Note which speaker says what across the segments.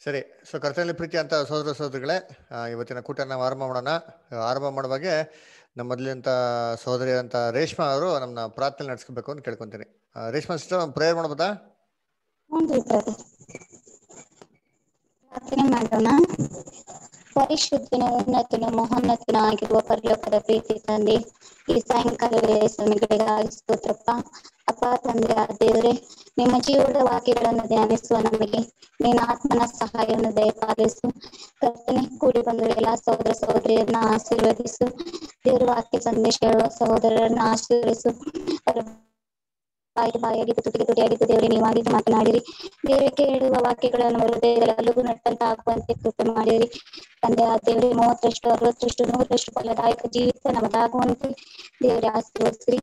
Speaker 1: ಸರಿ. ಸೊ ಕರ್ತನಲ್ಲಿ ಪ್ರೀತಿ ಅಂತ ಸಹೋದರ ಸಹೋದರಿಗಳೇ, ಇವತ್ತಿನ ಕೂಟ ನಾವು ಆರಂಭ ಮಾಡೋಣ. ಆರಂಭ ಮಾಡುವಾಗೆ ನಮ್ಮ ಮೊದಲಿನಂತ ಸಹೋದರಿ ಅಂತ ರೇಷ್ಮಾ ಅವರು ನಮ್ಮನ್ನ ಪ್ರಾರ್ಥನೆ ನಡೆಸ್ಕೋಬೇಕು ಅಂತ ಕೇಳ್ಕೊಂತೀನಿ. ರೇಷ್ಮಾ ಸಿಸ್ಟರ್ ಪ್ರೇಯರ್ ಮಾಡ್ಬೋದಾ?
Speaker 2: ಪ್ರಾರ್ಥನೆ ಮಾಡೋಣ. ಪರಿಶುದ್ಧನ ಉನ್ನತನ ಮಹೋನ್ನತನ ಆಗಿರುವ ಪರಲೋಕದ ಪ್ರೀತಿ ತಂದೆ, ಈ ಸಾಯಂಕಾಲ ವೇಳೆ ಸಮಯಗಳಿಗಾಗಿ ಸ್ತೋತ್ರಪ್ಪ. ಅಪ್ಪ ತಂದೆ ಆ ದೇವರೇ, ನಿಮ್ಮ ಜೀವದ ವಾಕ್ಯಗಳನ್ನು ಧ್ಯಾನಿಸುವ ನಮಗೆ ನಿನ್ನ ಆತ್ಮನ ಸಹಾಯವನ್ನು ದಯಪಾಲಿಸು. ಕರ್ತನೆ, ಕೂಡಿ ಬಂದ ಎಲ್ಲ ಸಹೋದರ ಸಹೋದರಿಯರನ್ನ ಆಶೀರ್ವದಿಸು. ದೇವರ ವಾಕ್ಯ ಸಂದೇಶ ಹೇಳುವ ಸಹೋದರರನ್ನ ಆಶೀರ್ವದಿಸು. ಬಾಯಾಗಿದ್ದು ತುಟಿಯಾಗಿದ್ದು ದೇವರೇ, ನೀವಾಗಿದ್ದು ಮಾತನಾಡಿರಿ. ದೇವರೇ, ಕೇಳುವ ವಾಕ್ಯಗಳನ್ನು ಹೃದಯದಲ್ಲಿ ಅಲುಗು ನಟ್ಟಂತ ಹಾಕುವಂತೆ ಕೃಪೆ ಮಾಡಿರಿ. ತಂದೆ ಆ ದೇವರೇ, 30ರಷ್ಟು 60ರಷ್ಟು 100ರಷ್ಟು ಫಲದಾಯಕ ಜೀವಿತ ನಮಗಾಗುವಂತೆ ದೇವರೇ ಆಶೀರ್ವದಿಸಿರಿ.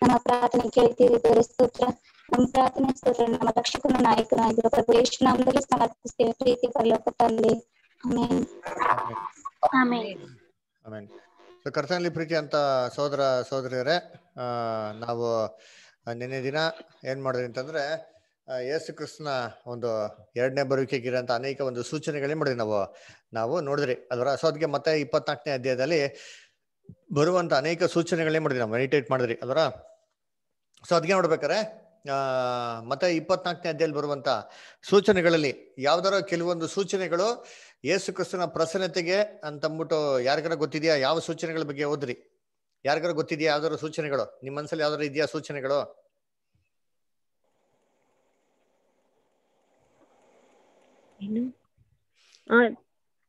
Speaker 2: ನಮ್ಮ ಪ್ರಾರ್ಥನೆ ಕೇಳ್ತೀರಿ ದೇವರ ಸ್ತೋತ್ರ. ನಮ್ಮ ಪ್ರಾರ್ಥನೆ ಸ್ತೋತ್ರ ನಮ್ಮ ರಕ್ಷಕನ ನಾಯಕನಾಗಿರುವ ಪ್ರಭು ಯೇಸು ನಾಮದಲ್ಲಿ ಸಮರ್ಪಿಸ್ತೇವೆ. ಪ್ರೀತಿ ಪರಲೋಕ ತಂದೆ, ಆಮೆನ್.
Speaker 1: ಆಮೆನ್. ಸೊ ಕರ್ತನಲ್ಲಿ ಪ್ರೀತಿ ಅಂತ ಸಹೋದರ ಸಹೋದರಿಯರೇ, ನಾವು ನಿನ್ನೆ ದಿನ ಏನ್ ಮಾಡಿದ್ರಿ ಅಂತಂದ್ರೆ, ಯೇಸು ಕ್ರಿಸ್ತನ ಒಂದು ಎರಡನೇ ಬರುವಿಕೆಗಿರಂತ ಅನೇಕ ಒಂದು ಸೂಚನೆಗಳೇ ಮಾಡಿದ್ವಿ ನಾವು ನೋಡಿದ್ರಿ ಅದರ. ಸೊ ಅದಕ್ಕೆ ಮತ್ತೆ 24ನೇ ಅಧ್ಯಾಯದಲ್ಲಿ ಬರುವಂತ ಅನೇಕ ಸೂಚನೆಗಳೇ ಮಾಡಿದ್ವಿ, ನಾವು ಮೆಡಿಟೇಟ್ ಮಾಡಿದ್ರಿ ಅದರ. ಸೊ ಅದಕ್ಕೆ ನೋಡ್ಬೇಕಾರೆ ಮತ್ತೆ 24ನೇ ಅಧ್ಯಾಯದಲ್ಲಿ ಬರುವಂತ ಸೂಚನೆಗಳಲ್ಲಿ ಯಾವ್ದಾರ ಕೆಲವೊಂದು ಸೂಚನೆಗಳು ಯೇಸು ಕ್ರಿಸ್ತನ ಪ್ರಸನ್ನತೆಗೆ ಅಂತಂದ್ಬಿಟ್ಟು ಯಾರಿಗಾರ ಗೊತ್ತಿದ್ಯಾ? ಯಾವ ಸೂಚನೆಗಳ ಬಗ್ಗೆ ಓದ್ರಿ? ಯಾರಿಗಾರ ಗೊತ್ತಿದ್ಯಾ ಯಾವ್ದಾದ್ರು ಸೂಚನೆಗಳು? ನಿಮ್ಮ ಮನಸ್ಸಲ್ಲಿ ಯಾವ್ದಾರು ಇದೆಯಾ ಸೂಚನೆಗಳು?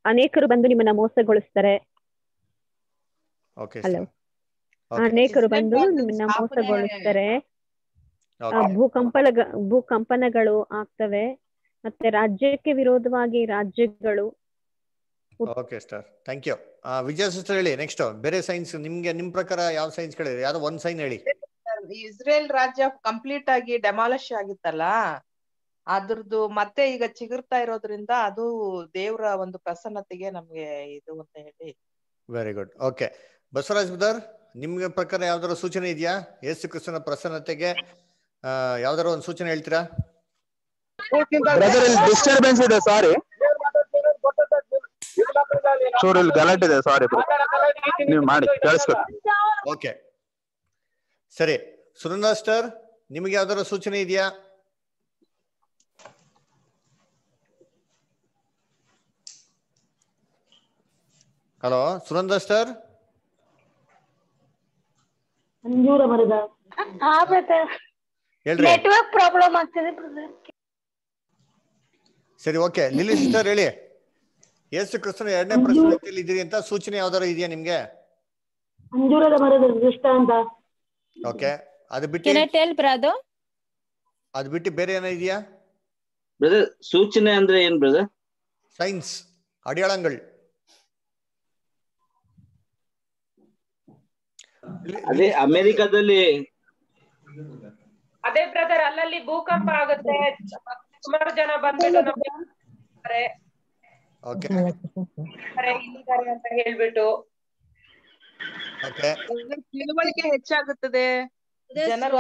Speaker 3: ಅನೇಕರು ಬಂದು ನಿಮ್ಮನ್ನ ಮೋಸಗೊಳಿಸ್ತಾರೆ. ಅನೇಕರು ಬಂದು ನಿಮ್ಮನ್ನ ಮೋಸಗೊಳಿಸ್ತಾರೆ. ಭೂಕಂಪನಗಳು ಆಗ್ತವೆ. ಮತ್ತೆ ರಾಜ್ಯಕ್ಕೆ ವಿರೋಧವಾಗಿ ರಾಜ್ಯಗಳು.
Speaker 1: Okay sir, thank you. Vijaya sister ಹೇಳಿ ನೆಕ್ಸ್ಟ್. ಬೇರೆ ಸೈನ್ಸ್ ನಿಮ್ಗೆ ನಿಮ್ ಪ್ರಕಾರ ಯಾವ ಸೈನ್ಸ್ ಹೇಳಿದ್ರಿ? ಯಾವ್ದೋ ಒಂದ್ ಸೈನ್ ಹೇಳಿ.
Speaker 4: ಇಸ್ರೇಲ್ ರಾಜ್ಯ ಕಂಪ್ಲೀಟ್ ಆಗಿ ಡೆಮಾಲಿಶ್ ಆಗಿತ್ತಲ್ಲ, ಅದ್ರದ್ದು ಮತ್ತೆ ಈಗ ಚಿಗುರ್ತಾ ಇರೋದ್ರಿಂದ ಅದು ದೇವರ ಒಂದು ಪ್ರಸನ್ನತೆಗೆ ನಮ್ಗೆ ಇದು ಅಂತ ಹೇಳಿ.
Speaker 1: Very good. Okay, Basavaraj brother, ನಿಮ್ಗೆ ಪ್ರಕಾರ ಯಾವ್ದಾದ್ರು ಸೂಚನೆ ಇದೆಯಾ ಯೇಸು ಕ್ರಿಸ್ತನ ಪ್ರಸನ್ನತೆಗೆ? ಯಾವ್ದಾರು ಒಂದು ಸೂಚನೆ ಹೇಳ್ತೀರಾ?
Speaker 5: ಡಿಸ್ಟರ್ಬೆನ್ಸ್ ಇದೆ, ಸಾರಿ ಚೂರು ಇಲ್ಲಿ ಗಲಾಟೆ ಇದೆ, ಸಾರಿ ನೀವು ಮಾಡಿ ಕೇಳಿಸ್ಬೇಕು.
Speaker 1: ಓಕೆ ಸರಿ. ಸುನಂದಾ ಸಿಸ್ಟರ್, ನಿಮಗೆ ಯಾವ್ದಾದ್ರು ಸೂಚನೆ ಇದೆಯಾ? Hello Sunanda sister. ಹೇಳ್ರಿ.
Speaker 2: ನೆಟ್ವರ್ಕ್ ಪ್ರಾಬ್ಲಮ್ ಆಗ್ತಿದೆ.
Speaker 1: ಸರಿ, ಓಕೆ. ಲಿಲಿ ಸಿಸ್ಟರ್ ಹೇಳಿ, ಯೇಸು ಕ್ರಿಸ್ತನ ಎರಡನೇ ಪ್ರಸನ್ನತೆಯಲ್ಲಿ ಇದ್ದೀರಿ ಅಂತ ಸೂಚನೆ ಯಾವ್ದಾರು ಇದೆಯಾ ನಿಮ್ಗೆ?
Speaker 6: ಅಂಜೂರದ ಮರದ ದೃಷ್ಟಾಂತ.
Speaker 1: ಓಕೆ, ಅದು ಬಿಟ್ಟು ಅದು ಬಿಟ್ಟು ಬೇರೆ ಏನೋ ಇದೆಯಾ
Speaker 7: ಬ್ರದರ್? ಸೂಚನೆ ಅಂದ್ರೆ ಏನ್ ಬ್ರದರ್?
Speaker 1: ಸೈನ್ಸ್, ಅಡಿಯಾಳಂಗಳು.
Speaker 7: ಅದೇ ಅಮೆರಿಕದಲ್ಲಿ
Speaker 8: ಅದೇ ಬ್ರದರ್, ಅಲ್ಲಲ್ಲಿ ಭೂಕಂಪ ಆಗುತ್ತೆ, ಸುಮಾರು ಜನ ಬಂದ್ಬಿಟ್ಟು ಇಲ್ಲಿದ್ದಾರೆ ಅಂತ ಹೇಳ್ಬಿಟ್ಟು
Speaker 4: ತಿಳುವಳಿಕೆ ಹೆಚ್ಚಾಗುತ್ತದೆ, ಜನರು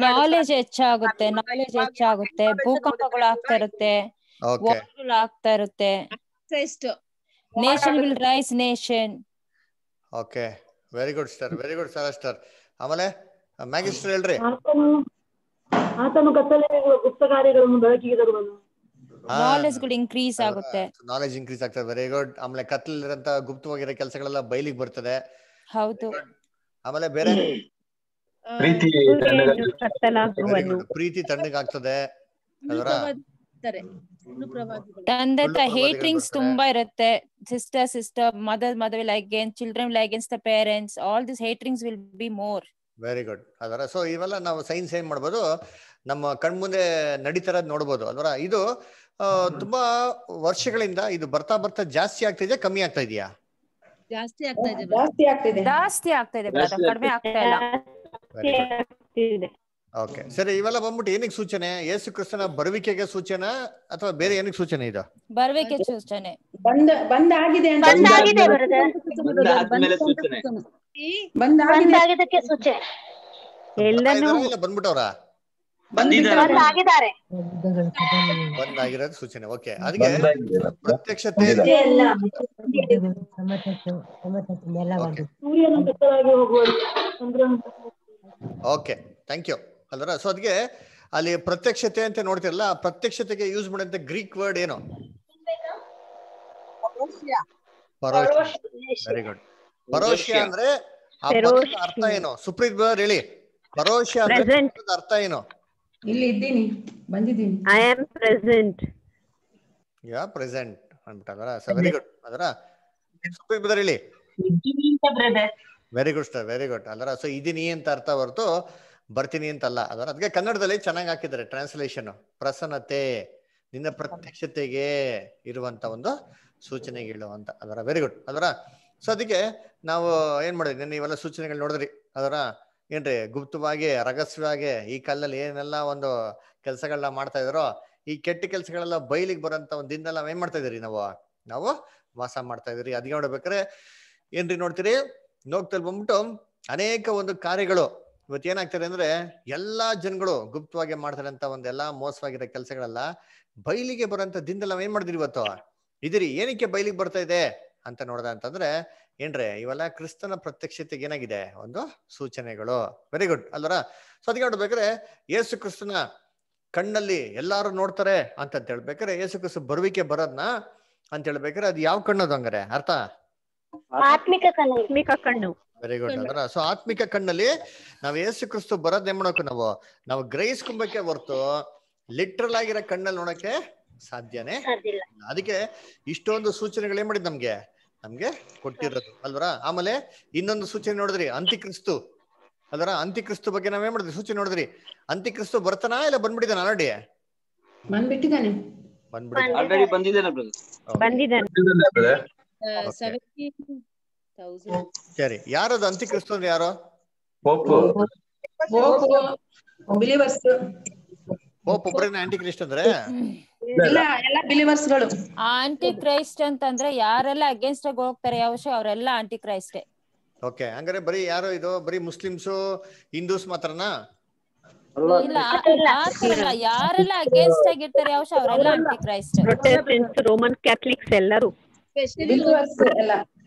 Speaker 9: ನಾಲೆಜ್ ಹೆಚ್ಚಾಗುತ್ತೆ, ಭೂಕಂಪಗಳು ಆಗ್ತಾ ಇರುತ್ತೆ, ವಾರ್ಗಳು ಆಗ್ತಾ ಇರುತ್ತೆ. Nation will rise nation.
Speaker 1: Okay, very good sir, very good sir. ಆಮೇಲೆ ಮ್ಯಾಗಿಸ್ಟರ್ ಹೇಳ್ರಿ.
Speaker 6: ಆತನು ಕತ್ತಲೆಯ ಗುಪ್ತ ಕಾರ್ಯಗಳನ್ನು ಬೆಳಕಿಗೆ ತರುವನು.
Speaker 9: ನಾಲೆಜ್ಗಳು ಇನ್ಕ್ರೀಸ್ ಆಗುತ್ತೆ.
Speaker 1: ನಾಲೆಜ್ ಇನ್ಕ್ರೀಸ್ ಆಗ್ತದೆ. Very good. ಆಮೇಲೆ ಕತ್ತಲಿರಂತ ಗುಪ್ತವಾಗಿರೋ ಕೆಲಸಗಳೆಲ್ಲ ಬಯಲಿಗೆ ಬರ್ತದೆ.
Speaker 9: ಹೌದು.
Speaker 1: ಆಮೇಲೆ ಬೇರೆ ಪ್ರೀತಿ ತಣ್ಣಗಾಗ್ತದೆ.
Speaker 9: ತಂದೆ ಹೇಟ್ರಿಂಗ್ಸ್ ತುಂಬಾ ಇರುತ್ತೆ. Sister mother will against children will against the parents. All these hatrings will be more.
Speaker 1: Very good. ಅದರ ಸೊ ಇವೆಲ್ಲ ನಾವು ಸೈನ್ಸ್ ಏನ್ ಮಾಡ್ಬೋದು, ನಮ್ಮ ಕಣ್ಮುಂದೆ ನಡೀತಾರದ್ ನೋಡ್ಬೋದು ಅಲ್ವರ. ಇದು ತುಂಬಾ ವರ್ಷಗಳಿಂದ ಇದು ಬರ್ತಾ ಜಾಸ್ತಿ ಆಗ್ತಿದ್ಯಾ, ಕಮ್ಮಿ ಆಗ್ತಾ ಇದೆಯಾ?
Speaker 10: ಜಾಸ್ತಿ ಆಗ್ತಾ ಇದೆ,
Speaker 9: ಕಡಿಮೆ ಆಗ್ತಾ ಇಲ್ಲ.
Speaker 1: ಓಕೆ ಸರಿ. ಇವೆಲ್ಲ ಬಂದ್ಬಿಟ್ಟು ಏನಕ್ಕೆ ಸೂಚನೆ? ಯೇಸು ಕ್ರಿಸ್ತನ ಬರುವಿಕೆಗೆ ಸೂಚನೆ ಅಥವಾ ಬೇರೆ ಏನಕ್ಕೆ ಸೂಚನೆ? ಇದು
Speaker 9: ಬರುವಿಕೆ ಸೂಚನೆ.
Speaker 6: ಬಂದಾಗಿದೆ
Speaker 2: ಬಂದಾಗಿದ್ದಕ್ಕೆ ಸೂಚನೆ.
Speaker 1: ಬಂದ್ಬಿಟ್ಟವ್ರ
Speaker 11: ಬಂದಾಗಿದ್ದಾರೆ.
Speaker 1: ಬಂದಾಗಿರೋದು ಸೂಚನೆ. ಓಕೆ, ಅದಕ್ಕೆ ಪ್ರತ್ಯಕ್ಷತೆ ಓಕೆ, ಥ್ಯಾಂಕ್ ಯು ಅಲ್ರ. ಸೊ ಅದಕ್ಕೆ ಅಲ್ಲಿ ಪ್ರತ್ಯಕ್ಷತೆ ಅಂತ ನೋಡ್ತಿರಲ್ಲ, ಆ ಪ್ರತ್ಯಕ್ಷತೆಗೆ ಯೂಸ್ ಮಾಡಂತ ಗ್ರೀಕ್ ವರ್ಡ್ ಏನು? ಪರೋಷ್ಯ. Very good. ಪರೋಷ್ಯ ಅಂದ್ರೆ ಆ ಪದದ ಅರ್ಥ ಏನು? ಸುಪ್ರೀತ್ ಬ್ರದರ್ ಹೇಳಿ, ಪರೋಷ್ಯ ಅಂದ್ರೆ ಅರ್ಥ ಏನು?
Speaker 6: ಇಲ್ಲಿ ಇದ್ದೀನಿ, ಬಂದಿದ್ದೀನಿ.
Speaker 3: I am present.
Speaker 1: Yeah present ಅಂದ್ಬಿಟ್ಟಂದ್ರ. So very good. ಅದರ ಸುಪ್ರೀತ್ ಬ್ರದರ್ ಹೇಳಿ. Very good sir, very good. ಅದರ ಸೊ ಇದೀನಿ ಅಂತ ಅರ್ಥ ಹೊರತು ಬರ್ತೀನಿ ಅಂತಲ್ಲ. ಅದರ ಅದಕ್ಕೆ ಕನ್ನಡದಲ್ಲಿ ಚೆನ್ನಾಗಿ ಹಾಕಿದ್ದಾರೆ ಟ್ರಾನ್ಸ್ಲೇಷನ್. ಪ್ರಸನ್ನತೆ, ನಿನ್ನ ಪ್ರತ್ಯಕ್ಷತೆಗೆ ಇರುವಂತ ಒಂದು ಸೂಚನೆಗಳು ಅಂತ. ಅದರ ವೆರಿ ಗುಡ್. ಅದರ ಸೊ ಅದಕ್ಕೆ ನಾವು ಏನ್ ಮಾಡಿದ್ವಿ, ನಿನ್ನೆ ಇವೆಲ್ಲ ಸೂಚನೆಗಳು ನೋಡಿದ್ರಿ. ಅದರ ಏನ್ರಿ ಗುಪ್ತವಾಗಿ ರಹಸ್ಯವಾಗಿ ಈ ಕಾಲದಲ್ಲಿ ಏನೆಲ್ಲ ಒಂದು ಕೆಲಸಗಳನ್ನ ಮಾಡ್ತಾ ಇದಾರೋ, ಈ ಕೆಟ್ಟ ಕೆಲಸಗಳೆಲ್ಲ ಬಯಲಿಗೆ ಬರೋಂತ ಒಂದ್ ದಿನದಲ್ಲಿ ನಾವ್ ಏನ್ ಮಾಡ್ತಾ ಇದೀರಿ, ನಾವು ವಾಸ ಮಾಡ್ತಾ ಇದ್ರಿ. ಅದಕ್ಕೆ ನೋಡ್ಬೇಕಾರೆ ಏನ್ರಿ ನೋಡ್ತೀರಿ, ನೋಡ್ತಲ್ಲಿ ಬಂದ್ಬಿಟ್ಟು ಅನೇಕ ಒಂದು ಕಾರ್ಯಗಳು ಇವತ್ತು ಏನಾಗ್ತಾರೆ ಅಂದ್ರೆ ಎಲ್ಲಾ ಜನಗಳು ಗುಪ್ತವಾಗಿ ಮಾಡ್ತಾರೆ ಅಂತ ಒಂದೆಲ್ಲಾ ಮೋಸವಾಗಿರೋ ಕೆಲಸಗಳೆಲ್ಲ ಬಯಲಿಗೆ ಬರೋಂತ ದಿನದಲ್ಲಿ ನಾವ್ ಏನ್ ಮಾಡಿದ್ರಿ ಇವತ್ತು ಇದಿರಿ. ಏನಕ್ಕೆ ಬಯಲಿಗೆ ಬರ್ತಾ ಇದೆ ಅಂತ ನೋಡ್ದ ಅಂತಂದ್ರೆ ಏನ್ರಿ, ಇವೆಲ್ಲ ಕ್ರಿಸ್ತನ ಪ್ರತ್ಯಕ್ಷತೆಗೆ ಏನಾಗಿದೆ ಒಂದು ಸೂಚನೆಗಳು. ವೆರಿ ಗುಡ್ ಅಲ್ವರ. ಸೊ ಅದಕ್ಕೆ ನೋಡ್ಬೇಕಾದ್ರೆ ಯೇಸು ಕ್ರಿಸ್ತನ ಕಣ್ಣಲ್ಲಿ ಎಲ್ಲಾರು ನೋಡ್ತಾರೆ ಅಂತ ಹೇಳ್ಬೇಕಾರೆ, ಯೇಸು ಕ್ರಿಸ್ತ ಬರುವಿಕೆ ಬರೋದ್ನ ಅಂತ ಹೇಳ್ಬೇಕಾರೆ ಅದು ಯಾವ ಕಣ್ಣದು ಹಂಗಾರೆ ಅರ್ಥ?
Speaker 11: ಆತ್ಮಿಕ ಕಣ್ಣು.
Speaker 1: Very good. ಅದರ ಸೊ ಆತ್ಮಿಕ ಕಣ್ಣಲ್ಲಿ ನಾವ್ ಯೇಸು ಕ್ರಿಸ್ತು ಬರೋದ್ ಏನ್ ಮಾಡೋಕೆ ನಾವು ಗ್ರಹಿಸ್ಕೊಂಬಕ್ಕೆ ಹೊರ್ತು ಲಿಟ್ರಲ್ ಆಗಿರೋ ಕಣ್ಣಲ್ಲಿ ನೋಡಕ್ಕೆ ಸಾಧ್ಯನೇ ಇಲ್ಲ. ಅದಕ್ಕೆ ಇಷ್ಟೊಂದು ಸೂಚನೆಗಳು ಏನ್ ಮಾಡಿದ್ ನಮ್ಗೆ ಕೊಟ್ಟಿರೋದು ಅಲ್ವರ. ಆಮೇಲೆ ಇನ್ನೊಂದು ಸೂಚನೆ ನೋಡಿದ್ರಿ, ಅಂತ್ಯಕ್ರಿಸ್ತು. ಅದರ ಅಂತ್ಯಕ್ರಿಸ್ತು ಬಗ್ಗೆ ನಾವೇನ್ ಮಾಡಿದ್ವಿ ಸೂಚನೆ ನೋಡಿದ್ರಿ. ಅಂತ್ಯಕ್ರಿಸ್ತು ಬರ್ತಾನಾ ಇಲ್ಲ ಬಂದ್ಬಿಟ್ಟಿದ್ದಾನ? ಆಲ್ರೆಡಿ
Speaker 6: ಬಂದ್ಬಿಟ್ಟಿದ್ದಾನೆ.
Speaker 1: ಸರಿ, ಯಾರದು ಅಂತ್ಯಕ್ರಿಸ್ತು ಅಂದ್ರೆ ಯಾರು? ಪೋಪ್ ಒಬ್ಬರನ್ನ ಆಂಟಿ ಕ್ರೈಸ್ಟ್ ಅಂದ್ರೆ
Speaker 6: ಎಲ್ಲ ಬಿಲಿವರ್ಸ್ಗಳು.
Speaker 9: ಆಂಟಿ ಕ್ರೈಸ್ಟ್ ಅಂತಂದ್ರೆ ಯಾರೆಲ್ಲ ಅಗೇನ್ಸ್ಟ್ ಆಗಿ ಹೋಗ್ತಾರೆ ಯಾವಶ್ಯ ಅವರೆಲ್ಲ ಆಂಟಿ ಕ್ರೈಸ್ಟೇ.
Speaker 1: ಓಕೆ, ಹಂಗಾರೆ ಬರೀ ಯಾರು ಇದು ಬರೀ ಮುಸ್ಲಿಮ್ಸು ಹಿಂದೂಸ್ ಮಾತ್ರನಾ?
Speaker 9: ಇಲ್ಲ, ಆತರ ಯಾರೆಲ್ಲ ಅಗೇನ್ಸ್ಟ್ ಆಗಿರ್ತಾರೆ ಯಾವಶ್ಯ ಅವರೆಲ್ಲ aunty Christ.
Speaker 3: Protestants, Roman Catholics ಎಲ್ಲರೂ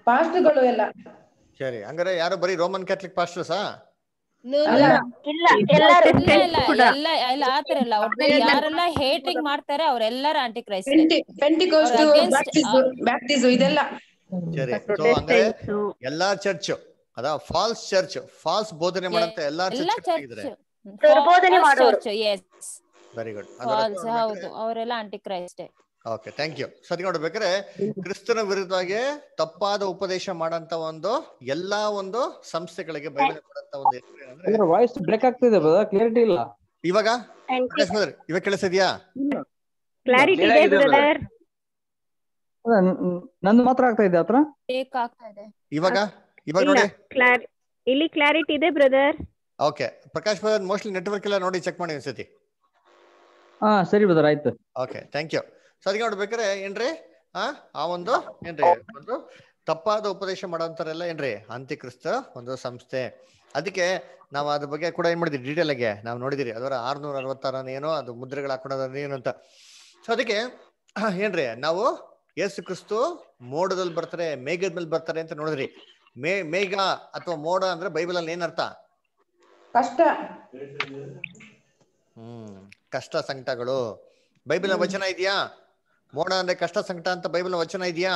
Speaker 6: ಪಾಸ್ಟರ್ಗಳು ಎಲ್ಲ.
Speaker 1: ಸರಿ, ಹಂಗಾರೆ ಯಾರು ಬರೀ ರೋಮನ್ ಕ್ಯಾಥಲಿಕ್ ಪಾಸ್ಟರ್ಸಾ?
Speaker 9: ಆತರ ಇಲ್ಲ. ಯಾರೆಲ್ಲ ಹೇಟಿಂಗ್ ಮಾಡ್ತಾರೆ ಅವರೆಲ್ಲರೂ ಆಂಟಿ ಕ್ರೈಸ್ಟ್.
Speaker 6: ಇದೆಲ್ಲ
Speaker 1: ಸರಿ. ಸೊ ಅಂದ್ರೆ ಎಲ್ಲಾ ಚರ್ಚ್ ಅದ ಫಾಲ್ಸ್ ಚರ್ಚ್, ಫಾಲ್ಸ್ ಬೋಧನೆ ಮಾಡಂತ ಎಲ್ಲಾ ಚರ್ಚ್ ವೆರಿ ಗುಡ್.
Speaker 9: ಹೌದು, ಅವರೆಲ್ಲ antichrist.
Speaker 1: Okay, thank you. ಸರಿ, ನೋಡ್ಬೇಕಾದ್ರೆ ಕ್ರಿಸ್ತನ ವಿರುದ್ಧವಾಗಿ ತಪ್ಪಾದ ಉಪದೇಶ ಮಾಡಂತ ಒಂದು ಎಲ್ಲಾ ಒಂದು ಸಂಸ್ಥೆಗಳಿಗೆ ಬೈಬಲ್ ಕೊಡಂತ ಒಂದು
Speaker 12: ವಾಯ್ಸ್ ಬ್ರೇಕ್ ಆಗ್ತಿದೆ ಬ್ರದರ್, ಕ್ಲಾರಿಟಿ ಇಲ್ಲ.
Speaker 1: ಇವಾಗ ಕೇಳಿಸಿದ್ಯಾ?
Speaker 3: ಕ್ಲಾರಿಟಿ ಇದೆ ಬ್ರದರ್.
Speaker 12: ನಂದು ಮಾತ್ರ ಆಗ್ತಾ ಇದೆ ಹತ್ರ.
Speaker 1: ಇವಾಗ ನೋಡಿ,
Speaker 3: ಇಲ್ಲಿ ಕ್ಲಾರಿಟಿ ಇದೆ brother.
Speaker 1: Okay, Prakash brother mostly network ಎಲ್ಲ ನೋಡಿ ಚೆಕ್ ಮಾಡಿ ಒಂದ್ಸತಿ.
Speaker 12: ಸರಿ ಬ್ರದರ್, ಆಯ್ತು.
Speaker 1: Okay, thank you. ಸೊ ಅದಕ್ಕೆ ನೋಡ್ಬೇಕಾರೆ ಏನ್ರಿ ಆ ಒಂದು ಏನ್ರಿ ಒಂದು ತಪ್ಪಾದ ಉಪದೇಶ ಮಾಡೋಂತಾರೆಲ್ಲ ಏನ್ರಿ ಅಂತ್ಯಕ್ರಿಸ್ತ ಒಂದು ಸಂಸ್ಥೆ. ಅದಕ್ಕೆ ನಾವು ಅದ್ರ ಬಗ್ಗೆ ಕೂಡ ಏನ್ ಮಾಡಿದ್ವಿ ಡೀಟೇಲ್ ಆಗಿ ನಾವು ನೋಡಿದಿರಿ. ಅದರ 666 ಏನೋ ಅದು ಮುದ್ರೆಗಳು ಹಾಕೊಂಡೋದ ಏನು ಅಂತ. ಸೊ ಅದಕ್ಕೆ ಏನ್ರಿ ನಾವು ಯೇಸು ಕ್ರಿಸ್ತು ಮೋಡದಲ್ಲಿ ಬರ್ತಾರೆ, ಮೇಘದ ಮೇಲೆ ಬರ್ತಾರೆ ಅಂತ ನೋಡಿದ್ರಿ. ಮೇಘ ಅಥವಾ ಮೋಡ ಅಂದ್ರೆ ಬೈಬಲ್ ಅಲ್ಲಿ ಏನರ್ಥ?
Speaker 6: ಕಷ್ಟ.
Speaker 1: ಕಷ್ಟ ಸಂಕಟಗಳು. ಬೈಬಲ್ ವಚನ ಇದೆಯಾ? ಮೋಡ ಅಂದ್ರೆ ಕಷ್ಟ ಸಂಕಟ ಅಂತ ಬೈಬಲ್ ವಚನ ಇದೆಯಾ?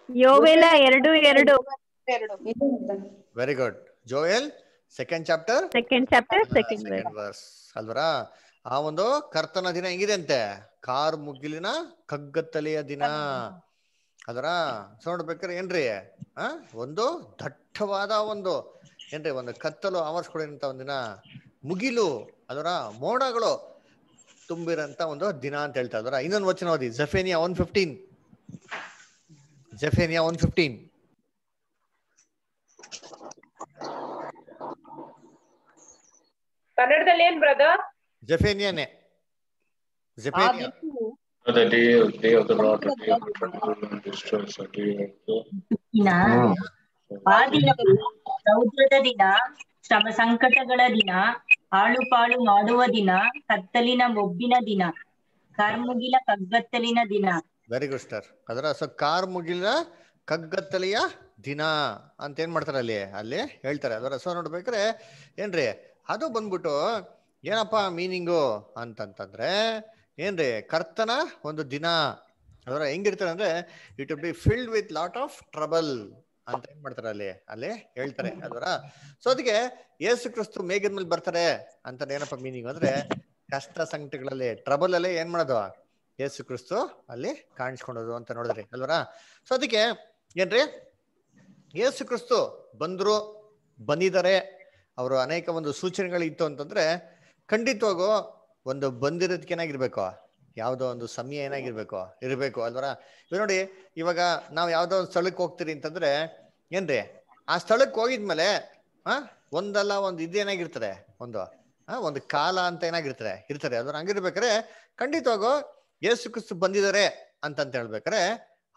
Speaker 3: ಯೋವೇಲ 2:2.
Speaker 1: Very good. Joel second chapter second verse ಅಲ್ವರಾ? ಆ ಒಂದು ಕರ್ತನ ದಿನ ಹೆಂಗಿದೆ ಅಂತೆ? ಕಾರ್ ಮುಗಿಲಿನ ಕಗ್ಗತ್ತಲೆಯ ದಿನ. ಅದರ ನೋಡ್ಬೇಕಾರೆ ಏನ್ರಿ ಒಂದು ದಟ್ಟವಾದ ಒಂದು ಏನ್ರಿ ಒಂದು ಕತ್ತಲು ಆವರಿಸ್ಕೊಡಿರಂತ ಒಂದಿನ, ಮುಗಿಲು ಅದರ ಮೋಡಗಳು ತುಂಬಿರಂತ ಒಂದು ದಿನ ಅಂತ ಹೇಳ್ತಾ ಇದಾರ. ಇನ್ನೊಂದು ವಚನ ಓದಿ, ಜೆಫೆನಿಯಾ 1:15. ಜೆಫೆನಿಯಾ 1:15
Speaker 8: ಕನ್ನಡದಲ್ಲಿ ಏನ್ brother?
Speaker 1: ಜೆಫೆನಿಯಾನೇ. ಜೆಫೆನಿಯಾ
Speaker 13: The day of the Lord, the day of the Lord will destroy the day of the
Speaker 11: ಸಮುದ್ರದ ದಿನ
Speaker 14: ಶ್ರಮ ಸಂಕಟಗಳ ದಿನ, ಆಳು ಪಾಳು ಮಾಡುವ ದಿನ, ಕತ್ತಲಿನ ಮೊಬ್ಬಿನ ದಿನ, ಕಾರ್ಮುಗಿಲ ಕಗ್ಗತ್ತಲಿನ ದಿನ.
Speaker 1: Very good star. ಅದರ ಸೊ ಕಾರ್ಮುಗಿಲ ಕಗ್ಗತ್ತಲೆಯ ದಿನ ಅಂತ ಏನ್ ಮಾಡ್ತಾರೆ ಅಲ್ಲಿ ಹೇಳ್ತಾರೆ. ಅದರ ಸೊ ನೋಡ್ಬೇಕ್ರೆ ಏನ್ರಿ ಅದು ಬಂದ್ಬಿಟ್ಟು ಏನಪ್ಪಾ ಮೀನಿಂಗು ಅಂತಂತಂದ್ರೆ ಏನ್ರಿ ಕರ್ತನ ಒಂದು ದಿನ. ಅದರ ಹೆಂಗಿರ್ತಾರೆ ಅಂದ್ರೆ it will be filled with lot of trouble ಅಂತ ಏನ್ ಮಾಡ್ತಾರೆ ಅಲ್ಲಿ ಹೇಳ್ತಾರೆ. ಅದರ ಸೊ ಅದಕ್ಕೆ ಯೇಸು ಕ್ರಿಸ್ತು ಮೇಘದ ಮೇಲೆ ಬರ್ತಾರೆ ಅಂತ ಏನಪ್ಪ ಮೀನಿಂಗ್ ಅಂದ್ರೆ ಕಷ್ಟ ಸಂಕಟಗಳಲ್ಲಿ ಟ್ರಬಲ್ ಅಲ್ಲೇ ಏನ್ ಮಾಡೋದು ಯೇಸು ಕ್ರಿಸ್ತು ಅಲ್ಲಿ ಕಾಣಿಸ್ಕೊಂಡೋದು ಅಂತ ನೋಡಿದ್ರಿ ಅಲ್ವರ. ಸೊ ಅದಕ್ಕೆ ಏನ್ರಿ ಯೇಸು ಕ್ರಿಸ್ತು ಬಂದಿದ್ದಾರೆ, ಅವರು ಅನೇಕ ಒಂದು ಸೂಚನೆಗಳಿತ್ತು ಅಂತಂದ್ರೆ ಖಂಡಿತವಾಗೂ ಒಂದು ಬಂದಿರೋದಕ್ಕೆ ಏನಾಗಿರ್ಬೇಕು, ಯಾವುದೋ ಒಂದು ಸಮಯ ಇರಬೇಕು ಅಲ್ವರ. ಇವಾಗ ನೋಡಿ, ಇವಾಗ ನಾವು ಯಾವ್ದೋ ಒಂದು ಸ್ಥಳಕ್ಕೆ ಹೋಗ್ತೀರಿ ಅಂತಂದ್ರೆ ಏನ್ರಿ ಆ ಸ್ಥಳಕ್ಕೆ ಹೋಗಿದ್ಮೇಲೆ ಒಂದಲ್ಲ ಒಂದು ಇದೇನಾಗಿರ್ತದೆ, ಒಂದು ಕಾಲ ಅಂತ ಇರ್ತದೆ ಅದ್ರ ಹಂಗಿರ್ಬೇಕಾರೆ ಖಂಡಿತವಾಗೂ ಯೇಸು ಕ್ರಿಸ್ತು ಬಂದಿದ್ದಾರೆ ಅಂತಂತ ಹೇಳ್ಬೇಕಾರೆ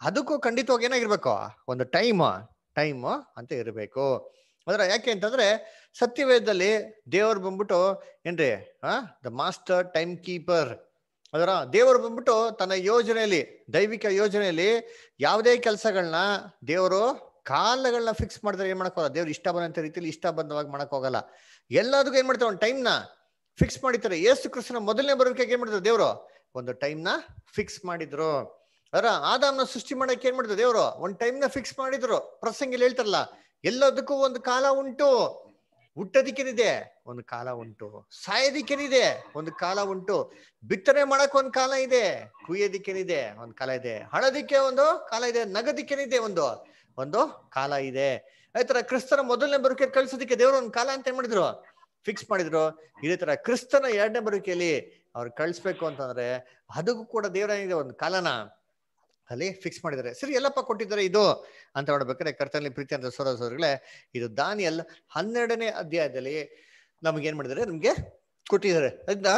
Speaker 1: ಅದಕ್ಕೂ ಖಂಡಿತವಾಗಿ ಏನಾಗಿರ್ಬೇಕು, ಒಂದು ಟೈಮ್ ಅಂತ ಇರಬೇಕು. ಅದರ ಯಾಕೆ ಅಂತಂದ್ರೆ ಸತ್ಯವೇದದಲ್ಲಿ ದೇವರು ಬಂದ್ಬಿಟ್ಟು ಏನ್ರಿ ದ ಮಾಸ್ಟರ್ ಟೈಮ್ ಕೀಪರ್. ಅದರ ದೇವರು ಬಂದ್ಬಿಟ್ಟು ತನ್ನ ಯೋಜನೆಯಲ್ಲಿ, ದೈವಿಕ ಯೋಜನೆಯಲ್ಲಿ ಯಾವುದೇ ಕೆಲಸಗಳನ್ನ ದೇವರು ಕಾಲಗಳನ್ನ ಫಿಕ್ಸ್ ಮಾಡಿದ್ರೆ ಏನ್ ಮಾಡಕ್ ಹೋಗಲ್ಲ. ದೇವ್ರು ಇಷ್ಟ ಬಂದಂತ ರೀತಿಯಲ್ಲಿ ಇಷ್ಟ ಬಂದವಾಗಿ ಮಾಡಕ್ ಹೋಗಲ್ಲ. ಎಲ್ಲದಕ್ಕೂ ಏನ್ ಮಾಡ್ತಾರೆ, ಒಂದು ಟೈಮ್ನ ಫಿಕ್ಸ್ ಮಾಡಿರ್ತಾರೆ. ಯೇಸು ಕ್ರಿಸ್ತನ ಮೊದಲನೇ ಬರುವಿಕೆಗೆ ಏನ್ ಮಾಡ್ತಾರೆ ದೇವರು, ಒಂದು ಟೈಮ್ನ ಫಿಕ್ಸ್ ಮಾಡಿದ್ರು. ಅದರ ಆದಾಮ್ನ ಸೃಷ್ಟಿ ಮಾಡಕ್ಕೆ ಏನ್ ಮಾಡಿದ್ರು ದೇವರು, ಒಂದು ಟೈಮ್ನ ಫಿಕ್ಸ್ ಮಾಡಿದ್ರು. ಪ್ರಸಂಗಿಲಿ ಹೇಳ್ತಾರಲ್ಲ, ಎಲ್ಲದಕ್ಕೂ ಒಂದು ಕಾಲ ಉಂಟು. ಹುಟ್ಟೋದಿಕ್ಕೇನಿದೆ ಒಂದು ಕಾಲ ಉಂಟು, ಸಾಯೋದಿಕ್ಕೇನಿದೆ ಒಂದು ಕಾಲ ಉಂಟು, ಬಿತ್ತನೆ ಮಾಡಕ್ ಒಂದು ಕಾಲ ಇದೆ, ಕುಯ್ಯೋದಿಕ್ಕೇನಿದೆ ಒಂದು ಕಾಲ ಇದೆ, ಹಳದಿಕ್ಕೆ ಒಂದು ಕಾಲ ಇದೆ, ನಗದಿಕ್ಕೇನಿದೆ ಒಂದು ಕಾಲ ಇದೆ. ಅದೇ ತರ ಕ್ರಿಸ್ತನ ಮೊದಲನೇ ಬರುವಿಕೆ ಕಳ್ಸೋದಿಕ್ಕೆ ದೇವರು ಒಂದು ಕಾಲ ಅಂತ ಏನ್ ಮಾಡಿದ್ರು, ಫಿಕ್ಸ್ ಮಾಡಿದ್ರು. ಇದೇ ತರ ಕ್ರಿಸ್ತನ ಎರಡನೇ ಬರುವಿಕೆಯಲ್ಲಿ ಅವ್ರು ಕಳಿಸ್ಬೇಕು ಅಂತಂದ್ರೆ ಅದಕ್ಕೂ ಕೂಡ ದೇವರ ಏನಿದೆ ಒಂದು ಕಾಲನ ಅಲ್ಲಿ ಫಿಕ್ಸ್ ಮಾಡಿದ್ದಾರೆ. ಸರಿ, ಎಲ್ಲಪ್ಪ ಕೊಟ್ಟಿದ್ದಾರೆ ಇದು ಅಂತ ನೋಡ್ಬೇಕಾದ್ರೆ ಕರ್ತನಲ್ಲಿ ಪ್ರೀತಿ ಅಂತ ಸೋದರಗಳೇ, ಇದು ದಾನಿಯಲ್ 12ನೇ ಅಧ್ಯಾಯದಲ್ಲಿ ನಮ್ಗೆ ಏನ್ ಮಾಡಿದ್ದಾರೆ, ನಮ್ಗೆ ಕೊಟ್ಟಿದ್ದಾರೆ. ಅದನ್ನ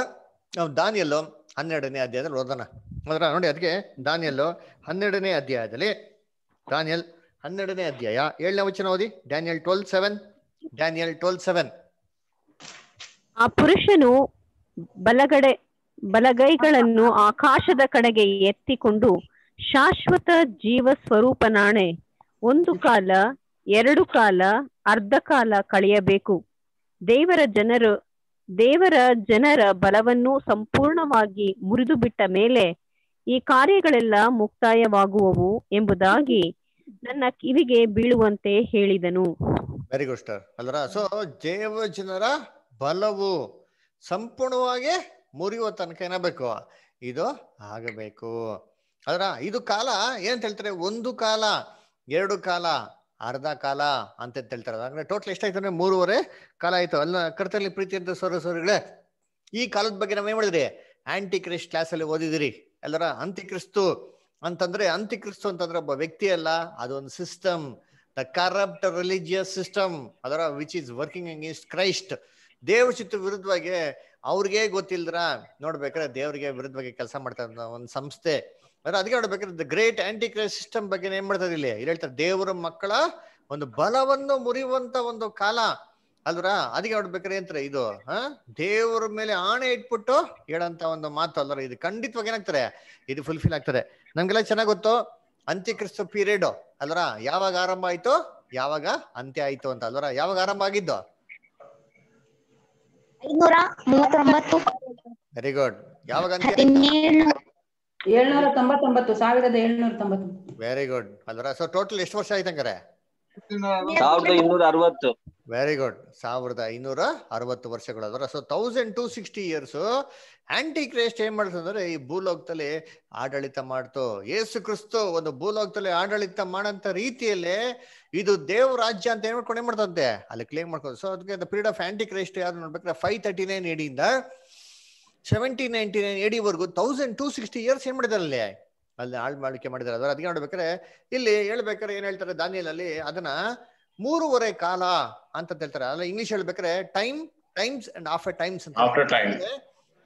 Speaker 1: ನಾವು ದಾನಿಯಲ್ಲು 12ನೇ ಅಧ್ಯಾಯದಲ್ಲಿ ಓದೋಣ. ಅದರ ನೋಡಿ, ಅದಕ್ಕೆ ದಾನಿಯಲ್ಲು 12ನೇ ಅಧ್ಯಾಯದಲ್ಲಿ, ದಾನಿಯಲ್ 12ನೇ ಅಧ್ಯಾಯ 7ನೇ ವಚನ ಓದಿ. ಡ್ಯಾನಿಯಲ್ 12:7.
Speaker 3: ಆ ಪುರುಷನು ಬಲಗೈಗಳನ್ನು ಆಕಾಶದ ಕಡೆಗೆ ಎತ್ತಿಕೊಂಡು, ಶಾಶ್ವತ ಜೀವ ಸ್ವರೂಪನಾಣೆ, ಒಂದು ಕಾಲ, ಎರಡು ಕಾಲ, ಅರ್ಧ ಕಾಲ ಕಳೆಯಬೇಕು. ದೇವರ ಜನರ ಬಲವನ್ನು ಸಂಪೂರ್ಣವಾಗಿ ಮುರಿದು ಬಿಟ್ಟ ಮೇಲೆ ಈ ಕಾರ್ಯಗಳೆಲ್ಲ ಮುಕ್ತಾಯವಾಗುವವು ಎಂಬುದಾಗಿ ನನ್ನ ಕಿವಿಗೆ ಬೀಳುವಂತೆ ಹೇಳಿದನು.
Speaker 1: ವೆರಿ ಗುಡ್ ಸ್ಟಾರ್ ಅಲ್ರ. ಸೊ ದೇವ ಜನರ ಬಲವು ಸಂಪೂರ್ಣವಾಗಿ ಮುರಿಯುವ ತನಕ ಏನಾಗಬೇಕು, ಇದು ಆಗಬೇಕು. ಅದರ ಇದು ಕಾಲ ಏನಂತ ಹೇಳ್ತಾರೆ, ಒಂದು ಕಾಲ, ಎರಡು ಕಾಲ, ಅರ್ಧ ಕಾಲ ಅಂತ ಹೇಳ್ತಾರೆ. ಅಂದ್ರೆ ಟೋಟಲ್ ಎಷ್ಟಾಯ್ತು ಅಂದ್ರೆ 3.5 ಕಾಲ ಆಯ್ತು. ಅಲ್ಲ ಕರ್ತನಲ್ಲಿ ಪ್ರೀತಿ ಅಂತ ಸೋದರಗಳೇ, ಈ ಕಾಲದ ಬಗ್ಗೆ ನಾವೇನ್ ಮಾಡಿದ್ರಿ, ಆಂಟಿ ಕ್ರಿಸ್ಟ್ ಕ್ಲಾಸ್ ಅಲ್ಲಿ ಓದಿದಿರಿ ಎಲ್ಲರ. ಅಂತ್ಯಕ್ರಿಸ್ತು ಅಂತಂದ್ರೆ ಒಬ್ಬ ವ್ಯಕ್ತಿ ಅಲ್ಲ, ಅದೊಂದು system, the corrupt religious system, ಅದರ which is working against Christ. ದೇವ್ರ ಚಿತ್ತ ವಿರುದ್ಧವಾಗಿ ಅವ್ರಿಗೆ ಗೊತ್ತಿಲ್ದ್ರ ನೋಡ್ಬೇಕಾದ್ರೆ ದೇವ್ರಿಗೆ ವಿರುದ್ಧವಾಗಿ ಕೆಲಸ ಮಾಡ್ತಾ ಇದ್ದ ಒಂದು ಸಂಸ್ಥೆ. ಅದಕ್ಕೆ ನೋಡ್ಬೇಕಾದ್ರೆ the great antichrist system ಬಗ್ಗೆ ಏನ್ ಮಾಡ್ತಾರೆ ಇಲ್ಲಿ ಹೇಳ್ತಾರೆ, ದೇವರ ಮಕ್ಕಳ ಒಂದು ಬಲವನ್ನು ಮುರಿಯುವಂತ ಒಂದು ಕಾಲ ಅಲ್ರ. ಅದಕ್ಕೆ ನೋಡ್ಬೇಕಾರೆ ಅಂತಾರೆ ಇದು ದೇವರ ಮೇಲೆ ಆಣೆ ಇಟ್ಬಿಟ್ಟು ಹೇಳಂತ ಒಂದು ಮಾತು ಅಲ್ರ. ಇದು ಖಂಡಿತವಾಗಿ ಏನಾಗ್ತಾರೆ, ಇದು ಫುಲ್ಫಿಲ್ ಆಗ್ತದೆ. ನಮ್ಗೆಲ್ಲ ಚೆನ್ನಾಗ್ ಗೊತ್ತು ಅಂತ್ಯಕ್ರಿಸ್ತ ಪೀರಿಯಡ್ ಅಲ್ರ, ಯಾವಾಗ ಆರಂಭ ಆಯ್ತು, ಯಾವಾಗ ಅಂತ್ಯ ಆಯ್ತು ಅಂತ ಅಲ್ವರ. ಯಾವಾಗ ಆರಂಭ ಆಗಿದ್ದು?
Speaker 2: 539.
Speaker 1: Very good. ಯಾವಾಗ ಅಂತ್ಯ?
Speaker 6: 1790.
Speaker 1: ವೆರಿ ಗುಡ್ ಅಲ್ವರ. ಸೊ ಟೋಟಲ್ ಎಷ್ಟು ವರ್ಷ ಆಯ್ತಂಗಾರೆ?
Speaker 7: 1260.
Speaker 1: ವೆರಿ ಗುಡ್, 1560 ವರ್ಷಗಳು ಅದರ. ಸೊ 1260 years ಆಂಟಿ ಕ್ರೈಸ್ಟ್ ಏನ್ ಮಾಡ್ತಂದ್ರೆ ಈ ಭೂಲೋಕದಲ್ಲಿ ಆಡಳಿತ ಮಾಡ್ತು. ಯೇಸು ಕ್ರಿಸ್ತು ಒಂದು ಭೂಲೋಕದಲ್ಲಿ ಆಡಳಿತ ಮಾಡಂತ ರೀತಿಯಲ್ಲೇ ಇದು ದೇವ್ ರಾಜ್ಯ ಅಂತ ಏನ್ ಮಾಡ್ಕೊಂಡು ಏನ್ ಮಾಡ್ತಂತೆ ಅಲ್ಲಿ ಕ್ಲೇಮ್ ಮಾಡ್ಕೊಂಡು. ಸೊ ಅದಕ್ಕೆ ಪೀರಿಯಡ್ ಆಫ್ ಆಂಟಿ ಕ್ರೈಸ್ಟ್ ಯಾರು ನೋಡ್ಬೇಕಾದ್ರೆ 539 AD ಇಂದ 1799 AD ವರ್ಗು 1260 years ಏನ್ ಮಾಡಿದಾರೆ ಅಲ್ಲಿ ಆಳ್ವಿಕೆ ಮಾಡಿದಾರೆ. ಅದರ ಅದಕ್ಕೆ ನೋಡ್ಬೇಕಾದ್ರೆ ಇಲ್ಲಿ ಹೇಳ್ಬೇಕಾದ್ರೆ ಏನ್ ಹೇಳ್ತಾರೆ ದಾನಿಯೇಲಲ್ಲಿ, ಅದನ್ನ 3.5 ಕಾಲ ಅಂತ ಹೇಳ್ತಾರೆ. ಅಲ್ಲ ಇಂಗ್ಲಿಷ್ ಹೇಳ್ಬೇಕಾದ್ರೆ ಟೈಮ್ಸ್ ಅಂಡ್ ಆಫ್ಟರ್ ಟೈಮ್ಸ್ ಅಂತ.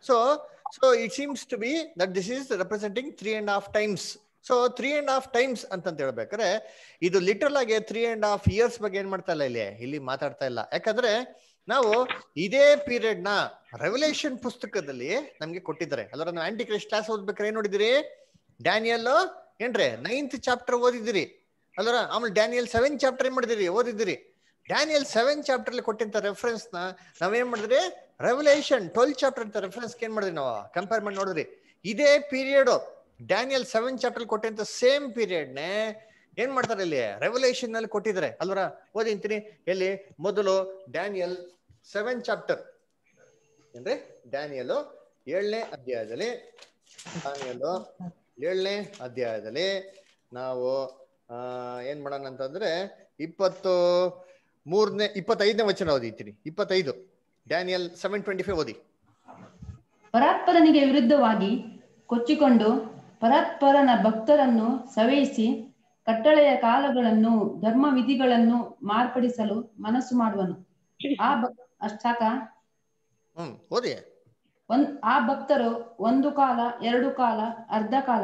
Speaker 1: So it seems to be that this is representing 3.5 times. ಸೊ 3.5 times ಅಂತ ಹೇಳ್ಬೇಕಾದ್ರೆ ಇದು ಲಿಟರಲ್ ಆಗಿ 3.5 years ಬಗ್ಗೆ ಏನ್ ಮಾಡ್ತಾ ಇಲ್ಲ ಇಲ್ಲಿ ಮಾತಾಡ್ತಾ ಇಲ್ಲ. ಯಾಕಂದ್ರೆ ನಾವು ಇದೇ ಪೀರಿಯಡ್ ನ ರೆವಲ್ಯೂಷನ್ ಪುಸ್ತಕದಲ್ಲಿ ನಮ್ಗೆ ಕೊಟ್ಟಿದ್ದಾರೆ. ಅಲ್ಲರ ನಾವು ಆಂಟಿ ಕ್ರೈಸ್ಟ್ ಕ್ಲಾಸ್ ಓದ್ಬೇಕಾದ್ರೆ ಏನ್ ನೋಡಿದಿರಿ? ಡ್ಯಾನಿಯಲ್ ಏನ್ರಿ 9th ಚಾಪ್ಟರ್ ಓದಿದಿರಿ ಅಲ್ಲರ. ಆಮೇಲೆ ಡ್ಯಾನಿಯಲ್ 7th ಚಾಪ್ಟರ್ ಏನ್ ಮಾಡಿದಿರಿ? ಓದಿದಿರಿ. ಡ್ಯಾನಿಯಲ್ 7th ಚಾಪ್ಟರ್ ಅಲ್ಲಿ ಕೊಟ್ಟಂತ ರೆಫರೆನ್ಸ್ ನ ನಾವೇನ್ ಮಾಡಿದ್ರಿ? ರೆವಲ್ಯೂಷನ್ 12th ಚಾಪ್ಟರ್ ಅಂತ ರೆಫರೆನ್ಸ್ ಏನ್ ಮಾಡಿದ್ರಿ? ನಾವು ಕಂಪೇರ್ ಮಾಡಿ ನೋಡಿದ್ರಿ. ಇದೇ ಪೀರಿಯಡ್ ಡ್ಯಾನಿಯಲ್ 7th ಚಾಪ್ಟರ್ ಕೊಟ್ಟಂತ ಸೇಮ್ ಪೀರಿಯಡ್ ನೇ ಏನ್ ಮಾಡ್ತಾರೆ ಇಲ್ಲಿ ರೆವಲ್ಯೂಷನ್ ನಲ್ಲಿ ಕೊಟ್ಟಿದ್ದಾರೆ ಅಲ್ವರ. ಓದಿಂತೀನಿ ಎಲ್ಲಿ? ಮೊದಲು ಡ್ಯಾನಿಯಲ್ 7th ಚಾಪ್ಟರ್ ಏನ್ರಿ? ಡ್ಯಾನಿಯಲ್ 7ನೇ ಅಧ್ಯಾಯದಲ್ಲಿ, ಡ್ಯಾನಿಯಲ್ 7ನೇ ಅಧ್ಯಾಯದಲ್ಲಿ ನಾವು ಏನ್ ಮಾಡೋಣ ಅಂತಂದ್ರೆ 25ನೇ ವಚನ ಓದಿತೀನಿ. 25 ಡ್ಯಾನಿಯಲ್ 7:25 ಓದಿ.
Speaker 6: ಪರಾತ್ಪರನಿಗೆ ವಿರುದ್ಧವಾಗಿ ಕೊಚ್ಚಿಕೊಂಡು ಪರಾತ್ಪರನ ಭಕ್ತರನ್ನು ಸವೆಯಿಸಿ ಕಟ್ಟಳೆಯ ಕಾಲಗಳನ್ನು ಧರ್ಮ ವಿಧಿಗಳನ್ನು ಮಾರ್ಪಡಿಸಲು ಮನಸ್ಸು ಮಾಡುವನು. ಸಾಕ
Speaker 1: ಓದಿ.
Speaker 6: ಆ ಭಕ್ತರು ಒಂದು ಕಾಲ, ಎರಡು ಕಾಲ, ಅರ್ಧ ಕಾಲ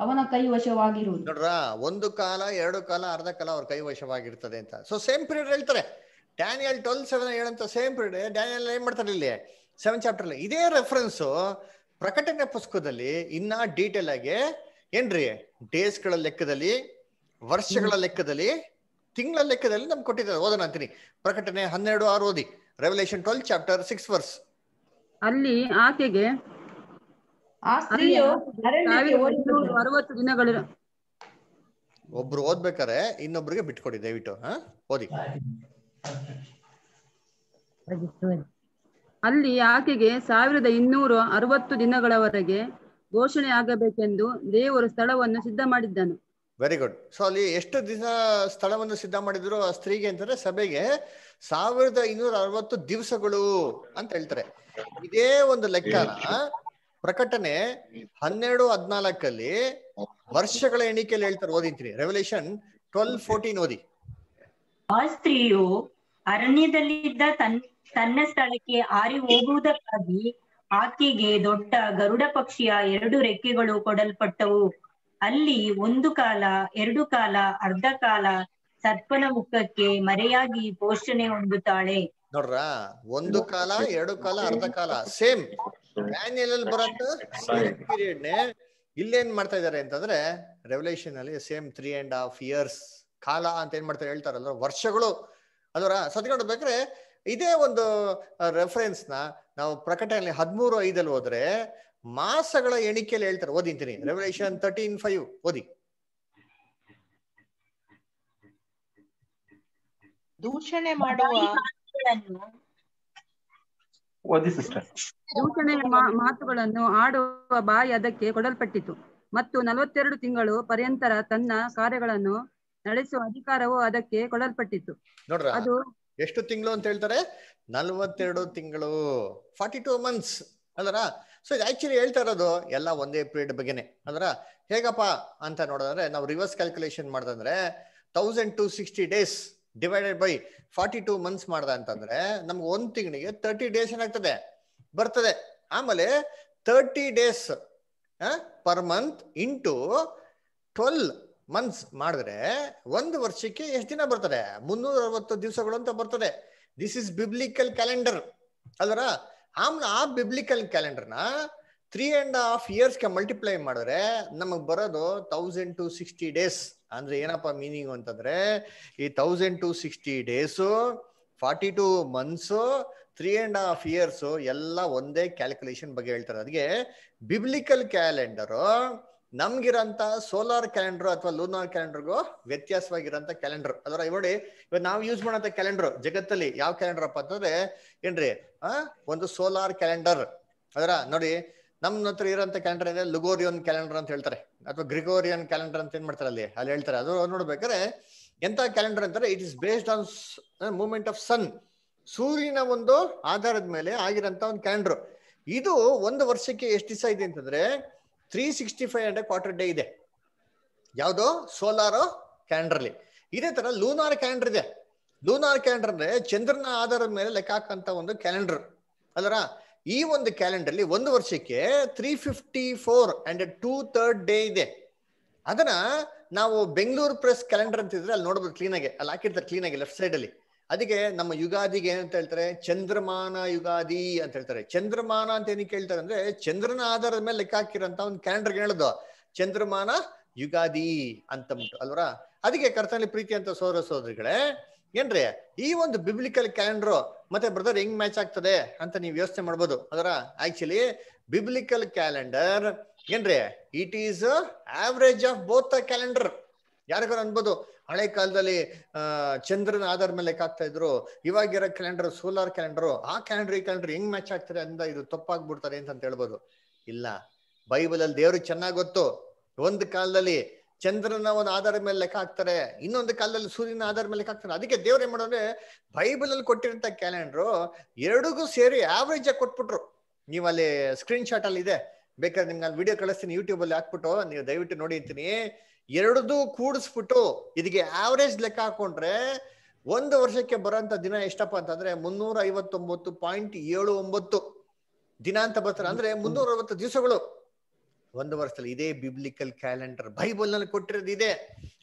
Speaker 6: ಅವನ ಕೈವಶವಾಗಿರುವುದು.
Speaker 1: ನೋಡ್ರ, ಒಂದು ಕಾಲ, ಎರಡು ಕಾಲ, ಅರ್ಧ ಕಾಲ ಅವ್ರ ಕೈವಶವಾಗಿರ್ತದೆ ಅಂತ. ಸೊ ಸೇಮ್ ಪೀರಿಯಡ್ ಹೇಳ್ತಾರೆ. ಡ್ಯಾನಿಯಲ್ 12:7 ಹೇಳಂತ ಸೇಮ್ ಪೀರಿಯಡ್ ಡ್ಯಾನಿಯಲ್ ಏನ್ ಮಾಡ್ತಾರೆ ಇಲ್ಲಿ 7th ಚಾಪ್ಟರ್ ಅಲ್ಲಿ. ಇದೇ ರೆಫರೆನ್ಸ್ ಪ್ರಕಟಣೆ ಪುಸ್ತಕದಲ್ಲಿ ಇನ್ನ ಡೀಟೇಲ್ ಆಗಿ ಏನ್ರಿ ಡೇಸ್ಗಳ ಲೆಕ್ಕದಲ್ಲಿ, ವರ್ಷಗಳ ಲೆಕ್ಕದಲ್ಲಿ, ತಿಂಗಳ ಲೆಕ್ಕದಲ್ಲಿ ನಮ್ಗೆ ಕೊಟ್ಟಿದ್ದಾರೆ. ಓದೋಣ ಅಂತೀನಿ. ಪ್ರಕಟಣೆ 12:6 ಓದಿ. Revolution 12th chapter 6 verse.
Speaker 10: ಅಲ್ಲಿ ಆಕೆಗೆ
Speaker 6: ಆ ಸ್ತ್ರೀಯು ಅರಣ್ಯಕ್ಕೆ
Speaker 10: 60 ದಿನಗಳ
Speaker 1: ಒಬ್ರು ಓದ್ಬೇಕಾರೆ ಇನ್ನೊಬ್ರಿಗೆ ಬಿಟ್ಕೊಡಿ ದಯವಿಟ್ಟು. ಓದಿ.
Speaker 10: ಅಲ್ಲಿ ಆಕೆಗೆ 1260 ದಿನಗಳವರೆಗೆ ಘೋಷಣೆ ಆಗಬೇಕೆಂದು ದೇವರು ಸ್ಥಳವನ್ನು ಸಿದ್ಧ ಮಾಡಿದ್ದನು.
Speaker 1: Very good. ಸೊ ಅಲ್ಲಿ ಎಷ್ಟು ದಿನ ಸ್ಥಳವನ್ನು ಸಿದ್ಧ ಮಾಡಿದ್ರು ಆ ಸ್ತ್ರೀಗೆ ಅಂತಂದ್ರೆ ಸಭೆಗೆ 1260 ದಿವಸಗಳು ಅಂತ ಹೇಳ್ತಾರೆ. ಇದೇ ಒಂದು ಲೆಕ್ಕನ ಪ್ರಕಟಣೆ 12:14 ವರ್ಷಗಳ ಎಣಿಕೆಯಲ್ಲಿ ಹೇಳ್ತಾರೆ. ಓದಿಂತೀನಿ. ರೆವಲ್ಯೂಷನ್ 12:14 ಓದಿ.
Speaker 14: ಆ ಸ್ತ್ರೀಯು ಅರಣ್ಯದಲ್ಲಿದ್ದ ತನ್ನ ಸ್ಥಳಕ್ಕೆ ಹಾರಿ ಹೋಗುವುದಕ್ಕಾಗಿ ಆಕೆಗೆ ದೊಡ್ಡ ಗರುಡ ಪಕ್ಷಿಯ 2 ರೆಕ್ಕೆಗಳು ಕೊಡಲ್ಪಟ್ಟವು. ಅಲ್ಲಿ ಒಂದು ಕಾಲ, ಎರಡು ಕಾಲ, ಅರ್ಧ ಕಾಲ ಸರ್ಪನ ಮುಖಕ್ಕೆ ಮರೆಯಾಗಿ ಪೋಷಣೆ ಹೊಂದುತ್ತಾಳೆ.
Speaker 1: ನೋಡ್ರ, ಒಂದು ಕಾಲ, ಎರಡು ಕಾಲ, ಅರ್ಧ ಕಾಲ ಸೇಮ್ ಡ್ಯಾನಿಯಲ್ ಬರಂತ ಸೇಮ್ ಪೀರಿಯಡ್ ನೇ ಇಲ್ಲೇನ್ ಮಾಡ್ತಾ ಇದಾರೆ ಅಂತಂದ್ರೆ ರೆವಲ್ಯೂಷನ್ ಅಲ್ಲಿ ಸೇಮ್ 3.5 years ಕಾಲ ಅಂತ ಏನ್ ಮಾಡ್ತಾರೆ ಹೇಳ್ತಾರಲ್ಲ, ವರ್ಷಗಳು ಅದರ ಸತ್ಕೊಂಡು ಬೇಕಾದ್ರೆ ಇದೇ ಒಂದು ರೆಫರೆನ್ಸ್ ನ ನಾವು ಪ್ರಕಟಣೆಯಲ್ಲಿ 13:5 ಹೋದ್ರೆ ಮಾಸಗಳ ಎಣಿಕೆಯಲ್ಲಿ ಹೇಳ್ತಾರೆ. ಓದಿಂತೀನಿ. ರೆವಲ್ಯೂಷನ್ 13:5 ಓದಿ.
Speaker 4: ದೂಷಣೆ ಮಾಡುವ
Speaker 10: ದೂಷಣೆಯ ಮಾತುಗಳನ್ನು ಆಡುವ ಬಾಯಿ ಅದಕ್ಕೆ ಕೊಡಲ್ಪಟ್ಟಿತು ಮತ್ತು 42 ತಿಂಗಳು ಪರ್ಯಂತರ ತನ್ನ ಕಾರ್ಯಗಳನ್ನು ನಡೆಸುವ ಅಧಿಕಾರವು ಅದಕ್ಕೆ ಕೊಡಲ್ಪಟ್ಟಿತು.
Speaker 1: ನೋಡ್ರ,
Speaker 10: ಅದು
Speaker 1: ಎಷ್ಟು ತಿಂಗಳು ಅಂತ ಹೇಳ್ತಾರೆ? 42 ತಿಂಗಳು, 42 months ಅಲ್ಲರ. ಸೊ ಇದು ಆಕ್ಚುಲಿ ಹೇಳ್ತಾ ಇರೋದು ಎಲ್ಲ ಒಂದೇ ಪೀರಿಯಡ್ ಬಗ್ಗೆನೆ ಅಲ್ರ. ಹೇಗಪ್ಪ ಅಂತ ನೋಡೋದಂದ್ರೆ ನಾವು ರಿವರ್ಸ್ ಕ್ಯಾಲ್ಕುಲೇಷನ್ ಮಾಡ್ದಂದ್ರೆ 1260 days ಡಿವೈಡೆಡ್ ಬೈ 42 months ಮಾಡ್ದ ಅಂತಂದ್ರೆ ನಮ್ಗೆ ಒಂದ್ ತಿಂಗಳಿಗೆ 30 days ಏನಾಗ್ತದೆ ಬರ್ತದೆ. ಆಮೇಲೆ 30 days per month into 12 months ಮಾಡಿದ್ರೆ ಒಂದು ವರ್ಷಕ್ಕೆ ಎಷ್ಟು ದಿನ ಬರ್ತದೆ? 360 ದಿವಸಗಳು ಅಂತ ಬರ್ತದೆ. ದಿಸ್ ಇಸ್ ಬಿಬ್ಲಿಕಲ್ ಕ್ಯಾಲೆಂಡರ್ ಅಲ್ವರ. ಆಮೇಲೆ ಆ ಬಿಬ್ಲಿಕಲ್ ಕ್ಯಾಲೆಂಡರ್ನ 3.5 years ಮಲ್ಟಿಪ್ಲೈ ಮಾಡಿದ್ರೆ ನಮಗ್ ಬರೋದು 1260 days. ಅಂದ್ರೆ ಏನಪ್ಪಾ ಮೀನಿಂಗ್ ಅಂತಂದ್ರೆ ಈ 1260 days, 42 months, 3.5 years ಎಲ್ಲ ಒಂದೇ ಕ್ಯಾಲ್ಕುಲೇಷನ್ ಬಗ್ಗೆ ಹೇಳ್ತಾರೆ. ಅದಕ್ಕೆ ಬಿಬ್ಲಿಕಲ್ ಕ್ಯಾಲೆಂಡರ್ ನಮ್ಗಿರಂತ ಸೋಲಾರ್ ಕ್ಯಾಲೆಂಡರ್ ಅಥವಾ ಲೂನಾರ್ ಕ್ಯಾಲೆಂಡರ್ಗೂ ವ್ಯತ್ಯಾಸವಾಗಿರಂತ ಕ್ಯಾಲೆಂಡರ್ ಅದರ. ನೋಡಿ, ಇವಾಗ ನಾವು ಯೂಸ್ ಮಾಡೋ ಕ್ಯಾಲೆಂಡರ್ ಜಗತ್ತಲ್ಲಿ ಯಾವ ಕ್ಯಾಲೆಂಡರ್ ಅಪ್ಪ ಅಂತಂದ್ರೆ ಏನ್ರಿ ಒಂದು ಸೋಲಾರ್ ಕ್ಯಾಲೆಂಡರ್ ಅದರ. ನೋಡಿ, ನಮ್ಮ ಹತ್ರ ಇರೋಂಥ ಕ್ಯಾಲೆಂಡರ್ ಏನಿದೆ ಲುಗೋರಿಯನ್ ಕ್ಯಾಲೆಂಡರ್ ಅಂತ ಹೇಳ್ತಾರೆ, ಅಥವಾ ಗ್ರಿಗೋರಿಯನ್ ಕ್ಯಾಲೆಂಡರ್ ಅಂತ ಏನ್ ಮಾಡ್ತಾರೆ ಅಲ್ಲಿ ಹೇಳ್ತಾರೆ. ಅದು ನೋಡ್ಬೇಕಾದ್ರೆ ಎಂತ ಕ್ಯಾಲೆಂಡರ್ ಅಂತಾರೆ, it is based on movement of sun, ಸೂರ್ಯನ ಒಂದು ಆಧಾರದ ಮೇಲೆ ಆಗಿರೋಂಥ ಒಂದು ಕ್ಯಾಲೆಂಡರ್. ಇದು ಒಂದು ವರ್ಷಕ್ಕೆ ಎಷ್ಟು ದಿವಸ ಇದೆ ಅಂತಂದ್ರೆ 365 ಕ್ವಾರ್ಟರ್ ಡೇ ಇದೆ. ಯಾವುದು? ಸೋಲಾರ್ ಕ್ಯಾಲೆಂಡರ್ ಅಲ್ಲಿ. ಇದೇ ತರ ಲೂನಾರ್ ಕ್ಯಾಲೆಂಡರ್ ಇದೆ. ಲೂನಾರ್ ಕ್ಯಾಲೆಂಡರ್ ಅಂದ್ರೆ ಚಂದ್ರನ ಆಧಾರದ ಮೇಲೆ ಲೆಕ್ಕ ಹಾಕಂತ ಒಂದು ಕ್ಯಾಲೆಂಡರ್ ಅಲ್ಲರ. ಈ ಒಂದು ಕ್ಯಾಲೆಂಡರ್ ಅಲ್ಲಿ ಒಂದು ವರ್ಷಕ್ಕೆ 354 2/3 ಡೇ ಇದೆ. ಅದನ್ನ ನಾವು ಬೆಂಗಳೂರು ಪ್ರೆಸ್ ಕ್ಯಾಲೆಂಡರ್ ಅಂತಿದ್ರೆ ಅಲ್ಲಿ ನೋಡ್ಬೋದು ಕ್ಲೀನ್ ಆಗಿ, ಅಲ್ಲಿ ಹಾಕಿರ್ತಾರೆ ಕ್ಲೀನ್ ಆಗಿ ಲೆಫ್ಟ್ ಸೈಡ್ ಅಲ್ಲಿ. ಅದಕ್ಕೆ ನಮ್ಮ ಯುಗಾದಿಗೆ ಏನಂತ ಹೇಳ್ತಾರೆ, ಚಂದ್ರಮಾನ ಯುಗಾದಿ ಅಂತ ಹೇಳ್ತಾರೆ. ಚಂದ್ರಮಾನ ಅಂತ ಏನಕ್ಕೆ ಹೇಳ್ತಾರೆ ಅಂದ್ರೆ, ಚಂದ್ರನ ಆಧಾರದ ಮೇಲೆ ಲೆಕ್ಕ ಹಾಕಿರಂತ ಒಂದು ಕ್ಯಾಲೆಂಡರ್ ಹೇಳೋದು ಚಂದ್ರಮಾನ ಯುಗಾದಿ ಅಂತಂದ್ಬಿಟ್ಟು ಅಲ್ವರ. ಅದಕ್ಕೆ ಕರ್ತನಲ್ಲಿ ಪ್ರೀತಿ ಅಂತ ಸೋದರ ಸೋದರಿಗಳೇ, ಏನ್ರಿ ಈ ಒಂದು ಬಿಬ್ಲಿಕಲ್ ಕ್ಯಾಲೆಂಡರ್ ಮತ್ತೆ ಬ್ರದರ್ ಹೆಂಗ್ ಮ್ಯಾಚ್ ಆಗ್ತದೆ ಅಂತ ನೀವು ಯೋಚನೆ ಮಾಡ್ಬೋದು. ಅದರ ಆಕ್ಚುಲಿ ಬಿಬ್ಲಿಕಲ್ ಕ್ಯಾಲೆಂಡರ್ ಏನ್ರಿ, it is average of both the calendar. ಯಾರಿಗಾರು ಅನ್ಬೋದು ಹಳೆ ಕಾಲದಲ್ಲಿ ಚಂದ್ರನ ಆಧಾರ ಮೇಲೆ ಲೆಕ್ಕ ಆಗ್ತಾ ಇದ್ರು, ಇವಾಗಿರೋ ಕ್ಯಾಲೆಂಡರ್ ಸೋಲಾರ್ ಕ್ಯಾಲೆಂಡರ್, ಆ ಕ್ಯಾಲೆಂಡರ್ ಈ ಕ್ಯಾಲೆಂಡರ್ ಹೆಂಗ್ ಮ್ಯಾಚ್ ಆಗ್ತದೆ ಅಂದ ಇದು ತಪ್ಪಾಗ್ಬಿಡ್ತಾರೆ ಅಂತ ಹೇಳ್ಬೋದು. ಇಲ್ಲ, ಬೈಬಲ್ ಅಲ್ಲಿ ದೇವ್ರಿಗೆ ಚೆನ್ನಾಗ್ ಗೊತ್ತು. ಒಂದು ಕಾಲದಲ್ಲಿ ಚಂದ್ರನ ಒಂದು ಆಧಾರದ ಮೇಲೆ ಲೆಕ್ಕ ಹಾಕ್ತಾರೆ, ಇನ್ನೊಂದು ಕಾಲದಲ್ಲಿ ಸೂರ್ಯನ ಆಧಾರದ ಮೇಲೆ ಲೆಕ್ಕ ಹಾಕ್ತಾರೆ. ಅದಕ್ಕೆ ದೇವ್ರು ಏನ್ ಮಾಡೋದ್ರೆ ಬೈಬಲ್ ಅಲ್ಲಿ ಕೊಟ್ಟಿರಂತ ಕ್ಯಾಲೆಂಡರ್ ಎರಡಿಗೂ ಸೇರಿ ಆವರೇಜ್ ಆಗಿ ಕೊಟ್ಬಿಟ್ರು. ನೀವು ಅಲ್ಲಿ ಸ್ಕ್ರೀನ್ ಶಾಟ್ ಅಲ್ಲಿ ಇದೆ, ಬೇಕಾದ್ರೆ ನಿಮ್ಗೆ ಅಲ್ಲಿ ವಿಡಿಯೋ ಕಳಿಸ್ತೀನಿ, ಯೂಟ್ಯೂಬ್ ಅಲ್ಲಿ ಹಾಕ್ಬಿಟ್ಟು ನೀವು ದಯವಿಟ್ಟು ನೋಡಿ ಅಂತೀನಿ. ಎರಡದು ಕೂಡಿಸ್ಬಿಟ್ಟು ಇದಕ್ಕೆ ಆವರೇಜ್ ಲೆಕ್ಕ ಹಾಕೊಂಡ್ರೆ ಒಂದು ವರ್ಷಕ್ಕೆ ಬರೋಂತ ದಿನ ಎಷ್ಟಪ್ಪ ಅಂತಂದ್ರೆ 359.79 ದಿನ ಅಂತ ಬರ್ತಾರೆ. ಅಂದ್ರೆ 360 ದಿವಸಗಳು ಒಂದು ವರ್ಷದಲ್ಲಿ. ಇದೇ ಬಿಬ್ಲಿಕಲ್ ಕ್ಯಾಲೆಂಡರ್ ಬೈಬಲ್ ನಲ್ಲಿ ಕೊಟ್ಟಿರೋದು ಇದೆ.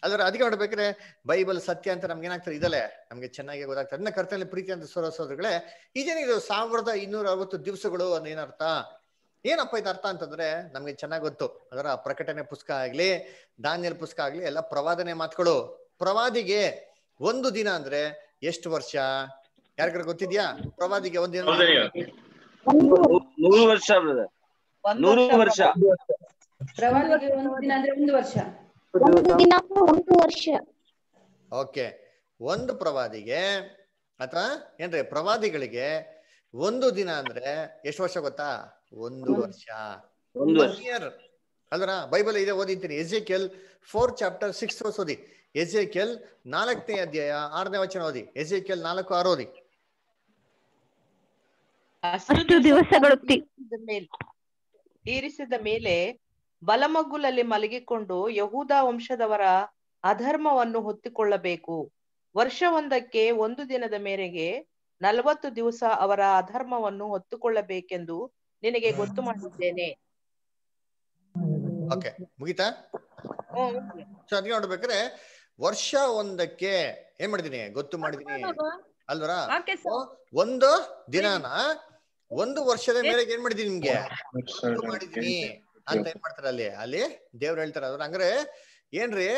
Speaker 1: ಅದರ ಅದಕ್ಕೆ ನೋಡ್ಬೇಕಾದ್ರೆ ಬೈಬಲ್ ಸತ್ಯ ಅಂತ ನಮ್ಗೆ ಏನಾಗ್ತದೆ ಇದಲ್ಲೇ ನಮ್ಗೆ ಚೆನ್ನಾಗಿ ಗೊತ್ತಾಗ್ತದೆ. ಅದನ್ನ ಕರ್ತನಲ್ಲಿ ಪ್ರೀತಿ ಅಂತ ಸೋದರಗಳೇ, ಇದೇನಿದು 1260 ದಿವಸಗಳು ಅಂತ ಏನರ್ಥ, ಏನಪ್ಪ ಇದು ಅರ್ಥ ಅಂತಂದ್ರೆ ನಮ್ಗೆ ಚೆನ್ನಾಗ್ ಗೊತ್ತು. ಅದರ ಪ್ರಕಟಣೆ ಪುಸ್ತಕ ಆಗ್ಲಿ, ದಾನಿಯೇಲ್ ಪುಸ್ತಕ ಆಗ್ಲಿ, ಎಲ್ಲ ಪ್ರವಾದನೆ ಮಾತುಗಳು. ಪ್ರವಾದಿಗೆ ಒಂದು ದಿನ ಅಂದ್ರೆ ಎಷ್ಟು ವರ್ಷ ಯಾರಿಗಾರ ಗೊತ್ತಿದ್ಯಾ? ಪ್ರವಾದಿಗೆ ಒಂದು ದಿನ
Speaker 7: 100 ವರ್ಷ ಬ್ರದರ್, 100 ವರ್ಷ.
Speaker 6: ಪ್ರವಾದಿಗೆ ಒಂದು ದಿನ ಅಂದ್ರೆ 1 ವರ್ಷ.
Speaker 2: ಒಂದು ದಿನ 1 ವರ್ಷ.
Speaker 1: ಓಕೆ, ಒಂದು ಪ್ರವಾದಿಗೆ ಅಥವಾ ಏನ್ರಿ ಪ್ರವಾದಿಗಳಿಗೆ ಒಂದು ದಿನ ಅಂದ್ರೆ ಎಷ್ಟು ವರ್ಷ ಗೊತ್ತಾ? 1 ವರ್ಷ, 1 ಇಯರ್ ಅಲ್ರ. ಬೈಬಲ್ ಇದೆ, ಓದಿದ್ದೀನಿ. ಎಜೆಕಿಯಲ್ 4 ಚಾಪ್ಟರ್ 6 verse ಓದಿ. ಎಜೆಕಿಯಲ್ 4ನೇ ಅಧ್ಯಾಯ 6ನೇ ವಚನ ಓದಿ. ಎಜೆಕಿಯಲ್ 4:6 ಓದಿ.
Speaker 3: ಅಷ್ಟು ದಿವಸಗಳು
Speaker 4: ತೀರಿಸಿದ ಮೇಲೆ ಬಲಮಗ್ಗುಲಲ್ಲಿ ಮಲಗಿಕೊಂಡು ಯಹೂದ ವಂಶದವರ ಅಧರ್ಮವನ್ನು ಹೊತ್ತಿಕೊಳ್ಳಬೇಕು. ವರ್ಷವೊಂದಕ್ಕೆ 1 ದಿನದ ಮೇರೆಗೆ 40 ದಿವಸ ಅವರ ಅಧರ್ಮವನ್ನು ಹೊತ್ತುಕೊಳ್ಳಬೇಕೆಂದು ನಿನಗೆ ಗೊತ್ತು ಮಾಡಿದ್ದೇನೆ.
Speaker 1: ಓಕೆ, ಮುಗಿತಾ? ಸೊ ಅದಕ್ಕೆ ನೋಡ್ಬೇಕಾದ್ರೆ ವರ್ಷ ಒಂದಕ್ಕೆ ಏನ್ ಮಾಡಿದೀನಿ ಗೊತ್ತು ಮಾಡಿದೀನಿ ಅಲ್ವರ. ಒಂದು ದಿನಾನ 1 ವರ್ಷದ ಮೇರೆಗೆ ಏನ್ ಮಾಡಿದೀನಿ ನಿಮ್ಗೆ ಗೊತ್ತು ಮಾಡಿದೀನಿ ಅಂತ ಏನ್ ಮಾಡ್ತಾರೆ ಅಲ್ಲಿ ದೇವ್ರು ಹೇಳ್ತಾರೆ. ಅದ್ರ ಹಂಗ್ರೆ ಏನ್ರಿ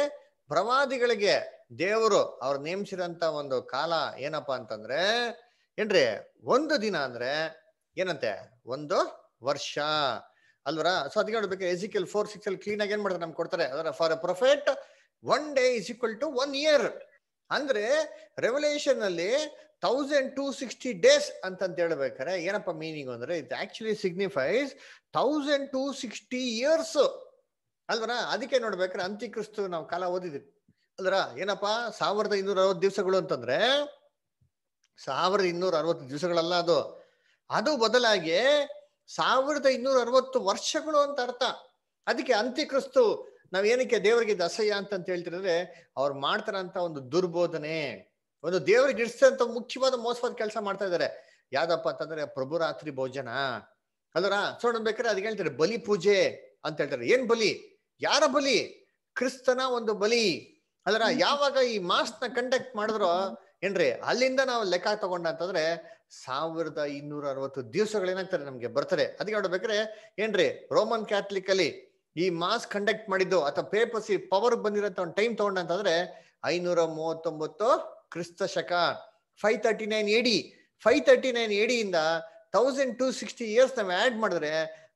Speaker 1: ಪ್ರವಾದಿಗಳಿಗೆ ದೇವರು ಅವ್ರು ನೇಮಿಸಿರಂತ ಒಂದು ಕಾಲ ಏನಪ್ಪಾ ಅಂತಂದ್ರೆ ಏನ್ರಿ 1 ದಿನ ಅಂದ್ರೆ ಏನಂತೆ 1 ವರ್ಷ ಅಲ್ವರ. ಸೊ ಅದಕ್ಕೆ ನೋಡ್ಬೇಕು, ಎಜಿಕಲ್ 4:6 ಅಲ್ಲಿ ಕ್ಲೀನ್ ಆಗಿ ಏನ್ ಮಾಡ್ತಾರೆ ನಮ್ಗೆ ಕೊಡ್ತಾರೆ. ಅದರ for A prophet 1 day is equal to 1 year. ಅಂದ್ರೆ ರೆವಲ್ಯೂಷನ್ ಅಲ್ಲಿ 1260 days ಅಂತಂತ ಹೇಳ್ಬೇಕಾರೆ ಏನಪ್ಪ ಮೀನಿಂಗ್ ಅಂದ್ರೆ ಇಟ್ ಆಕ್ಚುಲಿ ಸಿಗ್ನಿಫೈಸ್ 1260 years ಅಲ್ವರ. ಅದಕ್ಕೆ ನೋಡ್ಬೇಕಾರೆ ಅಂತ್ಯಕ್ರಿಸ್ತು ನಾವು ಕಾಲ ಓದಿದ್ವಿ ಅಲ್ವರ. ಏನಪ್ಪಾ 1260 ದಿವಸಗಳು ಅಂತಂದ್ರೆ 1260 ದಿವಸಗಳಲ್ಲ, ಅದು ಬದಲಾಗಿ 1260 ವರ್ಷಗಳು ಅಂತ ಅರ್ಥ. ಅದಕ್ಕೆ ಅಂತ್ಯಕ್ರಿಸ್ತು ನಾವ್ ಏನಕ್ಕೆ ದೇವರಿಗೆ ಅಸಹ್ಯ ಅಂತ ಹೇಳ್ತಿದ್ರೆ ಅವ್ರು ಮಾಡ್ತಾರಂತ ಒಂದು ದುರ್ಬೋಧನೆ, ಒಂದು ದೇವರಿಗೆ ಇಡಿಸ್ತಂತ ಮುಖ್ಯವಾದ ಮೋಸವಾದ ಕೆಲಸ ಮಾಡ್ತಾ ಇದಾರೆ. ಯಾವ್ದಪ್ಪ ಅಂತಂದ್ರೆ ಪ್ರಭು ರಾತ್ರಿ ಭೋಜನ ಅಲ್ವರ. ಸೊ ನೋಡ್ಬೇಕಾದ್ರೆ ಅದಕ್ಕೆ ಹೇಳ್ತಾರೆ ಬಲಿ ಪೂಜೆ ಅಂತ ಹೇಳ್ತಾರೆ. ಏನ್ ಬಲಿ? ಯಾರ ಬಲಿ? ಕ್ರಿಸ್ತನ ಒಂದು ಬಲಿ ಅಲ್ವರ. ಯಾವಾಗ ಈ ಮಾಸ್ ನ ಕಂಡಕ್ಟ್ ಮಾಡಿದ್ರು ಏನ್ರಿ ಅಲ್ಲಿಂದ ನಾವು ಲೆಕ್ಕ ತಗೊಂಡ ಅಂತಂದ್ರೆ 1260 ದಿವಸಗಳೇನಾಗ್ತಾರೆ ನಮ್ಗೆ ಬರ್ತಾರೆ. ಅದಕ್ಕೆ ನೋಡ್ಬೇಕಾದ್ರೆ ಏನ್ರಿ ರೋಮನ್ ಕ್ಯಾಥಲಿಕ್ ಅಲ್ಲಿ ಈ ಮಾಸ್ ಕಂಡಕ್ಟ್ ಮಾಡಿದ್ದು ಅಥವಾ ಪೇಪಸಿ ಪವರ್ ಬಂದಿರೋಂಥ ಒಂದು ಟೈಮ್ ತಗೊಂಡ ಅಂತಂದ್ರೆ 539 ಕ್ರಿಸ್ತ ಶಕ 539 AD. 539 AD ಇಂದ 1260 years ನಾವು ಆಡ್ ಮಾಡಿದ್ರೆ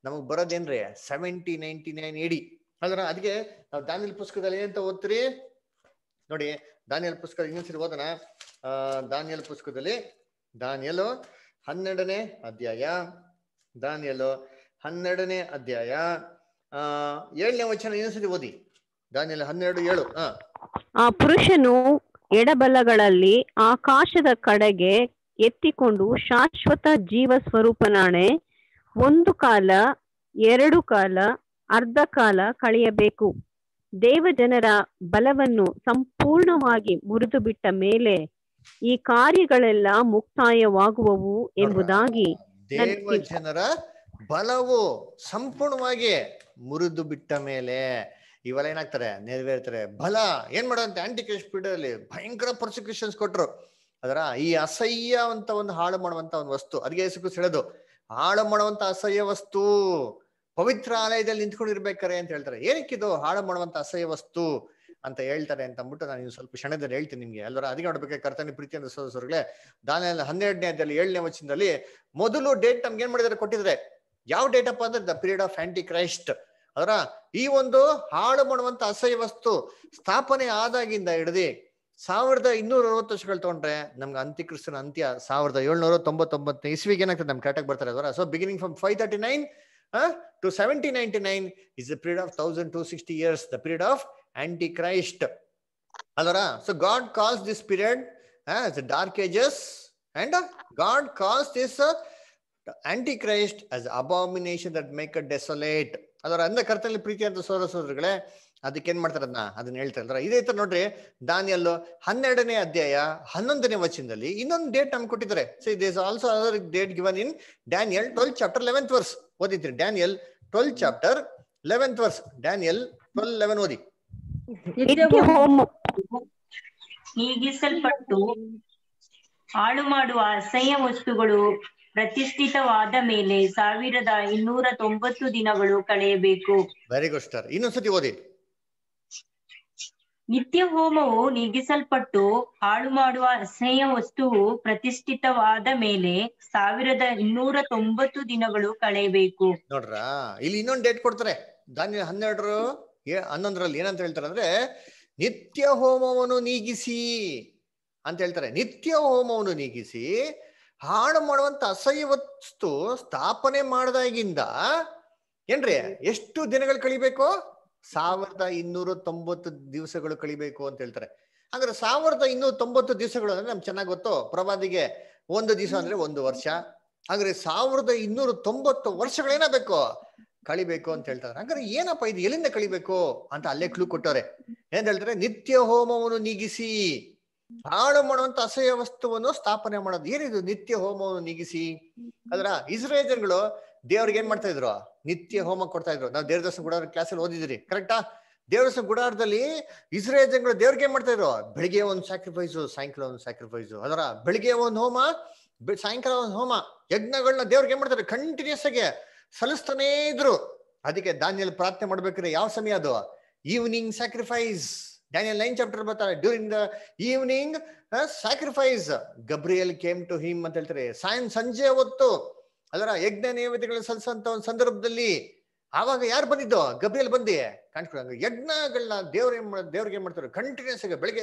Speaker 1: ನಮಗ್ ಬರೋದೇನ್ರಿ 1799 AD ಅಲ್ರ. ಅದಕ್ಕೆ ನಾವು ದಾನಿಯೇಲ್ ಪುಸ್ತಕದಲ್ಲಿ ಏನಂತ ಓದ್ತೀರಿ ನೋಡಿ. ದಾನಿಯೇಲ್ ಪುಸ್ತಕ ಇನ್ನೊಂದ್ಸರಿ ಓದೋಣ. ದಾನಿಯೇಲ್ ಪುಸ್ತಕದಲ್ಲಿ ದಾನಿಯೇಲು 12ನೇ ಅಧ್ಯಾಯ, ದಾನಿಯೇಲು 12ನೇ ಅಧ್ಯಾಯ 7ನೇ ವಚನ ಇನ್ನೊಂದ್ಸರಿ ಓದಿ. ದಾನಿಯೇಲು 12:7.
Speaker 3: ಆ ಪುರುಷನು ಎಡಬಲಗಳಲ್ಲಿ ಆಕಾಶದ ಕಡೆಗೆ ಎತ್ತಿಕೊಂಡು ಶಾಶ್ವತ ಜೀವ ಸ್ವರೂಪನಾಣೆ 1 ಕಾಲ 2 ಕಾಲ ಅರ್ಧ ಕಾಲ ಕಳೆಯಬೇಕು. ದೇವಜನರ ಬಲವನ್ನು ಸಂಪೂರ್ಣವಾಗಿ ಮುರಿದು ಬಿಟ್ಟ ಮೇಲೆ ಈ ಕಾರ್ಯಗಳೆಲ್ಲ ಮುಕ್ತಾಯವಾಗುವವು ಎಂಬುದಾಗಿ
Speaker 1: ದೇವಜನರ ಬಲವು ಸಂಪೂರ್ಣವಾಗಿ ಮುರಿದು ಬಿಟ್ಟ ಮೇಲೆ ಇವೆಲ್ಲ ಏನಾಗ್ತಾರೆ ನೆರವೇರ್ತಾರೆ. ಬಲ ಏನ್ ಮಾಡೋಂತೆ ಆಂಟಿ ಕ್ರೈಸ್ಟ್ ಪೀರಿಯಡ್ ಅಲ್ಲಿ ಭಯಂಕರ ಪ್ರಾಸಿಕ್ಯೂಷನ್ಸ್ ಕೊಟ್ರು. ಅದರ ಈ ಅಸಹ್ಯ ಅಂತ ಒಂದು ಹಾಳು ಮಾಡುವಂತ ಒಂದು ವಸ್ತು, ಅದಕ್ಕೆ ಯೇಸು ಕ್ರಿಸ್ತ ಹೇಳೋದು ಹಾಳು ಮಾಡುವಂತ ಅಸಹ್ಯ ವಸ್ತು ಪವಿತ್ರ ಆಲಯದಲ್ಲಿ ನಿಂತ್ಕೊಂಡಿರ್ಬೇಕಾರೆ ಅಂತ ಹೇಳ್ತಾರೆ. ಏನಕ್ಕಿದು ಹಾಳು ಮಾಡುವಂತ ಅಸಹ್ಯ ವಸ್ತು ಅಂತ ಹೇಳ್ತಾರೆ ಅಂತ ಅಂದ್ಬಿಟ್ಟು ನಾನು ಸ್ವಲ್ಪ ಕ್ಷಣದಲ್ಲಿ ಹೇಳ್ತೀನಿ ನಿಮ್ಗೆ. ಅಲ್ವರ ಅದಕ್ಕೆ ನೋಡ್ಬೇಕಾದ್ರೆ ಕರ್ತನ ಪ್ರೀತಿ ಅಂತ ಸಹೋದರಗಳೇ, ದಾನಿಯೇಲ 12ನೇ ಅಧ್ಯಾಯದಲ್ಲಿ 7ನೇ ವಚನದಲ್ಲಿ ಮೊದಲು ಡೇಟ್ ನಮ್ಗೆ ಏನ್ ಮಾಡಿದಾರೆ ಕೊಟ್ಟಿದ್ರೆ. ಯಾವ ಡೇಟ್ ಅಪ್ಪ ಅಂದ್ರೆ the period of antichrist. ಅದರ ಈ ಒಂದು ಹಾಳು ಮಾಡುವಂತ ಅಸಹ್ಯ ವಸ್ತು ಸ್ಥಾಪನೆ ಆದಾಗಿಂದ ಹಿಡಿದು 1260 ವರ್ಷಗಳು ತಗೊಂಡ್ರೆ ನಮ್ಗೆ ಅಂತ್ಯಕ್ರಿಸ್ತನ ಅಂತ್ಯ 1799 ಇಸ್ವಿಗೆ ಏನಾಗ್ತದೆ ನಮ್ಗೆ ಕರೆಕ್ಟಾಗಿ ಬರ್ತಾರೆ. ಅದರ so beginning from 539 to 1799 is the period of 1260 years, the period of Antichrist. Alora, so God calls this period as the Dark Ages, and God calls this Antichrist as abomination that make it desolate. Alora, ಅಂದ ಕರ್ತನಲ್ಲಿ ಪ್ರೀತಿ ಅಂತ ಸೋದರಗಳೇ, ಅದಕ್ಕೆ ಏನ್ ಮಾಡ್ತಾರೆ ಅದನ್ನ ಹೇಳ್ತಾರೆ. ಅಂದ್ರೆ ಇದೇ ತರ ನೋಡ್ರಿ, ದಾನಿಯೇಲ್ 12ನೇ ಅಧ್ಯಾಯ 11ನೇ ವಚನದಲ್ಲಿ ಇನ್ನೊಂದು ಡೇಟ್ ನಮ್ಗೆ ಕೊಟ್ಟಿದ್ದಾರೆ. So there is also other date given in Daniel 12 chapter 11th verse. ಓದಿದ್ರಿ Daniel 12 chapter 11th verse. Daniel 12:11 ಓದಿ.
Speaker 14: ನೀಗಿಸಲ್ಪಟ್ಟು ಹಾಳು ಮಾಡುವ ಅಸಹ್ಯ ವಸ್ತುಗಳು ಪ್ರತಿಷ್ಠಿತವಾದ ಮೇಲೆ 1290 ದಿನಗಳು ಕಳೆಯಬೇಕು.
Speaker 1: Very good star. ಇನ್ನೊಂದ್ಸತಿ ಓದಿ.
Speaker 14: ನಿತ್ಯ ಹೋಮವು ನೀಗಿಸಲ್ಪಟ್ಟು ಹಾಳು ಮಾಡುವ ಅಸಹ್ಯ ವಸ್ತುವು ಪ್ರತಿಷ್ಠಿತವಾದ ಮೇಲೆ 1290 ದಿನಗಳು ಕಳೆಯಬೇಕು.
Speaker 1: ನೋಡ್ರ, ಇಲ್ಲಿ ಇನ್ನೊಂದು ಡೇಟ್ ಕೊಡ್ತಾರೆ. ದಾನಿಯೇಲ 12:11 ಏನಂತ ಹೇಳ್ತಾರೆ ಅಂದ್ರೆ ನಿತ್ಯ ಹೋಮವನ್ನು ನೀಗಿಸಿ ಅಂತ ಹೇಳ್ತಾರೆ. ನಿತ್ಯ ಹೋಮವನ್ನು ನೀಗಿಸಿ ಹಾಳು ಮಾಡುವಂತ ಅಸಹ್ಯ ವಸ್ತು ಸ್ಥಾಪನೆ ಮಾಡಿದಾಗಿಂದ ಏನ್ರಿ ಎಷ್ಟು ದಿನಗಳು ಕಳಿಬೇಕು? 1290 ದಿವಸಗಳು ಕಳಿಬೇಕು ಅಂತ ಹೇಳ್ತಾರೆ. ಹಾಗಾದ್ರೆ 1290 ದಿವಸಗಳು ಅಂದ್ರೆ ನಮ್ಗೆ ಚೆನ್ನಾಗಿ ಗೊತ್ತು. ಪ್ರವಾದಿಗೆ ಒಂದು ದಿವಸ ಅಂದ್ರೆ 1 ವರ್ಷ. ಹಾಗಾದ್ರೆ 1290 ವರ್ಷಗಳೇನಾಗಬೇಕು ಕಳಿಬೇಕು ಅಂತ ಹೇಳ್ತಾರೆ. ಹಾಗಾದ್ರೆ ಏನಪ್ಪ ಇದು, ಎಲ್ಲಿಂದ ಕಳಿಬೇಕು ಅಂತ ಅಲ್ಲೇ ಕ್ಲೂ ಕೊಟ್ಟವ್ರೆ. ಏನ್ ಹೇಳ್ತಾರೆ? ನಿತ್ಯ ಹೋಮವನ್ನು ನೀಗಿಸಿ ಹಾಳು ಮಾಡುವಂತ ಅಸಹ್ಯ ವಸ್ತುವನ್ನು ಸ್ಥಾಪನೆ ಮಾಡೋದು. ಏನಿದು ನಿತ್ಯ ಹೋಮವನ್ನು ನೀಗಿಸಿ? ಅದ್ರ ಇಸ್ರೇಲ್ ಜನಗಳು ದೇವ್ರಿಗೆ ಏನ್ ಮಾಡ್ತಾ ಇದ್ರು? ನಿತ್ಯ ಹೋಮ ಕೊಡ್ತಾ ಇದ್ರು. ನಾವು ದೇವ್ರ ದರ್ಶನ ಗುಡಾರ ಕ್ಲಾಸಲ್ಲಿ ಓದಿದಿರಿ, ಕರೆಕ್ಟಾ? ದೇವ್ರ ದರ್ಶನ ಗುಡಾರದಲ್ಲಿ ಇಸ್ರೇಲ್ ಜನಗಳು ದೇವ್ರಿಗೆ ಏನ್ ಮಾಡ್ತಾ ಇದ್ರು? ಬೆಳಿಗ್ಗೆ ಒಂದು ಸ್ಯಾಕ್ರಿಫೈಸು, ಸಾಯಂಕಾಲ ಒಂದು ಸ್ಯಾಕ್ರಿಫೈಸು. ಅದರ ಬೆಳಿಗ್ಗೆ ಒಂದು ಹೋಮ, ಸಾಯಂಕಾಲ ಒಂದು ಹೋಮ, ಯಜ್ಞಗಳನ್ನ ದೇವ್ರಿಗೆ ಏನ್ ಮಾಡ್ತಾರೆ? ಕಂಟಿನ್ಯೂಸ್ ಆಗಿ ಸಲ್ಲಿಸ್ತಾನೇ ಇದ್ರು. ಅದಕ್ಕೆ ದಾನಿಯೇಲ್ ಪ್ರಾರ್ಥನೆ ಮಾಡ್ಬೇಕಾದ್ರೆ ಯಾವ ಸಮಯ ಅದು? Evening sacrifice. ಡ್ಯಾನಿಯಲ್ 9 ಚಾಪ್ಟರ್ ಬರ್ತಾರೆ. During the evening sacrifice Gabriel came to him ಅಂತ ಹೇಳ್ತಾರೆ. ಸಂಜೆ ಹೊತ್ತು ಅದರ ಯಜ್ಞ ನೈವೇದ್ಯಗಳನ್ನ ಸಲ್ಲಿಸಂತ ಒಂದು ಸಂದರ್ಭದಲ್ಲಿ ಆವಾಗ ಯಾರು ಬಂದಿದ್ದು? ಗಬ್ರಿಯಲ್ ಬಂದಿ ಕಾಣಿಸ್ಕೊಳ್ಳ ಯಜ್ಞಗಳನ್ನ ದೇವ್ರಿಗೆ ಏನ್ ಮಾಡ್ತಾರೆ? ಕಂಟಿನ್ಯೂಸ್ ಆಗಿ ಬೆಳಿಗ್ಗೆ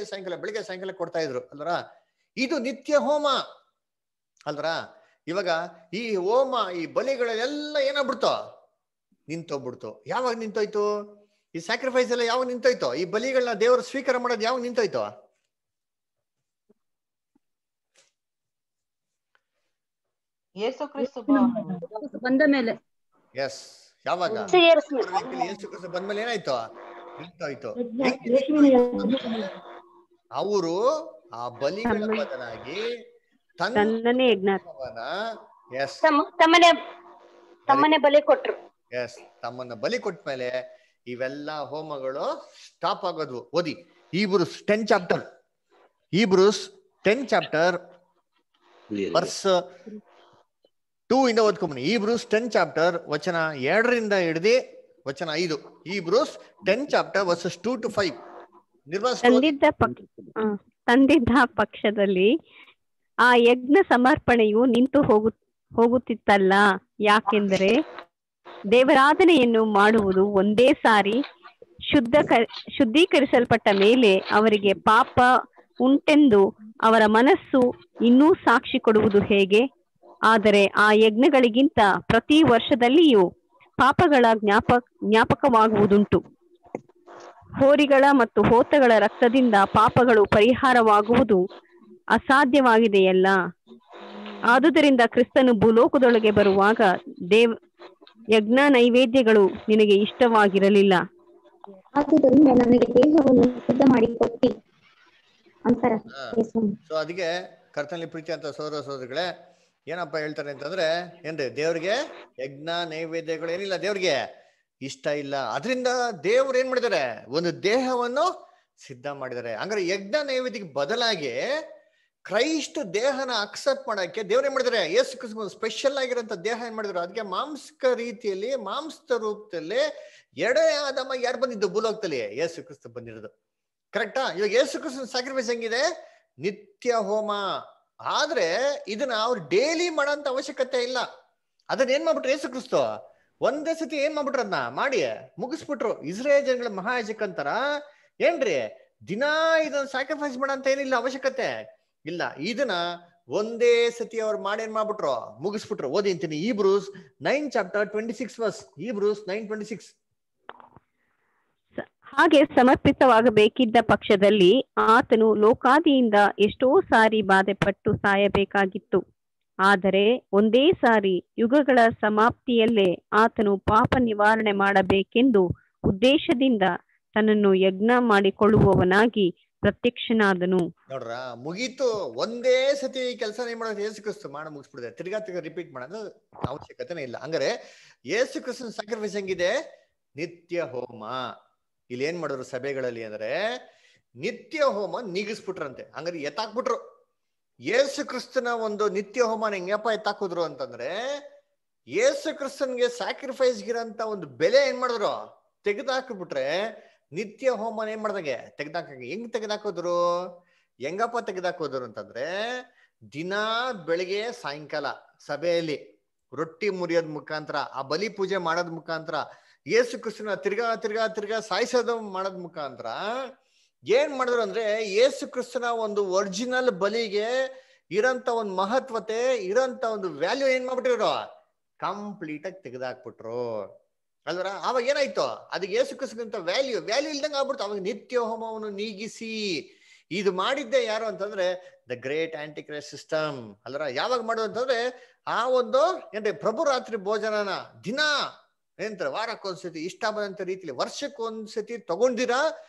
Speaker 1: ಸಾಯಂಕಾಲ ಕೊಡ್ತಾ ಇದ್ರು ಅಲ್ವರ. ಇದು ನಿತ್ಯ ಹೋಮ ಅಲ್ವರ. ಇವಾಗ ಈ ಹೋಮ, ಈ ಬಲಿಗಳೆಲ್ಲ ಏನಾಗ್ಬಿಡ್ತು? ನಿಂತೋಗ್ಬಿಡ್ತು. ಯಾವಾಗ ನಿಂತೋಯ್ತು? ಈ ಸ್ಯಾಕ್ರಿಫೈಸ್ ಎಲ್ಲ ಯಾವಾಗ ನಿಂತೋಯ್ತು? ಈ ಬಲಿಗಳನ್ನ ದೇವರು ಸ್ವೀಕಾರ ಮಾಡೋದು ಯಾವಾಗ ನಿಂತೋಯ್ತು?
Speaker 4: ಯೇಸು ಕ್ರಿಸ್ತ
Speaker 10: ಬಂದ ಮೇಲೆ.
Speaker 1: ಎಸ್, ಯಾವಾಗ? ಯೇಸು ಕ್ರಿಸ್ತ ಬಂದ್ಮೇಲೆ ಏನಾಯ್ತು? ನಿಂತೋಯ್ತು. ಅವರು ಆ ಬಲಿಗಳ ಬದಲಾಗಿ
Speaker 11: ತಮ್ಮನೆ ಬಲಿ ಕೊಟ್ರು.
Speaker 1: ಎಸ್, ತಮ್ಮನ್ನ ಬಲಿ ಕೊಟ್ಟ ಮೇಲೆ ಇವೆಲ್ಲ ಹೋಮಗಳು ಸ್ಟಾಪ್ ಆಗೋದು. ಓದಿ Hebrews 10 chapter. Hebrews 10 chapter verse 2 ಇಂದ ಓದ್ಕೊಂಬನಿ. ಹೀಬ್ರೂಸ್ 10 ಚಾಪ್ಟರ್ ವಚನ 2ರಿಂದ ಹಿಡಿದು ವಚನ 5. Hebrews 10 chapter versus 2 to 5.
Speaker 3: ತಂದಿದ್ದ ಪಕ್ಷದಲ್ಲಿ ಆ ಯಜ್ಞ ಸಮರ್ಪಣೆಯು ನಿಂತು ಹೋಗುತ್ತಿತ್ತಲ್ಲ. ಯಾಕೆಂದರೆ ದೇವರಾಧನೆಯನ್ನು ಮಾಡುವುದು ಒಂದೇ ಸಾರಿ ಶುದ್ಧೀಕರಿಸಲ್ಪಟ್ಟ ಮೇಲೆ ಅವರಿಗೆ ಪಾಪ ಉಂಟೆಂದು ಅವರ ಮನಸ್ಸು ಇನ್ನೂ ಸಾಕ್ಷಿ ಕೊಡುವುದು ಹೇಗೆ? ಆದರೆ ಆ ಯಜ್ಞಗಳಿಗಿಂತ ಪ್ರತಿ ವರ್ಷದಲ್ಲಿಯೂ ಪಾಪಗಳ ಜ್ಞಾಪಕವಾಗುವುದುಂಟು. ಹೋರಿಗಳ ಮತ್ತು ಹೋತಗಳ ರಕ್ತದಿಂದ ಪಾಪಗಳು ಪರಿಹಾರವಾಗುವುದು ಅಸಾಧ್ಯವಾಗಿದೆಯಲ್ಲ. ಆದುದರಿಂದ ಕ್ರಿಸ್ತನು ಭೂಲೋಕದೊಳಗೆ ಬರುವಾಗ ಯಜ್ಞ ನೈವೇದ್ಯಗಳು ನಿನಗೆ ಇಷ್ಟವಾಗಿರಲಿಲ್ಲ.
Speaker 2: ಆದುದರಿಂದ ನನಗೆ ದೇಹವನ್ನು ಸಿದ್ಧ ಮಾಡಿ ಕೊಟ್ಟಿ ಅಂತಾರ.
Speaker 1: ಸೊ ಅದಕ್ಕೆ ಕರ್ತನಲ್ಲಿ ಪ್ರೀತಿ ಅಂತ ಸಹೋದರಗಳೇ ಏನಪ್ಪ ಹೇಳ್ತಾರೆ ಅಂತಂದ್ರೆ ಏನ್ರಿ, ದೇವ್ರಿಗೆ ಯಜ್ಞ ನೈವೇದ್ಯಗಳು ಏನಿಲ್ಲ, ದೇವ್ರಿಗೆ ಇಷ್ಟ ಇಲ್ಲ. ಅದರಿಂದ ದೇವ್ರು ಏನ್ ಮಾಡಿದ್ದಾರೆ? ಒಂದು ದೇಹವನ್ನು ಸಿದ್ಧ ಮಾಡಿದ್ದಾರೆ. ಹಂಗಾರೆ ಯಜ್ಞ ನೈವೇದ್ಯಕ್ಕೆ ಬದಲಾಗಿ ಕ್ರೈಸ್ಟ್ ದೇಹನ ಅಕ್ಸೆಪ್ಟ್ ಮಾಡಕ್ಕೆ ದೇವ್ರ ಏನ್ ಮಾಡಿದ್ರೆ ಯೇಸು ಕ್ರಿಸ್ತ ಸ್ಪೆಷಲ್ ಆಗಿರೋಂಥ ದೇಹ ಏನ್ ಮಾಡಿದ್ರು, ಅದಕ್ಕೆ ಮಾಂಸಕ ರೀತಿಯಲ್ಲಿ ಮಾಂಸದ ರೂಪದಲ್ಲಿ ಎರಡೇ ಆದಮ ಯಾರು ಬಂದಿದ್ದು ಭೂಲೋಕದಲ್ಲಿ, ಯೇಸು ಕ್ರಿಸ್ತ ಬಂದಿರೋದು. ಕರೆಕ್ಟಾ? ಇವಾಗ ಯೇಸು ಕ್ರಿಸ್ತನ ಸ್ಯಾಕ್ರಿಫೈಸ್ ಹೆಂಗಿದೆ, ನಿತ್ಯ ಹೋಮ. ಆದ್ರೆ ಇದನ್ನ ಅವ್ರು ಡೈಲಿ ಮಾಡೋಂಥ ಅವಶ್ಯಕತೆ ಇಲ್ಲ. ಅದನ್ನ ಏನ್ ಮಾಡ್ಬಿಟ್ರು ಯೇಸು ಕ್ರಿಸ್ತ ಒಂದೇ ಸತಿ ಏನ್ ಮಾಡ್ಬಿಟ್ರು, ಅದನ್ನ ಮಾಡಿ ಮುಗಿಸ್ಬಿಟ್ರು. ಇಸ್ರೇಲ್ ಜನಗಳ ಮಹಾಯಾಜಕಂತರ ಏನ್ರಿ ದಿನಾ ಇದನ್ನ ಸ್ಯಾಕ್ರಿಫೈಸ್ ಮಾಡೋಂತ ಏನಿಲ್ಲ, ಅವಶ್ಯಕತೆ ಇಲ್ಲ. ಇದನ್ನ ಒಂದೇ ಸತಿ ಅವ್ರು ಮಾಡಿ ಏನ್ ಮಾಡ್ಬಿಟ್ರು, ಮುಗಿಸ್ಬಿಟ್ರು. ಓದಿ ಅಂತೀನಿ Hebrews 9:26 Hebrews 9:26.
Speaker 3: ಹಾಗೆ ಸಮರ್ಪಿತವಾಗಬೇಕಿದ್ದ ಪಕ್ಷದಲ್ಲಿ ಆತನು ಲೋಕಾದಿಯಿಂದ ಎಷ್ಟೋ ಸಾರಿ ಬಾಧೆಪಟ್ಟು ಸಾಯಬೇಕಾಗಿತ್ತು. ಆದರೆ ಒಂದೇ ಸಾರಿ ಯುಗಗಳ ಸಮಾಪ್ತಿಯಲ್ಲೇ ಆತನು ಪಾಪ ನಿವಾರಣೆ ಮಾಡಬೇಕೆಂದು ಉದ್ದೇಶದಿಂದ ತನ್ನನ್ನು ಯಜ್ಞ ಮಾಡಿಕೊಳ್ಳುವವನಾಗಿ ಪ್ರತ್ಯಕ್ಷನಾದನು.
Speaker 1: ನೋಡ್ರ, ಮುಗೀತು. ಒಂದೇ ಸತಿ ಕೆಲಸ ಏನ್ ಮಾಡೋದು, ಯೇಸು ಕ್ರಿಸ್ತ ಮಾಡಿ ಮುಗಿಸ್ಬಿಡಿದೆ. ತಿರ್ಗಾ ರಿಪೀಟ್ ಮಾಡೋದು ಅವಶ್ಯಕತೆನೇ ಇಲ್ಲ. ಹಂಗಾರೆ ಯೇಸು ಕ್ರಿಸ್ತನ ಸ್ಯಾಕ್ರಿಫೈಸ್ ಹೆಂಗಿದೆ, ನಿತ್ಯ ಹೋಮ. ಇಲ್ಲಿ ಏನ್ ಮಾಡಿದ್ರು ಸಭೆಗಳಲ್ಲಿ ಅಂದ್ರೆ ನಿತ್ಯ ಹೋಮ ನೀಗಿಸ್ಬಿಟ್ರಂತೆ. ಹಂಗಾರೆ ಎತ್ತಾಕ್ಬಿಟ್ರು. ಯೇಸು ಕ್ರಿಸ್ತನ ಒಂದು ನಿತ್ಯ ಹೋಮನ ಹೆಂಗಪ್ಪ ಎತ್ತಾಕಿದ್ರು ಅಂತಂದ್ರೆ, ಯೇಸು ಕ್ರಿಸ್ತನ್ಗೆ ಸ್ಯಾಕ್ರಿಫೈಸ್ ಗಿರಂತ ಒಂದು ಬೆಲೆ ಏನ್ ಮಾಡಿದ್ರು, ತೆಗೆದಾಕ್ಬಿಟ್ರೆ ನಿತ್ಯ ಹೋಮನ ಏನ್ ಮಾಡ್ದಂಗೆ ತೆಗೆದಾಕ. ಹೆಂಗ್ ತೆಗೆದಾಕೋದ್ರು, ಹೆಂಗಪ್ಪ ತೆಗೆದಾಕೋದ್ರು ಅಂತಂದ್ರೆ, ದಿನಾ ಬೆಳಿಗ್ಗೆ ಸಾಯಂಕಾಲ ಸಭೆಯಲ್ಲಿ ರೊಟ್ಟಿ ಮುರಿಯೋದ್ ಮುಖಾಂತರ, ಆ ಬಲಿ ಪೂಜೆ ಮಾಡೋದ್ ಮುಖಾಂತರ, ಯೇಸು ಕ್ರಿಸ್ತನ ತಿರ್ಗಾ ಸಾಯಿಸೋದು ಮಾಡೋದ್ ಮುಖಾಂತರ ಏನ್ ಮಾಡಿದ್ರು ಅಂದ್ರೆ, ಯೇಸು ಕ್ರಿಸ್ತನ ಒಂದು ಒರಿಜಿನಲ್ ಬಲಿಗೆ ಇರೋಂತ ಒಂದು ಮಹತ್ವತೆ, ಇರೋಂತ ಒಂದು ವ್ಯಾಲ್ಯೂ ಏನ್ ಮಾಡ್ಬಿಟ್ಟಿರೋ ಕಂಪ್ಲೀಟ್ ಆಗಿ ತೆಗೆದಾಕ್ಬಿಟ್ರು ಅಲ್ವರ. ಅವಾಗ ಏನಾಯ್ತು, ಅದಕ್ಕೆ ಯೇಸು ಕ್ರಿಸ್ತಂತ ವ್ಯಾಲ್ಯೂ ಇಲ್ದಂಗೆ ಆಗ್ಬಿಡ್ತು. ಅವಾಗ ನಿತ್ಯ ಹೋಮವನ್ನು ನೀಗಿಸಿ ಇದು ಮಾಡಿದ್ದೆ ಯಾರು ಅಂತಂದ್ರೆ ದ ಗ್ರೇಟ್ ಆಂಟಿಕ್ರೈಸ್ಟ್ ಸಿಸ್ಟಮ್ ಅಲ್ವರ. ಯಾವಾಗ ಮಾಡೋದು ಅಂತಂದ್ರೆ ಆ ಒಂದು ಏನ್ರಿ ಪ್ರಭು ರಾತ್ರಿ ಭೋಜನನ ದಿನ ಏನಂತಾರೆ ವಾರಕ್ಕೊಂದ್ಸತಿ ಇಷ್ಟ ಬಂದಂತ ರೀತಿಲಿ ವರ್ಷಕ್ಕೊಂದ್ಸತಿ ತಗೊಂಡಿರಾ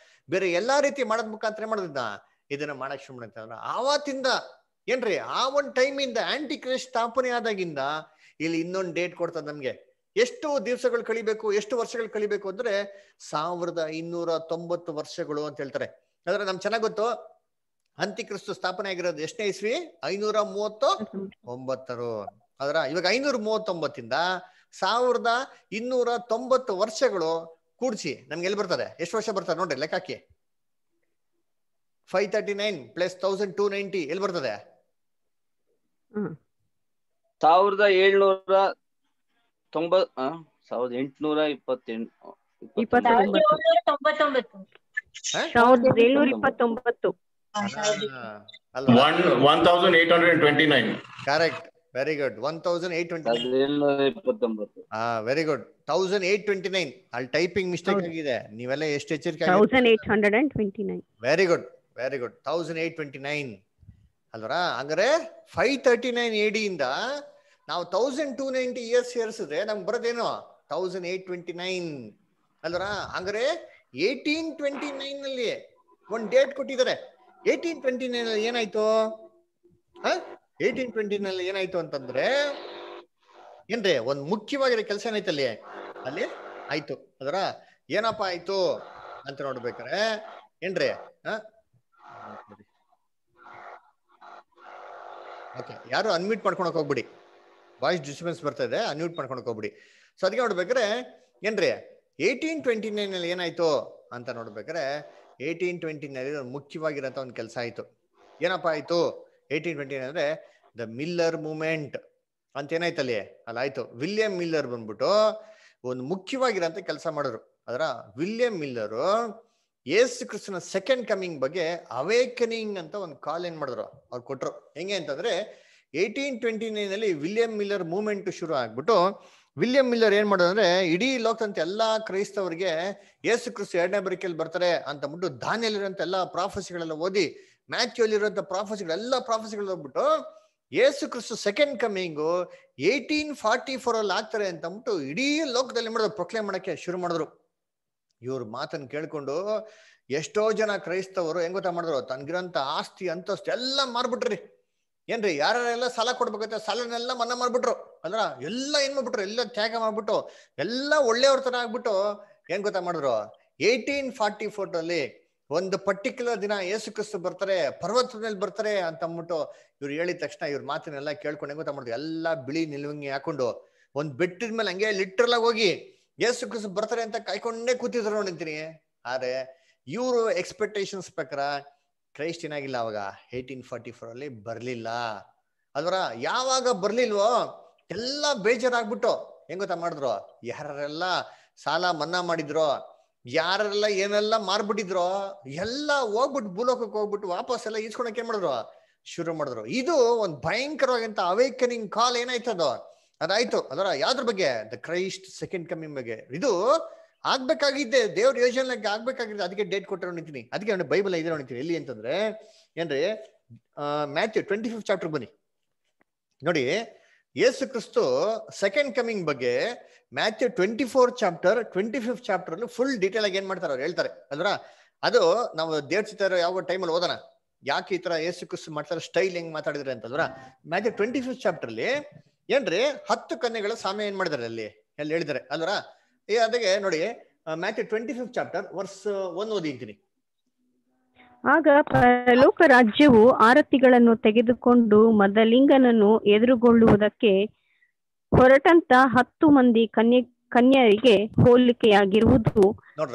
Speaker 1: ಬೇರೆ ಎಲ್ಲಾ ರೀತಿ ಮಾಡೋದ್ ಮುಖಾಂತರ ಮಾಡೋದನ್ನ ಇದನ್ನ ಮಾಡಕ್ ಶುರು ಅಂತಂದ್ರ ಆವತ್ತಿಂದ ಏನ್ರಿ ಆ ಒಂದ್ ಟೈಮಿಂದ ಆಂಟಿ ಕ್ರೈಸ್ಟ್ ಸ್ಥಾಪನೆ ಆದಾಗಿಂದ ಇಲ್ಲಿ ಇನ್ನೊಂದು ಡೇಟ್ ಕೊಡ್ತದ ನಮ್ಗೆ. ಎಷ್ಟು ದಿವಸಗಳು ಕಳಿಬೇಕು, ಎಷ್ಟು ವರ್ಷಗಳು ಕಳಿಬೇಕು ಅಂದ್ರೆ 1590 ವರ್ಷಗಳು ಅಂತ ಹೇಳ್ತಾರೆ. ಆದ್ರೆ ನಮ್ಗೆ ಚೆನ್ನಾಗ್ ಗೊತ್ತು ಅಂತಿಕ್ರಿಸ್ತು ಸ್ಥಾಪನೆ ಆಗಿರೋದು ಎಷ್ಟನೇ ಇಸ್ವಿ, 539. ಅದ್ರ ಇವಾಗ 539ಇಂದ 1290 ವರ್ಷಗಳು ಕೂಡಿಸಿ ನಮ್ಗೆ ಎಲ್ಲಿ ಬರ್ತದೆ, ಎಷ್ಟು ವರ್ಷ ಬರ್ತದೆ ನೋಡ್ರಿ ಲೆಕ್ಕ ಹಾಕಿ. 539 ಪ್ಲಸ್ 1290 ಎಲ್ಲಿ ಬರ್ತದೆ?
Speaker 3: 1729.
Speaker 1: Correct, very good. 1829. Very good. 1829 ಅಲ್ಲಿ ಟೈಪಿಂಗ್ ಮಿಸ್ಟೇಕ್ ಆಗಿದೆ, ನೀವೆಲ್ಲ ಎಷ್ಟು ಎಚ್ಚರಿಕೆ.
Speaker 3: 1829.
Speaker 1: Very good, very good. 1829 ಅಲ್ವರಾ. ಹಂಗಾರೆ 539 AD ಇಂದ ನಾವು 1290 ಇಯರ್ಸ್ ಸೇರಿಸಿದ್ರೆ ನಮ್ಗೆ ಬರೋದೇನು 1829 ಅಲ್ವರಾ. ಹಂಗಾರೆ 1829 ನಲ್ಲಿ ಒಂದ್ ಡೇಟ್ ಕೊಟ್ಟಿದ್ದಾರೆ. 1829 ನಲ್ಲಿ ಏನಾಯ್ತು? 1829 ನಲ್ಲಿ ಏನಾಯ್ತು ಅಂತಂದ್ರೆ ಏನ್ರಿ ಒಂದ್ ಮುಖ್ಯವಾಗಿರೋ ಕೆಲಸ ಏನಾಯ್ತು ಅಲ್ಲಿ ಆಯ್ತು. ಅದರ ಏನಪ್ಪಾ ಆಯ್ತು ಅಂತ ನೋಡ್ಬೇಕಾರೆ ಏನ್ರಿ ಓಕೆ, ಯಾರು ಅನ್ಮ್ಯೂಟ್ ಮಾಡ್ಕೊಳಕ್ ಹೋಗ್ಬಿಡಿ, ವಾಯ್ಸ್ ಡಿಸ್ಟರ್ಬೆನ್ಸ್ ಬರ್ತಾ ಇದೆ, ಅನ್ಮ್ಯೂಟ್ ಮಾಡ್ಕೊಳಕ್ ಹೋಗ್ಬಿಡಿ. ಸೊ ಅದಕ್ಕೆ ನೋಡ್ಬೇಕಾರೆ ಏನ್ರಿ 1829 ನಲ್ಲಿ ಏನಾಯ್ತು ಅಂತ ನೋಡ್ಬೇಕಾರೆ 1829 ನಲ್ಲಿ ಮುಖ್ಯವಾಗಿರೋಂಥ ಒಂದು ಕೆಲಸ ಆಯ್ತು. ಏನಪ್ಪಾ ಆಯ್ತು 1829 ಅಂದ್ರೆ ದ ಮಿಲ್ಲರ್ ಮೂವ್ಮೆಂಟ್ ಅಂತ ಏನಾಯ್ತು ಅಲ್ಲಿ ಆಯ್ತು. ವಿಲಿಯಂ ಮಿಲ್ಲರ್ ಬಂದ್ಬಿಟ್ಟು ಒಂದು ಮುಖ್ಯವಾಗಿರೋಂಥ ಕೆಲಸ ಮಾಡಿದ್ರು. ಅದರ ವಿಲಿಯಂ ಮಿಲ್ಲರು ಯೇಸು ಕ್ರಿಸ್ತನ ಸೆಕೆಂಡ್ ಕಮಿಂಗ್ ಬಗ್ಗೆ ಅವೇಕನಿಂಗ್ ಅಂತ ಒಂದು ಕಾಲ್ ಏನ್ ಮಾಡಿದ್ರು, ಅವ್ರು ಕೊಟ್ರು. ಹೆಂಗೆ ಅಂತಂದ್ರೆ 1829 ನಲ್ಲಿ ವಿಲಿಯಂ ಮಿಲ್ಲರ್ ಮೂವ್ಮೆಂಟ್ ಶುರು ಆಗ್ಬಿಟ್ಟು ವಿಲಿಯಂ ಮಿಲ್ಲರ್ ಏನ್ ಮಾಡೋದು ಅಂದ್ರೆ ಇಡೀ ಲೋಕದಂತ ಎಲ್ಲಾ ಕ್ರೈಸ್ತವರಿಗೆ ಯೇಸು ಕ್ರಿಸ್ತ ಎರಡನೇ ಬರಿಕೆಯಲ್ಲಿ ಬರ್ತಾರೆ ಅಂತ ಅಂದ್ಬಿಟ್ಟು ದಾನಿಯಲ್ಲಿರುವಂತ ಎಲ್ಲಾ ಪ್ರಾಫಸಿಗಳೆಲ್ಲ ಓದಿ, ಮ್ಯಾಥ್ಯೂ ಅಲ್ಲಿರುವಂತ ಪ್ರಾಫಸಿಗಳೆಲ್ಲ ಪ್ರಾಫಸಿಗಳು ಹೋಗ್ಬಿಟ್ಟು ಯೇಸು ಕ್ರಿಸ್ತ ಸೆಕೆಂಡ್ ಕಮಿಂಗು 1844 ಅಲ್ಲಿ ಆಗ್ತಾರೆ ಅಂತ ಅಂದ್ಬಿಟ್ಟು ಇಡೀ ಲೋಕದಲ್ಲಿ ಮಾಡಿದ್ರು, ಪ್ರೊಕ್ಲೇಮ್ ಮಾಡಕ್ಕೆ ಶುರು ಮಾಡಿದ್ರು. ಇವ್ರ ಮಾತನ್ನ ಕೇಳ್ಕೊಂಡು ಎಷ್ಟೋ ಜನ ಕ್ರೈಸ್ತವರು ಹೆಂಗ್ ಗೊತ್ತಾ ಮಾಡಿದ್ರು, ತನ್ಗಿರಂತ ಆಸ್ತಿ ಅಂತಸ್ತು ಎಲ್ಲ ಮಾರ್ಬಿಟ್ರಿ. ಏನ್ರಿ ಯಾರೆಲ್ಲ ಸಾಲ ಕೊಡ್ಬೇಕಂತ ಸಾಲನೆಲ್ಲ ಮನ್ನಾ ಮಾಡ್ಬಿಟ್ರು. ಅಂದ್ರ ಎಲ್ಲ ಏನ್ ಮಾಡ್ಬಿಟ್ರು, ಎಲ್ಲ ತ್ಯಾಗ ಮಾಡ್ಬಿಟ್ಟು ಎಲ್ಲ ಒಳ್ಳೆಯವ್ರ ತರ ಆಗ್ಬಿಟ್ಟು ಏನ್ ಗೊತ್ತಾ ಮಾಡಿದ್ರು 1844 ಅಲ್ಲಿ ಒಂದು ಪರ್ಟಿಕ್ಯುಲರ್ ದಿನ ಯೇಸು ಕ್ರಿಸ್ತು ಬರ್ತಾರೆ, ಪರ್ವತದ ಮೇಲೆ ಬರ್ತಾರೆ ಅಂತ ಅಂದ್ಬಿಟ್ಟು ಇವ್ರು ಹೇಳಿದ ತಕ್ಷಣ ಇವ್ರ ಮಾತನ್ನೆಲ್ಲ ಕೇಳ್ಕೊಂಡು ಹೆಂಗ್ ಗೊತ್ತಾ ಮಾಡೋದು, ಎಲ್ಲಾ ಬಿಳಿ ನಿಲುವಂಗಿ ಹಾಕೊಂಡು ಒಂದ್ ಬೆಟ್ಟದ ಮೇಲೆ ಹಂಗೆ ಲಿಟ್ರಲ್ ಆಗಿ ಹೋಗಿ ಯೇಸು ಕ್ರಿಸ್ತು ಬರ್ತಾರೆ ಅಂತ ಕಾಯ್ಕೊಂಡೇ ಕೂತಿದ್ರು ನೋಡಿಂತೀನಿ. ಆದ್ರೆ ಇವರು ಎಕ್ಸ್ಪೆಕ್ಟೇಷನ್ಸ್ ಪ್ರಕಾರ ಕ್ರೈಸ್ಟ್ ಏನಾಗಿಲ್ಲ ಅವಾಗ 1844 ಅಲ್ಲಿ ಬರ್ಲಿಲ್ಲ ಅಲ್ವರ. ಯಾವಾಗ ಬರ್ಲಿಲ್ವೋ ಎಲ್ಲ ಬೇಜಾರಾಗ್ಬಿಟ್ಟು ಹೆಂಗ್ ಗೊತ್ತಾ ಮಾಡಿದ್ರು, ಯಾರೆಲ್ಲ ಸಾಲ ಮನ್ನಾ ಮಾಡಿದ್ರು, ಯಾರೆಲ್ಲ ಏನೆಲ್ಲ ಮಾರ್ಬಿಟ್ಟಿದ್ರು ಎಲ್ಲ ಹೋಗ್ಬಿಟ್ಟು ಭೂಲೋಕಕ್ಕೆ ಹೋಗ್ಬಿಟ್ಟು ವಾಪಸ್ ಎಲ್ಲ ಈಸ್ಕೊಳಕ್ ಏನ್ ಮಾಡಿದ್ರು, ಶುರು ಮಾಡಿದ್ರು. ಇದು ಒಂದ್ ಭಯಂಕರವಾದಂತ ಅವೇಕನಿಂಗ್ ಕಾಲ್ ಏನಾಯ್ತದೋ ಅದಾಯ್ತು. ಅದರ ಯಾವ್ದ್ರ ಬಗ್ಗೆ, ದ ಕ್ರೈಸ್ಟ್ ಸೆಕೆಂಡ್ ಕಮಿಂಗ್ ಬಗ್ಗೆ. ಇದು ಆಗ್ಬೇಕಾಗಿದ್ದೆ, ದೇವ್ರ ಯೋಜನೆ ಆಗ್ಬೇಕಾಗಿದ್ದೆ, ಅದಕ್ಕೆ ಡೇಟ್ ಕೊಟ್ಟರೆ ನಿಂತೀನಿ. ಅದಕ್ಕೆ ಬೈಬಲ್ ಇದೆ ನೋಡ್ತೀನಿ ಎಲ್ಲಿ ಅಂತಂದ್ರೆ ಏನ್ರಿ, ಮ್ಯಾಥ್ಯೂ 25th ಚಾಪ್ಟರ್ ಬನ್ನಿ ನೋಡಿ. ಯೇಸು ಕ್ರಿಸ್ತು ಸೆಕೆಂಡ್ ಕಮಿಂಗ್ ಬಗ್ಗೆ Matthew 24th chapter 25th chapter ಅಲ್ಲಿ ಫುಲ್ ಡೀಟೇಲ್ ಆಗಿ ಏನ್ ಮಾಡ್ತಾರೆ ಅವ್ರು ಹೇಳ್ತಾರೆ ಅಲ್ರ. ಅದು ನಾವು ದೇವ್ರ ಚಿತ್ರ ಯಾವ ಟೈಮಲ್ಲಿ ಓದೋಣ, ಯಾಕೆ ಈ ತರ ಯೇಸು ಕ್ರಿಸ್ತು ಮಾಡ್ತಾರೆ, ಸ್ಟೈಲ್ ಹೆಂಗ್ ಮಾತಾಡಿದ್ರೆ ಅಂತಂದ್ರ ಮ್ಯಾಥ್ಯೂ 25th ಚಾಪ್ಟರ್ ಅಲ್ಲಿ ಏನ್ರಿ 10 ಕನ್ಯೆಗಳ ಸಾಮ್ಯ ಏನ್ ಮಾಡಿದಾರೆ ಅಲ್ಲಿ ಎಲ್ಲಿ ಹೇಳಿದಾರೆ ಅಲ್ವರ. ಅದಕ್ಕೆ ನೋಡಿ ಮ್ಯಾಥ್ಯೂ 25th ಚಾಪ್ಟರ್ ವರ್ಸ್ 1 ಓದಿದ್ದೀನಿ.
Speaker 3: ಆಗ ಪರಲೋಕ ರಾಜ್ಯವು ಆರತಿಗಳನ್ನು ತೆಗೆದುಕೊಂಡು ಮದಲಿಂಗನನ್ನು ಎದುರುಗೊಳ್ಳುವುದಕ್ಕೆ ಹೊರಟಂತ 10 ಮಂದಿ ಕನ್ಯರಿಗೆ ಹೋಲಿಕೆಯಾಗಿರುವುದು.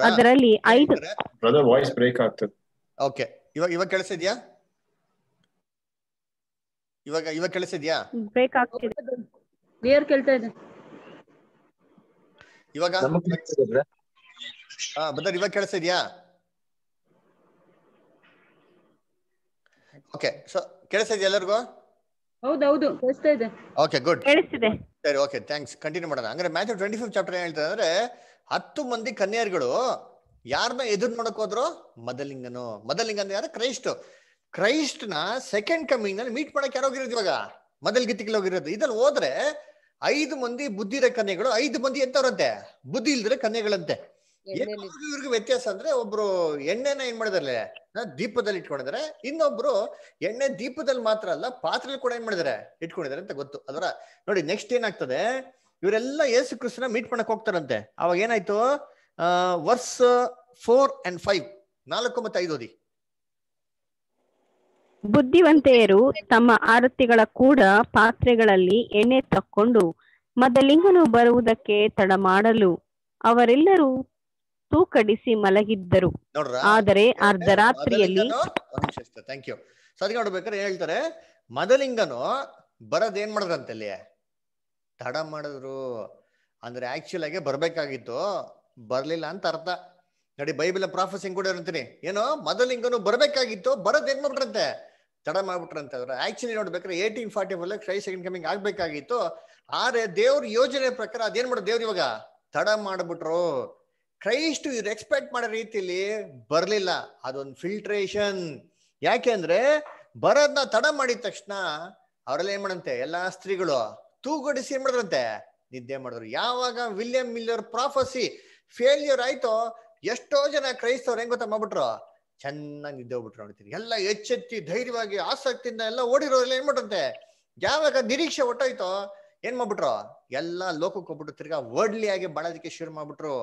Speaker 3: ಅದರಲ್ಲಿ 5
Speaker 13: ಬ್ರದರ್ ವಾಯ್ಸ್ ಬ್ರೇಕ್ ಆಗ್ತದೆ.
Speaker 1: ಓಕೆ, ಇವಾಗ ಕೇಳಿಸಿದ್ಯಾ? ಇವಾಗ ಕೇಳಿಸಿದ್ಯಾ?
Speaker 3: ಬ್ರೇಕ್ ಆಗ್ತಿದೆ,
Speaker 6: ಕ್ಲಿಯರ್ ಕೇಳ್ತಾ ಇದೆ
Speaker 1: ಇವಾಗ. ಬ್ರದರ್ ಇವಾಗ ಕೇಳಿಸಿದ್ಯಾ? ಓಕೆ, ಸೊ ಕೇಳಿಸಿದ್ಯಾ ಎಲ್ಲರಿಗೂ?
Speaker 6: ಹೌದೌದು ಕೇಳಿಸ್ತಾ ಇದೆ.
Speaker 1: ಓಕೆ ಗುಡ್,
Speaker 3: ಕೇಳಿಸ್ತಿದೆ.
Speaker 1: ಸರಿ, ಓಕೆ ಥ್ಯಾಂಕ್ಸ್. ಕಂಟಿನ್ಯೂ ಮಾಡೋಣ. ಅಂದ್ರೆ ಮ್ಯಾಥ್ಯೂ 25th ಚಾಪ್ಟರ್ ಏನ್ ಹೇಳ್ತಾರೆ ಅಂದ್ರೆ 10 ಮಂದಿ ಕನ್ಯೆಯರುಗಳು ಯಾರನ್ನ ಎದುರು ನೋಡಕ್ ಹೋದ್ರು, ಮದಲಿಂಗನು. ಮದಲಿಂಗ ಅಂದ್ರೆ ಯಾರು? ಕ್ರೈಸ್ಟ್ ನ ಸೆಕೆಂಡ್ ಕಮಿಂಗ್ ನಲ್ಲಿ ಮೀಟ್ ಮಾಡಕ್ ಯಾರು ಹೋಗಿರೋದು, ಇವಾಗ ಮದಲ್ಗಿತ್ತಿಗೆ ಹೋಗಿರೋದು. ಇದ್ರಲ್ಲಿ ಹೋದ್ರೆ 5 ಮಂದಿ ಬುದ್ಧಿ ಇರೋ ಕನ್ಯೆಗಳು, 5 ಮಂದಿ ಎಂತವ್ರಂತೆ, ಬುದ್ಧಿ ಇಲ್ದಿರೋ ಕನ್ಯೆಗಳಂತೆ. ಇವ್ರಿಗೆ ವ್ಯತ್ಯಾಸ ಅಂದ್ರೆ ಒಬ್ರು ಎಣ್ಣೆನ ಏನ್ ಮಾಡಿದಾರೆ, ದೀಪದಲ್ಲಿ ಇಟ್ಕೊಂಡಿದ್ದಾರೆ, ಇನ್ನೊಬ್ರು ಎಣ್ಣೆ ದೀಪದಲ್ಲಿ ಮಾತ್ರ ಅಲ್ಲ ಪಾತ್ರೆಯಲ್ಲಿ ಕೂಡ ಏನ್ ಮಾಡಿದಾರೆ, ಇಟ್ಕೊಂಡಿದ್ದಾರೆ ಅಂತ ಗೊತ್ತು ಅದರ. ನೋಡಿ ನೆಕ್ಸ್ಟ್ ಏನಾಗ್ತದೆ, ಇವರೆಲ್ಲ ಯೇಸು ಕ್ರಿಸ್ತನ ಮೀಟ್ ಮಾಡಕ್ ಹೋಗ್ತಾರಂತೆ. ಅವಾಗ ಏನಾಯ್ತು, ವರ್ಸ್ 4 and 5 4 ಮತ್ತು 5 ಓದಿ.
Speaker 3: ಬುದ್ಧಿವಂತೆಯರು ತಮ್ಮ ಆರತಿಗಳ ಕೂಡ ಪಾತ್ರೆಗಳಲ್ಲಿ ಎಣ್ಣೆ ತಕ್ಕೊಂಡು ಮದಲಿಂಗನು ಬರುವುದಕ್ಕೆ ತಡ ಮಾಡಲು ಅವರೆಲ್ಲರೂ ತೂಕಡಿಸಿ ಮಲಗಿದ್ದರು. ಆದರೆ ಅರ್ಧರಾತ್ರಿಯಲ್ಲಿ
Speaker 1: ಥ್ಯಾಂಕ್ ಯು. ಸೊ ಅದಕ್ಕೆ ನೋಡ್ಬೇಕಾದ್ರೆ ಹೇಳ್ತಾರೆ, ಮದಲಿಂಗನು ಬರೋದ್ ಏನ್ ಮಾಡಿದ್ರಂತೆ ಅಲ್ಲಿ, ತಡ ಮಾಡಿದ್ರು. ಅಂದ್ರೆ ಆಕ್ಚುಲ್ ಆಗಿ ಬರ್ಬೇಕಾಗಿತ್ತು, ಬರ್ಲಿಲ್ಲ ಅಂತ ಅರ್ಥ. ನೋಡಿ ಬೈಬಲ್ ಪ್ರಾಫೆಸ್ ಹೆಂಗ್ ಕೂಡ ಇರ್ತೀನಿ, ಏನೋ ಮದಲಿಂಗನು ಬರ್ಬೇಕಾಗಿತ್ತು, ಬರೋದ್ ಏನ್ ಮಾಡ್ಬಿಟ್ರಂತೆ, ತಡ ಮಾಡ್ಬಿಟ್ರಂತೆ. ಅವ್ರ ಆಕ್ಚುಲಿ ನೋಡ್ಬೇಕಾದ್ರೆ 1844 ಕ್ರೈಸ್ಟ್ ಸೆಕೆಂಡ್ ಕಮಿಂಗ್ ಆಗ್ಬೇಕಾಗಿತ್ತು. ಆದ್ರೆ ದೇವ್ರ ಯೋಜನೆ ಪ್ರಕಾರ ಅದೇನ್ ಮಾಡೋದು, ದೇವ್ರು ಇವಾಗ ತಡ ಮಾಡ್ಬಿಟ್ರು. ಕ್ರೈಸ್ಟ್ ಇವ್ರು ಎಕ್ಸ್ಪೆಕ್ಟ್ ಮಾಡೋ ರೀತಿಲಿ ಬರ್ಲಿಲ್ಲ. ಅದೊಂದು ಫಿಲ್ಟ್ರೇಷನ್. ಯಾಕೆ ಅಂದ್ರೆ ಬರೋದ್ನ ತಡ ಮಾಡಿದ ತಕ್ಷಣ ಅವರೆಲ್ಲ ಏನ್ ಮಾಡಂತೆ, ಎಲ್ಲಾ ಸ್ತ್ರೀಗಳು ತೂಗಡಿಸಿ ಏನ್ ಮಾಡಿದ್ರಂತೆ, ನಿದ್ದೆ ಮಾಡಿದ್ರು. ಯಾವಾಗ ವಿಲಿಯಂ ಮಿಲ್ಲರ್ ಪ್ರಾಫಸಿ ಫೇಲ್ಯೂರ್ ಆಯ್ತೋ, ಎಷ್ಟೋ ಜನ ಕ್ರೈಸ್ತವ್ರು ಹೆಂಗ್ ಗೊತ್ತಾ ಮಾಡ್ಬಿಟ್ರು, ಚೆನ್ನಾಗಿ ನಿದ್ದೆ ಹೋಗ್ಬಿಟ್ರು. ನೋಡ್ತೀರಿ ಎಲ್ಲ ಎಚ್ಚೆತ್ತಿ ಧೈರ್ಯವಾಗಿ ಆಸಕ್ತಿಯಿಂದ ಎಲ್ಲ ಓಡಿರೋರೆಲ್ಲ ಏನ್ ಮಾಡ್ರಂತೆ, ಯಾವಾಗ ನಿರೀಕ್ಷೆ ಹೊಟ್ಟೋಯ್ತೋ ಏನ್ ಮಾಡ್ಬಿಟ್ರು, ಎಲ್ಲಾ ಲೋಕಕ್ಕೆ ಹೋಗ್ಬಿಟ್ಟು ತಿರ್ಗಾ ವರ್ಡ್ಲಿ ಆಗಿ ಬಾಳೋದಕ್ಕೆ ಶುರು ಮಾಡ್ಬಿಟ್ರು.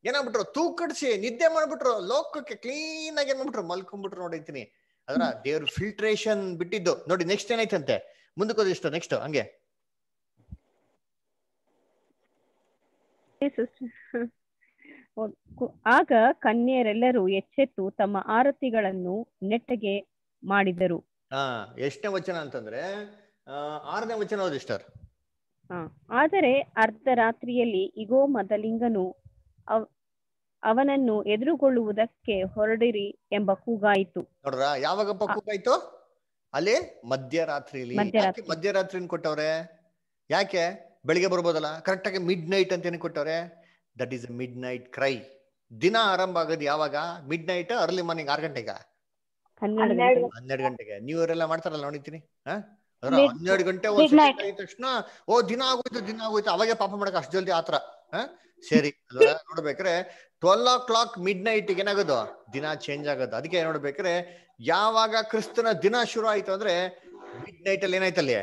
Speaker 1: ಏನಾಗ್ಬಿಟ್ರು, ತೂಕಡಿಸಿ ನಿದ್ದೆ ಮಾಡ್ಬಿಟ್ರು, ಲೋಕಕ್ಕೆ ಕ್ಲೀನ್ ಆಗಿ ಏನ್ ಮಾಡ್ಬಿಟ್ರು, ಮಲ್ಕೊಂಡ್ಬಿಟ್ರು. ನೋಡಿರ್ತೀನಿ ಅದರ ದೇವ್ರ ಫಿಲ್ಟ್ರೇಷನ್ ಬಿಟ್ಟಿದ್ದು. ನೋಡಿ ನೆಕ್ಸ್ಟ್ ಏನಾಯ್ತಂತೆ, ಮುಂದಕ್ಕೆ ಹೋದಿಷ್ಟು ನೆಕ್ಸ್ಟ್ ಹಂಗೆ.
Speaker 3: ಆಗ ಕನ್ಯರೆಲ್ಲರೂ ಎಚ್ಚೆತ್ತು ತಮ್ಮ ಆರತಿಗಳನ್ನು ನೆಟ್ಟಗೆ ಮಾಡಿದರು.
Speaker 1: ಎಷ್ಟನೇ ವಚನ ಅಂತಂದ್ರೆ 6ನೇ ವಚನ ಓದಿ ಸ್ಟಾರ್.
Speaker 3: ಆದರೆ ಅರ್ಧರಾತ್ರಿಯಲ್ಲಿ ಇಗೋ ಮದಲಿಂಗನು ಅವನನ್ನು ಎದುರುಗೊಳ್ಳುವುದಕ್ಕೆ ಹೊರಡಿರಿ ಎಂಬ ಕೂಗಾಯಿತು.
Speaker 1: ನೋಡ್ರ, ಯಾವಾಗಪ್ಪ ಕೂಗಾಯ್ತು ಅಲ್ಲಿ? ಮಧ್ಯರಾತ್ರಿಯಲ್ಲಿ. ಮಧ್ಯರಾತ್ರಿನ ಕೊಟ್ಟವ್ರೆ, ಯಾಕೆ ಬೆಳಿಗ್ಗೆ ಬರ್ಬೋದಲ್ಲ, ಕರೆಕ್ಟ್ ಆಗಿ ಮಿಡ್ ನೈಟ್ ಅಂತ ಏನ್ ಕೊಟ್ಟವ್ರೆ, that is mid night CRY. ದಿನ ಆರಂಭ ಆಗೋದು ಯಾವಾಗ, ಮಿಡ್ ನೈಟ್, ಅರ್ಲಿ ಮಾರ್ನಿಂಗ್ 6 ಗಂಟೆಗ 12 ಗಂಟೆಗೆ. ನೀವು ಇವರೆಲ್ಲ ಮಾಡ್ತಾರಲ್ಲ ನೋಡಿತೀನಿ, 12 ಗಂಟೆ ತಕ್ಷಣ ಓ ದಿನ ಆಗೋಯ್ತು ಅವಾಗೆ ಪಾಪ ಮಾಡಕ್ ಅಷ್ಟು ಜಲ್ದಿ ಆತರ. ಸರಿ ಅಲ್ವಾ? ನೋಡ್ಬೇಕ್ರೆ 12 o'clock ಮಿಡ್ ನೈಟ್ ಏನಾಗೋದು, ದಿನ ಚೇಂಜ್ ಆಗೋದು. ಅದಕ್ಕೆ ನೋಡ್ಬೇಕ್ರೆ ಯಾವಾಗ ಕ್ರಿಸ್ತನ ದಿನ ಶುರು ಆಯ್ತು ಅಂದ್ರೆ ಮಿಡ್ ನೈಟ್ ಅಲ್ಲಿ ಏನಾಯ್ತಲ್ಲಿ,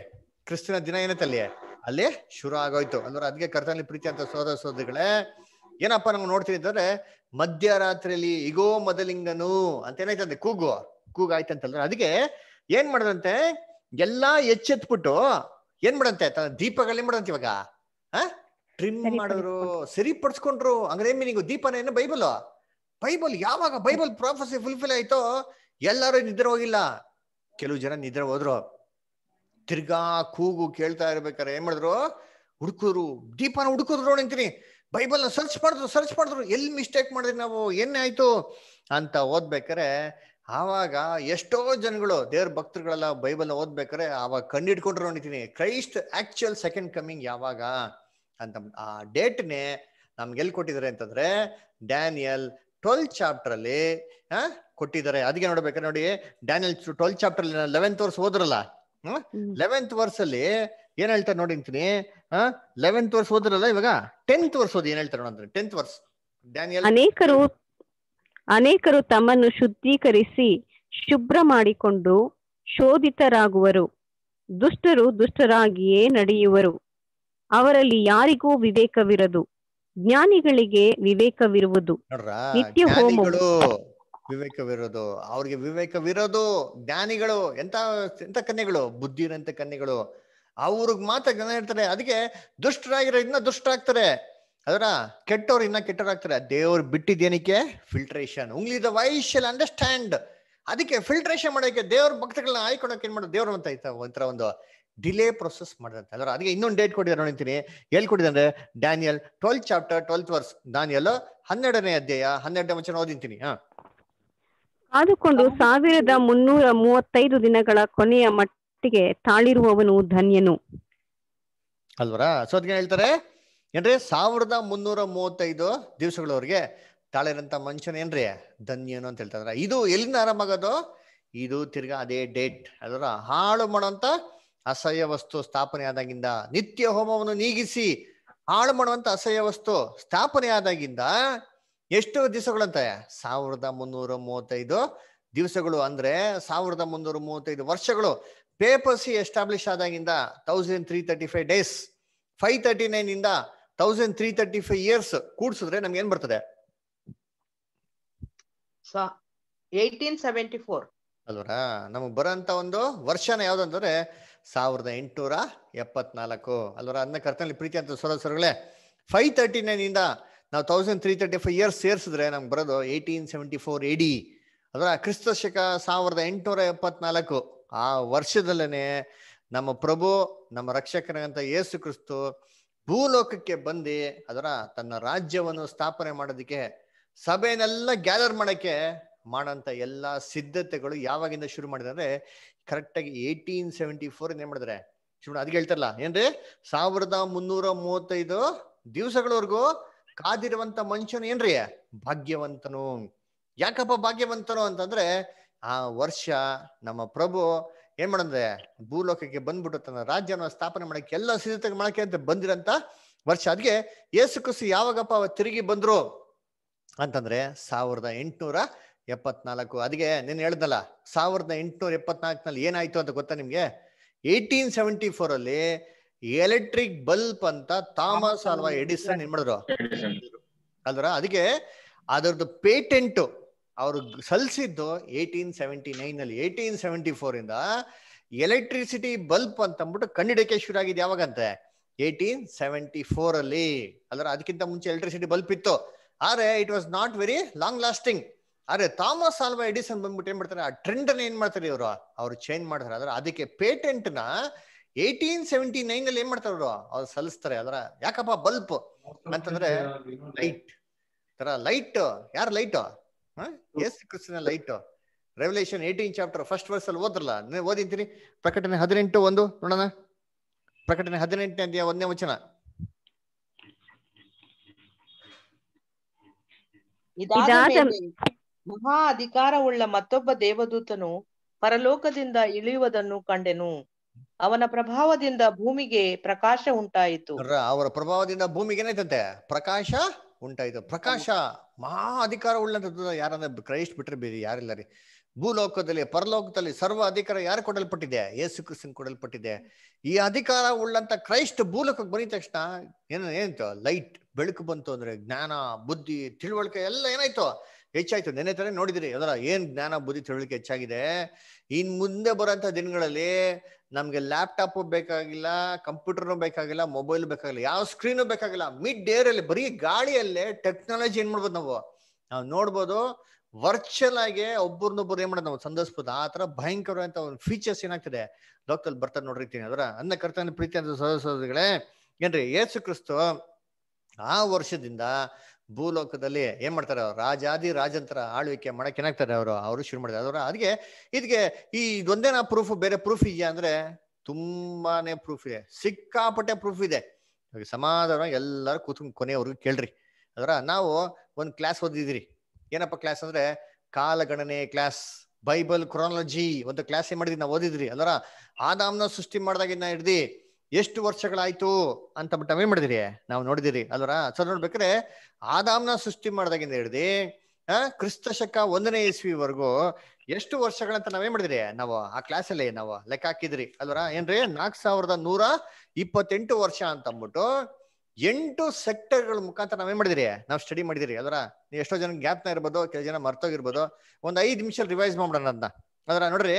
Speaker 1: ಕ್ರಿಸ್ತನ ದಿನ ಏನಾಯ್ತಲ್ಲಿ ಅಲ್ಲಿ ಶುರು ಆಗೋಯ್ತು ಅಂದ್ರೆ. ಅದಕ್ಕೆ ಕರ್ತನಲ್ಲಿ ಪ್ರೀತಿ ಅಂತ ಸೋದರ ಸೋದರಿಗಳೇ, ಏನಪ್ಪ ನಾವು ನೋಡ್ತೀವಿ ಅಂತಂದ್ರೆ ಮಧ್ಯರಾತ್ರಿಯಲ್ಲಿ ಇಗೋ ಮೊದಲಿಂಗನು ಅಂತ ಏನಾಯ್ತಂತೆ ಕೂಗಾಯ್ತಂತಂದ್ರೆ ಅದಕ್ಕೆ ಏನ್ ಮಾಡದಂತೆ ಎಲ್ಲಾ ಎಚ್ಚೆತ್ಬಿಟ್ಟು ಏನ್ ಮಾಡಂತೆ ದೀಪಗಳು ಏನ್ ಮಾಡಂತೆ ಇವಾಗ ಟ್ರಿಮ್ ಮಾಡಿದ್ರು ಸರಿಪಡಿಸ್ಕೊಂಡ್ರು. ಹಂಗಾರೆ ಏನ್ ಮೀನಿಂಗು? ದೀಪನ ಏನು? ಬೈಬಲ್ ಯಾವಾಗ ಬೈಬಲ್ ಪ್ರಾಫೆಸಿ ಫುಲ್ಫಿಲ್ ಆಯ್ತೋ ಎಲ್ಲರೂ ನಿದ್ರೆ ಹೋಗಿಲ್ಲ, ಕೆಲವು ಜನ ನಿದ್ರೆ ಹೋದ್ರು. ತಿರ್ಗಾ ಕೂಗು ಕೇಳ್ತಾ ಇರ್ಬೇಕಾರೆ ಏನ್ ಮಾಡಿದ್ರು? ಹುಡುಕುದ್ರು, ದೀಪನ ಹುಡುಕಿದ್ರು ಅಂತೀನಿ. ಬೈಬಲ್ನ ಸರ್ಚ್ ಮಾಡಿದ್ರು ಎಲ್ಲಿ ಮಿಸ್ಟೇಕ್ ಮಾಡಿದ್ರಿ ನಾವು, ಏನೇ ಆಯ್ತು ಅಂತ ಓದ್ಬೇಕಾರೆ ಆವಾಗ ಎಷ್ಟೋ ಜನಗಳು ದೇವ್ರ ಭಕ್ತರುಗಳೆಲ್ಲ ಬೈಬಲ್ನ ಓದ್ಬೇಕಾರೆ ಆವಾಗ ಕಂಡಿಡ್ಕೊಂಡ್ರು ಅಂತೀನಿ ಕ್ರೈಸ್ಟ್ ಆಕ್ಚುಯಲ್ ಸೆಕೆಂಡ್ ಕಮಿಂಗ್ ಯಾವಾಗ ಅಂತ. ಆ ಡೇಟ್ನೇ ನಮ್ಗೆ ಎಲ್ಲಿ ಕೊಟ್ಟಿದ್ದಾರೆ ಅಂತಂದ್ರೆ ಡ್ಯಾನಿಯಲ್ 12th ಚಾಪ್ಟರ್ ಅಲ್ಲಿ ಕೊಟ್ಟಿದ್ದಾರೆ. ಅದಕ್ಕೆ ನೋಡ್ಬೇಕಾರೆ ನೋಡಿ, Daniel 12th chapter 11th verse ಓದ್ರಲ್ಲ, 11th ವರ್ಸ್ ಅಲ್ಲಿ ಏನ್ ಹೇಳ್ತಾರೆ ನೋಡಿ ಅಂತೀನಿ. 11th ವರ್ಸ್ ಓದ್ರಲ್ಲ, ಇವಾಗ 10th ವರ್ಸ್ ಓದಿ ಏನ್ ಹೇಳ್ತಾರೆ ನೋಡ್ರಿ. 10th verse Daniel.
Speaker 3: ಅನೇಕರು ತಮ್ಮನ್ನು ಶುದ್ಧೀಕರಿಸಿ ಶುಭ್ರ ಮಾಡಿಕೊಂಡು ಶೋಧಿತರಾಗುವರು, ದುಷ್ಟರು ದುಷ್ಟರಾಗಿಯೇ ನಡೆಯುವರು. ಅವರಲ್ಲಿ ಯಾರಿಗೂ ವಿವೇಕವಿರದು, ಜ್ಞಾನಿಗಳಿಗೆ ವಿವೇಕವಿರುವುದು. ನಿತ್ಯ ಹೋಮಗಳು
Speaker 1: ವಿವೇಕವಿರೋದು, ಅವ್ರಿಗೆ ವಿವೇಕವಿರೋದು. ಜ್ಞಾನಿಗಳು ಎಂತ ಕನ್ಯೆಗಳು? ಬುದ್ಧಿ ಇರೋಂಥ ಕನ್ಯೆಗಳು. ಅವ್ರಿಗೆ ಮಾತ್ರ ಜ್ಞಾನ ಇರ್ತಾರೆ. ಅದಕ್ಕೆ ದುಷ್ಟರಾಗಿರೋ ಇನ್ನ ದುಷ್ಟರಾಗ್ತಾರೆ, ಅದರ ಕೆಟ್ಟವ್ರು ಇನ್ನ ಕೆಟ್ಟವರಾಗ್ತಾರೆ. ದೇವ್ರು ಬಿಟ್ಟಿದ್ದೇನಕ್ಕೆ? Filtration. Only the wise shall understand. ಅದಕ್ಕೆ ಫಿಲ್ಟ್ರೇಷನ್ ಮಾಡೋಕೆ ದೇವ್ರ ಭಕ್ತಗಳನ್ನ ಆಯ್ಕೊಳಕ್ಕೆ ಏನ್ ಮಾಡೋದು? ದೇವ್ರು ಅಂತ ಒಂಥರ ಒಂದು ಡಿಲೇ ಪ್ರೊಸೆಸ್ ಮಾಡಿದಂತೆ ಅಲ್ವ. ಅದಕ್ಕೆ ಇನ್ನೊಂದು ಡೇಟ್ ಕೊಟ್ಟಿದ್ದಾರೆ ನೋಡಿರ್ತೀನಿ. ಎಲ್ಲಿ ಕೊಟ್ಟಿದ್ದಾರೆ? Daniel 12th chapter 12th verse. ದಾನಿಯಲ್ 12ನೇ ಅಧ್ಯಾಯ 12ನೇ ವಚನ ಓದಿಂತೀನಿ.
Speaker 3: ಕಾದುಕೊಂಡು 1335 ದಿನಗಳ ಕೊನೆಯ ಮಟ್ಟಿಗೆ ತಾಳಿರುವವನು ಧನ್ಯನು
Speaker 1: ಅಲ್ವರ. ಸೊ ಅದಕ್ಕೆ ಹೇಳ್ತಾರೆ ಏನ್ರಿ? 1335 ದಿವಸಗಳವರೆಗೆ ತಾಳಿರಂತ ಮನುಷ್ಯನ ಏನ್ರಿ ಧನ್ಯನು ಅಂತ ಹೇಳ್ತಾರೆ. ಇದು ಎಲ್ಲಿಂದ ಆರಂಭ ಆಗೋದು? ಇದು ತಿರ್ಗಾ ಅದೇ ಡೇಟ್ ಅಲ್ವರ. ಹಾಳು ಮಾಡೋಂತ ಅಸಹ್ಯ ವಸ್ತು ಸ್ಥಾಪನೆ ಆದಾಗಿಂದ, ನಿತ್ಯ ಹೋಮವನ್ನು ನೀಗಿಸಿ ಹಾಳು ಮಾಡುವಂತ ಅಸಹ್ಯ ವಸ್ತು ಸ್ಥಾಪನೆ ಆದಾಗಿಂದ ಎಷ್ಟು ದಿವಸಗಳಂತೆ? 1335 ದಿವಸಗಳು. ಅಂದ್ರೆ 1335 ವರ್ಷಗಳು. ಪೇಪರ್ಸಿ ಎಸ್ಟಾಬ್ಲಿಷ್ ಆದಾಗಿಂದ 1335 ಡೇಸ್, 539 ಇಂದ 1335 ಇಯರ್ಸ್ ಕೂಡ್ಸಿದ್ರೆ ನಮ್ಗೆ ಏನ್ ಬರ್ತದೆ?
Speaker 4: 1874
Speaker 1: ಅಲ್ವರಾ. ನಮಗ್ ಬರೋಂತ ಒಂದು ವರ್ಷನ ಯಾವ್ದಂದ್ರೆ 1874 ಅಲ್ವರ. ಅದನ್ನ ಕರ್ತನಲ್ಲಿ ಪ್ರೀತಿ ಅಂತ ಸೋದರಗಳೇ, 539 ಇಂದ ನಾವು 1335 ಇಯರ್ಸ್ ಸೇರಿಸಿದ್ರೆ ನಮ್ಗೆ ಬರೋದು 1874 AD ಅಲ್ವರ. ಕ್ರಿಸ್ತ ಶಕ 1874. ಆ ವರ್ಷದಲ್ಲೇನೆ ನಮ್ಮ ಪ್ರಭು ನಮ್ಮ ರಕ್ಷಕನಾದಂತ ಯೇಸು ಕ್ರಿಸ್ತು ಭೂಲೋಕಕ್ಕೆ ಬಂದು ಅದರ ತನ್ನ ರಾಜ್ಯವನ್ನು ಸ್ಥಾಪನೆ ಮಾಡೋದಕ್ಕೆ ಸಭೆನೆಲ್ಲ ಗ್ಯಾದರ್ ಮಾಡಕ್ಕೆ ಮಾಡಂತ ಎಲ್ಲಾ ಸಿದ್ಧತೆಗಳು ಯಾವಾಗಿಂದ ಶುರು ಮಾಡಿದ್ರೆ ಕರೆಕ್ಟಾಗಿ 1874 ಏನ್ ಮಾಡಿದ್ರೆ ಶುರು. ಅದಕ್ಕೆ ಹೇಳ್ತಾರಲ್ಲ ಏನ್ರಿ? 1335 ದಿವಸಗಳವರೆಗೂ ಕಾದಿರುವಂತ ಮನುಷ್ಯನು ಏನ್ರಿ ಭಾಗ್ಯವಂತನು. ಯಾಕಪ್ಪ ಭಾಗ್ಯವಂತನು ಅಂತಂದ್ರೆ ಆ ವರ್ಷ ನಮ್ಮ ಪ್ರಭು ಏನ್ ಮಾಡಂದ್ರೆ ಭೂಲೋಕಕ್ಕೆ ಬಂದ್ಬಿಟ್ಟು ತನ್ನ ರಾಜ್ಯನ ಸ್ಥಾಪನೆ ಮಾಡಕ್ಕೆ ಎಲ್ಲ ಸಿದ್ಧತೆ ಮಾಡಕ್ಕೆ ಅಂತ ಬಂದಿರಂತ ವರ್ಷ. ಅದಕ್ಕೆ ಯೇಸು ಕ್ರಿಸ್ತು ಯಾವಾಗಪ್ಪ ತಿರುಗಿ ಬಂದ್ರು ಅಂತಂದ್ರೆ 1874. ಅದಕ್ಕೆ ನೀನ್ ಹೇಳ್ದಲ್ಲ 1874 ಏನಾಯ್ತು ಅಂತ ಗೊತ್ತಾ ನಿಮ್ಗೆ? 1874 ಅಲ್ಲಿ ಎಲೆಕ್ಟ್ರಿಕ್ ಬಲ್ಬ್ ಅಂತ ಥಾಮಸ್ ಆಲ್ವಾ ಎಡಿಸನ್ ಏನ್ ಮಾಡಿದ್ರು ಅಲ್ವರ. ಅದಕ್ಕೆ ಅದರದ್ದು ಪೇಟೆಂಟ್ ಅವರು ಸಲ್ಲಿಸಿದ್ದು 1879 ಅಲ್ಲಿ. 1874 ಇಂದ ಎಲೆಕ್ಟ್ರಿಸಿಟಿ ಬಲ್ಬ್ ಅಂತ ಅಂದ್ಬಿಟ್ಟು ಕಂಡಿಡಿಕೆ ಶುರು ಆಗಿದೆ ಯಾವಾಗಂತೆ? 1874 ಅಲ್ಲಿ ಅಲ್ವರ. ಅದಕ್ಕಿಂತ ಮುಂಚೆ ಎಲೆಕ್ಟ್ರಿಸಿಟಿ ಬಲ್ಬ್ ಇತ್ತು, ಆದ್ರೆ it was not very long lasting. ಆದ್ರೆ ಥಾಮಸ್ ಆಲ್ವಾ ಎಡಿಸನ್ ಬಂದ್ಬಿಟ್ಟು ಏನ್ ಮಾಡ್ತಾರೆ? ಆ ಟ್ರೆಂಡ್ ಅನ್ನ ಏನ್ ಮಾಡ್ತಾರೆ ಅವ್ರು ಚೇಂಜ್ ಮಾಡ್ತಾರೆ. ಅದ್ರ ಅದಕ್ಕೆ ಪೇಟೆಂಟ್ ನ 1879 ಅಲ್ಲಿ ಏನ್ ಮಾಡ್ತಾರೆ ಅವ್ರು ಸಲ್ಲಿಸ್ತಾರೆ. ಅದರ ಯಾಕಪ್ಪ ಬಲ್ಬ್ ಅಂತಂದ್ರೆ ಲೈಟ್ ತರ. ಲೈಟ್ ಯಾರ ಲೈಟ್? ಯೇಸು ಕ್ರಿಸ್ತನ light. Revolution 18 chapter 1st verse ಅಲ್ಲಿ ಓದ್ರಲ್ಲ, ಓದಿಂತೀನಿ. ಪ್ರಕಟಣೆ 18:1 ನೋಡೋಣ. ಪ್ರಕಟಣೆ 18ನೇ ಅಧ್ಯಾಯ 1ನೇ ವಚನ.
Speaker 4: ಇದಾದ ಮೇಲೆ ಮಹಾ ಅಧಿಕಾರವುಳ್ಳ ಮತ್ತೊಬ್ಬ ದೇವದೂತನು ಪರಲೋಕದಿಂದ ಇಳಿಯುವುದನ್ನು ಕಂಡೆನು. ಅವನ ಪ್ರಭಾವದಿಂದ ಭೂಮಿಗೆ ಪ್ರಕಾಶ ಉಂಟಾಯಿತು.
Speaker 1: ಅವರ ಪ್ರಭಾವದಿಂದ ಭೂಮಿಗೆ ಏನಾಯ್ತಂತೆ? ಪ್ರಕಾಶ ಉಂಟಾಯ್ತು. ಪ್ರಕಾಶ ಮಹಾ ಅಧಿಕಾರ ಉಳ್ಳಂತದ್ದು ಯಾರಂದ್ರೆ ಕ್ರೈಸ್ಟ್ ಬಿಟ್ರೆ ಬೇರೆ ಯಾರಿಲ್ಲ ರೀ. ಭೂಲೋಕದಲ್ಲಿ ಪರಲೋಕದಲ್ಲಿ ಸರ್ವ ಅಧಿಕಾರ ಯಾರು ಕೊಡಲ್ಪಟ್ಟಿದೆ? ಯೇಸು ಕ್ರಿಸ್ತನ್ ಕೊಡಲ್ಪಟ್ಟಿದೆ. ಈ ಅಧಿಕಾರ ಉಳ್ಳಂತ ಕ್ರೈಸ್ಟ್ ಭೂಲೋಕಕ್ಕೆ ಬಂದಿದ ತಕ್ಷಣ ಏನಿತ್ತು? ಲೈಟ್, ಬೆಳಕು ಬಂತು ಅಂದ್ರೆ ಜ್ಞಾನ ಬುದ್ಧಿ ತಿಳುವಳಿಕೆ ಎಲ್ಲ ಏನಾಯ್ತು, ಹೆಚ್ಚಾಯ್ತು. ನೆನೆ ತಾನೇ ನೋಡಿದಿರಿ ಅದರ ಏನ್ ಜ್ಞಾನ ಬುದ್ಧಿ ತಿಳುವಳಿಕೆ ಹೆಚ್ಚಾಗಿದೆ. ಇನ್ ಮುಂದೆ ಬರೋಂಥ ದಿನಗಳಲ್ಲಿ ನಮ್ಗೆ ಲ್ಯಾಪ್ಟಾಪ್ ಬೇಕಾಗಿಲ್ಲ, ಕಂಪ್ಯೂಟರ್ನು ಬೇಕಾಗಿಲ್ಲ, ಮೊಬೈಲ್ ಬೇಕಾಗಿಲ್ಲ, ಯಾವ ಸ್ಕ್ರೀನು ಬೇಕಾಗಿಲ್ಲ. ಮಿಡ್ ಏರ್ ಅಲ್ಲಿ ಬರೀ ಗಾಳಿಯಲ್ಲೇ ಟೆಕ್ನಾಲಜಿ ಏನ್ ಮಾಡ್ಬೋದು, ನಾವು ನೋಡ್ಬೋದು. ವರ್ಚುವಲ್ ಆಗಿ ಒಬ್ಬರನ್ನೊಬ್ಬರು ಏನ್ ಮಾಡೋದು ನಾವು ಸಂಧಿಸ್ಬೋದು. ಆ ತರ ಭಯಂಕರವಾದಂತ ಒಂದು ಫೀಚರ್ಸ್ ಏನಾಗ್ತದೆ ಲೋಕದಲ್ಲಿ ಬರ್ತಾರೆ ನೋಡಿರ್ತೀನಿ. ಅದರ ಅನ್ನ ಕರ್ತನ ಪ್ರೀತಿ ಅಂತ ಸಹೋದರಗಳೇ ಏನ್ರಿ, ಯೇಸು ಕ್ರಿಸ್ತು ಆ ವರ್ಷದಿಂದ ಭೂಲೋಕದಲ್ಲಿ ಏನ್ ಮಾಡ್ತಾರೆ, ರಾಜಾದಿ ರಾಜಂತರ ಆಳ್ವಿಕೆ ಮಾಡಕ್ ಏನಾಗ್ತಾರೆ ಅವರು ಶುರು ಮಾಡಿದ್ದಾರೆ. ಅದರ ಅದಕ್ಕೆ ಇದಕ್ಕೆ ಈ ಒಂದೇನಾ ಪ್ರೂಫ್, ಬೇರೆ ಪ್ರೂಫ್ ಇದೆಯಾ ಅಂದ್ರೆ ತುಂಬಾನೇ ಪ್ರೂಫ್ ಇದೆ, ಸಿಕ್ಕಾಪಟ್ಟೆ ಪ್ರೂಫ್ ಇದೆ. ಸಮಾಧಾನ ಎಲ್ಲರೂ ಕೂತ್ಕೊಂಡು ಕೊನೆಯವರೆಗೂ ಕೇಳ್ರಿ. ಅದರ ನಾವು ಒಂದು ಕ್ಲಾಸ್ ಓದಿದ್ರಿ. ಏನಪ್ಪ ಕ್ಲಾಸ್ ಅಂದ್ರೆ ಕಾಲಗಣನೆ ಕ್ಲಾಸ್, ಬೈಬಲ್ ಕ್ರಾನಾಲಜಿ ಒಂದು ಕ್ಲಾಸ್ ಏನ್ ಮಾಡಿದ್ವಿ ನಾವು ಓದಿದ್ರಿ. ಅದರ ಆದಾಮ್ನ ಸೃಷ್ಟಿ ಮಾಡಿದಾಗಿಂದ ಹಿಡ್ದು ಎಷ್ಟು ವರ್ಷಗಳಾಯ್ತು ಅಂತ ಬಿಟ್ಟು ನಾವೇನ್ ಮಾಡಿದಿರಿ ನಾವು ನೋಡಿದಿರಿ ಅಲ್ವರ. ಸರ್ ನೋಡ್ಬೇಕಾದ್ರೆ ಆದಾಮ್ನ ಸೃಷ್ಟಿ ಮಾಡಿದಾಗಿಂದ ಹಿಡ್ದು ಕ್ರಿಸ್ತ ಶಕ 1ನೇ ಇಸ್ವಿವರೆಗೂ ಎಷ್ಟು ವರ್ಷಗಳಂತ ನಾವೇನ್ ಮಾಡಿದಿರಿ ನಾವು ಆ ಕ್ಲಾಸ್ ಅಲ್ಲಿ ನಾವು ಲೆಕ್ಕ ಹಾಕಿದ್ರಿ ಅಲ್ವರ. ಏನ್ರಿ 4128 ವರ್ಷ ಅಂತ ಅಂದ್ಬಿಟ್ಟು 8 ಸೆಕ್ಟರ್ಗಳ ಮುಖಾಂತರ ನಾವೇನ್ ಮಾಡಿದಿರಿ ನಾವು ಸ್ಟಡಿ ಮಾಡಿದಿರಿ ಅಲ್ವರ. ನೀವು ಎಷ್ಟೋ ಜನ ಗ್ಯಾಪ್ನ ಇರ್ಬೋದು, ಕೆಲವು ಜನ ಮರ್ತೋಗಿರ್ಬೋದು. ಒಂದು 5 ನಿಮಿಷ ರಿವೈಸ್ ಮಾಡೋಣ ಅದನ್ನ. ಅದರ ನೋಡ್ರಿ,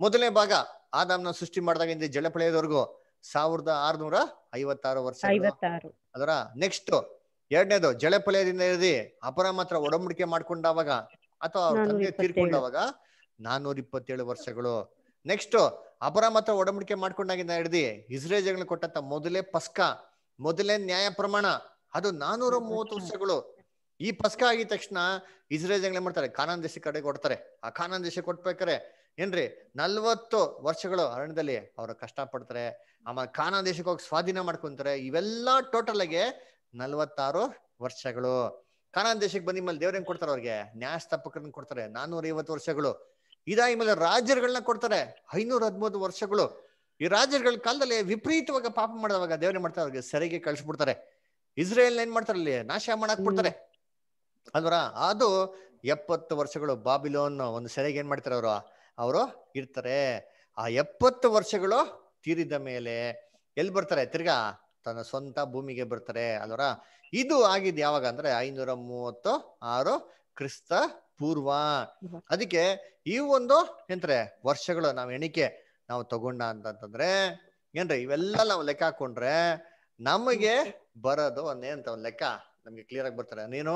Speaker 1: ಮೊದಲನೇ ಭಾಗ ಆದಾಮ್ನ ಸೃಷ್ಟಿ ಮಾಡಿದಾಗಿಂದ ಜಲಪ್ರಳಯದವರೆಗೂ 1656 ವರ್ಷ. ಅದರ ನೆಕ್ಸ್ಟ್ ಎರಡನೇದು ಜಲಪ್ರಳಯದಿಂದ ಹಿಡಿದು ಅಪರಾಮತ್ರ ಒಡಂಬಡಿಕೆ ಮಾಡ್ಕೊಂಡಾವಾಗ ಅಥವಾ ಅವ್ರ ತಂದೆ ತೀರ್ಕೊಂಡಾಗ 427 ವರ್ಷಗಳು. ನೆಕ್ಸ್ಟ್ ಅಪರಾಮತ್ರ ಒಡಂಬಡಿಕೆ ಮಾಡ್ಕೊಂಡಾಗಿಂದ ಹಿಡಿದು ಇಸ್ರೇಲ್ ಕೊಟ್ಟಂತ ಮೊದಲೇ ಪಸ್ಕ, ಮೊದಲೇ ನ್ಯಾಯ ಪ್ರಮಾಣ, ಅದು 430 ವರ್ಷಗಳು. ಈ ಪಸ್ಕ ಆಗಿದ ತಕ್ಷಣ ಇಸ್ರೇಲ್ ಏನ್ ಮಾಡ್ತಾರೆ, ಕಾನಾನ್ ದೇಶ ಕಡೆ ಕೊಡ್ತಾರೆ. ಆ ಕಾನಾನ್ ದೇಶ ಕೊಟ್ಬೇಕಾರೆ ಏನ್ರಿ 40 ವರ್ಷಗಳು ಅರಣ್ಯದಲ್ಲಿ ಅವ್ರ ಕಷ್ಟ ಪಡ್ತಾರೆ. ಆಮೇಲೆ ಕಾನಾನ್ ದೇಶಕ್ಕೆ ಹೋಗಿ ಸ್ವಾಧೀನ ಮಾಡ್ಕೊಂತಾರೆ. ಇವೆಲ್ಲ ಟೋಟಲ್ ಆಗಿ 46 ವರ್ಷಗಳು. ಕಾನಾನ್ ದೇಶಕ್ಕೆ ಬಂದ ಮೇಲೆ ದೇವ್ರ ಏನ್ ಕೊಡ್ತಾರೆ, ಅವ್ರಿಗೆ ನ್ಯಾಯಸ್ಥಾಪಕರನ್ನ ಕೊಡ್ತಾರೆ 450 ವರ್ಷಗಳು. ಇದಾಗಿ ಮೇಲೆ ರಾಜರುಗಳನ್ನ ಕೊಡ್ತಾರೆ 513 ವರ್ಷಗಳು. ಈ ರಾಜರುಗಳ ಕಾಲದಲ್ಲಿ ವಿಪರೀತವಾಗಿ ಪಾಪ ಮಾಡಿದವಾಗ ದೇವ್ರ ಮಾಡ್ತಾರೆ, ಅವ್ರಿಗೆ ಸೆರೆಗೆ ಕಳಿಸ್ಬಿಡ್ತಾರೆ. ಇಸ್ರೇಲ್ ಏನ್ ಮಾಡ್ತಾರೆ, ಅಲ್ಲಿ ನಾಶ ಮಾಡಕ್ ಬಿಡ್ತಾರೆ ಅಲ್ವರ. ಅದು 70 ವರ್ಷಗಳು ಬಾಬಿಲೋನ್ ಒಂದು ಸೆರೆಗೆ ಏನ್ ಮಾಡ್ತಾರೆ ಅವರು ಇರ್ತಾರೆ. ಆ 70 ವರ್ಷಗಳು ತೀರಿದ ಮೇಲೆ ಎಲ್ಲಿ ಬರ್ತಾರೆ, ತಿರ್ಗಾ ತನ್ನ ಸ್ವಂತ ಭೂಮಿಗೆ ಬರ್ತಾರೆ ಅಲ್ವರ. ಇದು ಆಗಿದ್ ಯಾವಾಗ ಅಂದ್ರೆ 536 ಕ್ರಿಸ್ತ ಪೂರ್ವ. ಅದಕ್ಕೆ ಈ ಒಂದು ಎಂತಾರೆ ವರ್ಷಗಳು ನಾವು ಎಣಿಕೆ ನಾವು ತಗೊಂಡ ಅಂತಂದ್ರೆ ಏನ್ರಿ, ಇವೆಲ್ಲ ನಾವು ಲೆಕ್ಕ ಹಾಕೊಂಡ್ರೆ ನಮಗೆ ಬರೋದು ಒಂದೇಂತ ಒಂದು ಲೆಕ್ಕ ನಮ್ಗೆ ಕ್ಲಿಯರ್ ಆಗಿ ಬರ್ತಾರೆ. ನೀನು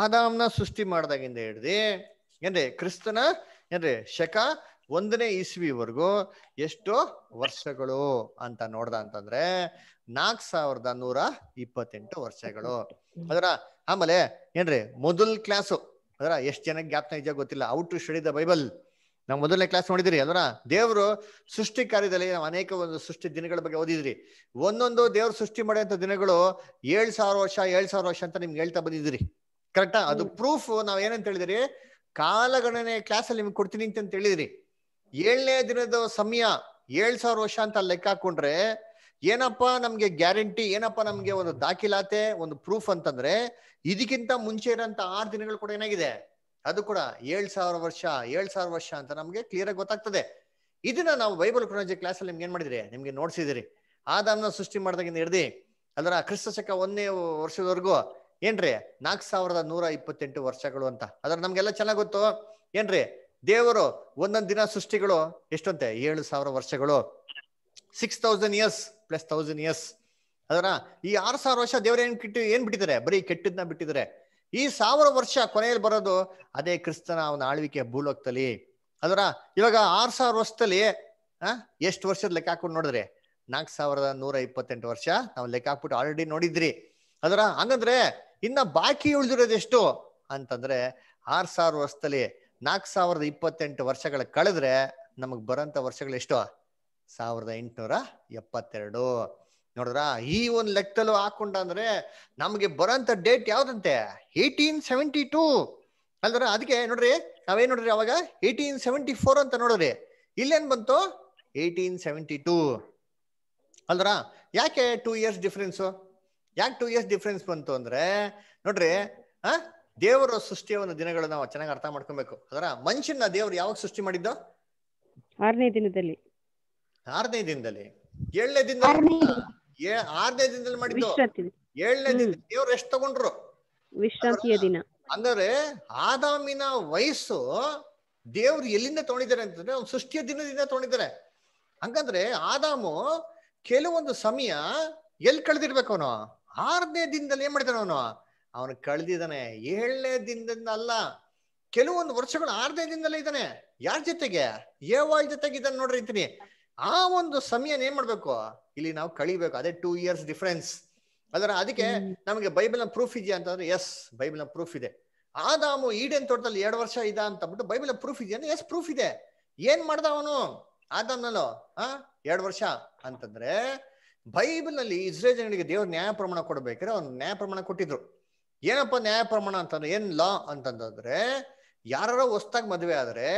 Speaker 1: ಆದಾಮ್ನ ಸೃಷ್ಟಿ ಮಾಡ್ದಾಗಿಂದ ಹಿಡ್ದು ಏನ್ರಿ ಕ್ರಿಸ್ತನ ಏನ್ರಿ ಶಕ 1ನೇ ಇಸ್ವಿವರೆಗೂ ಎಷ್ಟು ವರ್ಷಗಳು ಅಂತ ನೋಡ್ದ ಅಂತಂದ್ರೆ 4128 ವರ್ಷಗಳು. ಅದರ ಆಮೇಲೆ ಏನ್ರಿ ಮೊದಲ್ ಕ್ಲಾಸು, ಅದರ ಎಷ್ಟು ಜನಕ್ಕೆ ಜ್ಞಾಪನ ಇದೆಯೋ ಗೊತ್ತಿಲ್ಲ, ಔ ಟು ಸ್ಟಡಿ ದ ಬೈಬಲ್ ನಾವು ಮೊದಲನೇ ಕ್ಲಾಸ್ ನೋಡಿದಿರಿ ಅದರ. ದೇವರು ಸೃಷ್ಟಿ ಕಾರ್ಯದಲ್ಲಿ ನಾವು ಅನೇಕ ಒಂದು ಸೃಷ್ಟಿ ದಿನಗಳ ಬಗ್ಗೆ ಓದಿದ್ರಿ. ಒಂದೊಂದು ದೇವ್ರು ಸೃಷ್ಟಿ ಮಾಡಿದಂತ ದಿನಗಳು 7000 ವರ್ಷ 7000 ವರ್ಷ ಅಂತ ನಿಮ್ಗೆ ಹೇಳ್ತಾ ಬಂದಿದ್ರಿ, ಕರೆಕ್ಟಾ? ಅದು ಪ್ರೂಫ್ ನಾವ್ ಏನಂತ ಹೇಳಿದಿರಿ, ಕಾಲಗಣನೆ ಕ್ಲಾಸ್ ಅಲ್ಲಿ ನಿಮ್ಗೆ ಕೊಡ್ತೀನಿ ಅಂತ ಹೇಳಿದಿರಿ. 7ನೇ ದಿನದ ಸಮಯ 7000 ವರ್ಷ ಅಂತ ಲೆಕ್ಕ ಹಾಕೊಂಡ್ರೆ ಏನಪ್ಪಾ ನಮ್ಗೆ ಗ್ಯಾರಂಟಿ, ಏನಪ್ಪಾ ನಮ್ಗೆ ಒಂದು ದಾಖಲಾತೆ, ಒಂದು ಪ್ರೂಫ್ ಅಂತಂದ್ರೆ ಇದಕ್ಕಿಂತ ಮುಂಚೆ ಇರೋಂತ 6 ದಿನಗಳು ಕೂಡ ಏನಾಗಿದೆ, ಅದು ಕೂಡ 7000 ವರ್ಷ 7000 ವರ್ಷ ಅಂತ ನಮ್ಗೆ ಕ್ಲಿಯರ್ ಆಗಿ ಗೊತ್ತಾಗ್ತದೆ. ಇದನ್ನ ನಾವು ಬೈಬಲ್ ಕ್ರಾನಾಲಜಿ ಕ್ಲಾಸ್ ಅಲ್ಲಿ ನಿಮ್ಗೆ ಏನ್ ಮಾಡಿದ್ರಿ, ನಿಮ್ಗೆ ನೋಡ್ಸಿದಿರಿ. ಆದಾಮ್ನ ಸೃಷ್ಟಿ ಮಾಡಿದಾಗಿಂದ ಹಿಡ್ದು ಅದರ ಕ್ರಿಸ್ತ ಶಕ 1ನೇ ವರ್ಷದವರೆಗೂ ಏನ್ರಿ 4128 ವರ್ಷಗಳು ಅಂತ. ಅದ್ರ ನಮ್ಗೆಲ್ಲ ಚೆನ್ನಾಗ್ ಗೊತ್ತು ಏನ್ರಿ. ದೇವರು ಒಂದೊಂದ್ ದಿನ ಸೃಷ್ಟಿಗಳು ಎಷ್ಟಂತೆ 7000 ವರ್ಷಗಳು, 6000 ಇಯರ್ಸ್ ಪ್ಲಸ್ 1000 ಇಯರ್ಸ್. ಅದರ ಈ 6000 ವರ್ಷ ದೇವ್ರ ಏನ್ ಬಿಟ್ಟಿದ್ದಾರೆ, ಬರೀ ಕೆಟ್ಟದ್ನ ಬಿಟ್ಟಿದ್ದಾರೆ. ಈ 1000 ವರ್ಷ ಕೊನೆಯಲ್ಲಿ ಬರೋದು ಅದೇ ಕ್ರಿಸ್ತನ ಅವನ ಆಳ್ವಿಕೆ ಭೂಲೋಕದಲ್ಲಿ. ಅದರ ಇವಾಗ 6000 ವರ್ಷದಲ್ಲಿ ಎಷ್ಟು ವರ್ಷದ ಲೆಕ್ಕ ಹಾಕೊಂಡು ನೋಡಿದ್ರೆ 4128 ವರ್ಷ ನಾವು ಲೆಕ್ಕ ಹಾಕ್ಬಿಟ್ಟು ಆಲ್ರೆಡಿ ನೋಡಿದ್ರಿ. ಅದರ ಹಂಗಂದ್ರೆ ಇನ್ನ ಬಾಕಿ ಉಳಿದಿರೋದು ಎಷ್ಟು ಅಂತಂದ್ರೆ 6000 ವರ್ಷದಲ್ಲಿ 4028 ವರ್ಷಗಳ ಕಳೆದ್ರೆ ನಮಗ್ ಬರೋಂತ ವರ್ಷಗಳು ಎಷ್ಟು, 1872. ನೋಡಿದ್ರ ಈ ಒಂದ್ ಲೆಕ್ಕದಲ್ಲೂ ಹಾಕೊಂಡ ಅಂದ್ರೆ ನಮ್ಗೆ ಬರೋಂತ ಡೇಟ್ ಯಾವ್ದಂತೆ 1872 ಅಲ್ದ್ರ. ಅದಕ್ಕೆ ನೋಡ್ರಿ ನಾವೇನ್ ನೋಡ್ರಿ ಅವಾಗ 1874 ಅಂತ ನೋಡ್ರಿ, ಇಲ್ಲೇನ್ ಬಂತು 1872 ಅಲ್ದ್ರ. ಯಾಕೆ 2 ಇಯರ್ಸ್ ಡಿಫ್ರೆನ್ಸು? ಯಾಕೆ 2 ಇಯರ್ಸ್ ಡಿಫ್ರೆನ್ಸ್ ಬಂತು ಅಂದ್ರೆ ನೋಡ್ರಿ ದೇವರ ಸೃಷ್ಟಿಯ ಒಂದು ದಿನಗಳು ನಾವು ಚೆನ್ನಾಗಿ ಅರ್ಥ ಮಾಡ್ಕೊಬೇಕು. ಅದರ ಮನುಷ್ಯನ ದೇವ್ರು ಯಾವಾಗ ಸೃಷ್ಟಿ ಮಾಡಿದ್ದು?
Speaker 3: 6ನೇ ದಿನದಲ್ಲಿ.
Speaker 1: 6ನೇ ದಿನದಲ್ಲಿ? 7ನೇ ದಿನದಲ್ಲಿ? 6ನೇ ದಿನದಲ್ಲಿ ಮಾಡಿದ್ದು. 7ನೇ ದಿನ ದೇವ್ರು ರೆಸ್ಟ್ ತಗೊಂಡ್ರು,
Speaker 3: ವಿಶ್ರಾಂತಿಯ ದಿನ.
Speaker 1: ಅಂದ್ರೆ ಆದಾಮಿನ ವಯಸ್ಸು ದೇವ್ರು ಎಲ್ಲಿಂದ ತಗೊಂಡಿದ್ದಾರೆ ಅಂತಂದ್ರೆ ಅವ್ನು ಸೃಷ್ಟಿಯ ದಿನದಿಂದ ತಗೊಂಡಿದ್ದಾರೆ. ಹಂಗಂದ್ರೆ ಆದಾಮು ಕೆಲವೊಂದು ಸಮಯ ಎಲ್ಲಿ ಕಳೆದಿರ್ಬೇಕು, ಅವನು 6ನೇ ದಿನದಲ್ಲಿ ಏನ್ ಮಾಡಿದಾನೆ, ಅವನು ಕಳೆದಿದ್ದಾನೆ. 7ನೇ ದಿನದಿಂದ ಅಲ್ಲ, ಕೆಲವೊಂದು ವರ್ಷಗಳು 6ನೇ ದಿನದಲ್ಲೇ ಇದ್ದಾನೆ. ಯಾರ ಜೊತೆಗೆ? ಏವಾಳ್ ಜೊತೆಗೆ ಇದ್ದಾನೆ ನೋಡ್ರಿ ಅಂತೀನಿ. ಆ ಒಂದು ಸಮಯನ ಏನ್ ಮಾಡ್ಬೇಕು ಇಲ್ಲಿ ನಾವು ಕಳಿಬೇಕು. ಅದೇ 2 years ಡಿಫ್ರೆನ್ಸ್. ಅದರ ಅದಕ್ಕೆ ನಮಗೆ ಬೈಬಲ್ ನ ಪ್ರೂಫ್ ಇದೆಯಾ ಅಂತಂದ್ರೆ ಎಸ್, ಬೈಬಲ್ ನ ಪ್ರೂಫ್ ಇದೆ. ಆದಾಮು ಈಡೇನ್ ತೋಟದಲ್ಲಿ 2 ವರ್ಷ ಇದ ಅಂತ ಬಿಟ್ಟು ಬೈಬಲ್ ನ ಪ್ರೂಫ್ ಇದೆಯಾ? ಎಸ್, ಪ್ರೂಫ್ ಇದೆ. ಏನ್ ಮಾಡ್ದ ಅವನು ಆದಾಮ್ನಲ್ಲೋ 2 ವರ್ಷ ಅಂತಂದ್ರೆ ಬೈಬಲ್ ನಲ್ಲಿ ಇಸ್ರೇಲ್ ಜನರಿಗೆ ದೇವ್ರ ನ್ಯಾಯ ಪ್ರಮಾಣ ಕೊಡ್ಬೇಕಾದ್ರೆ ಅವ್ನು ನ್ಯಾಯ ಪ್ರಮಾಣ ಕೊಟ್ಟಿದ್ರು. ಏನಪ್ಪ ನ್ಯಾಯ ಪ್ರಮಾಣ ಅಂತಂದ್ರೆ ಏನ್ ಲಾ ಅಂತಂದ್ರೆ, ಯಾರ ಹೊಸ್ದಾಗಿ ಮದುವೆ ಆದ್ರೆ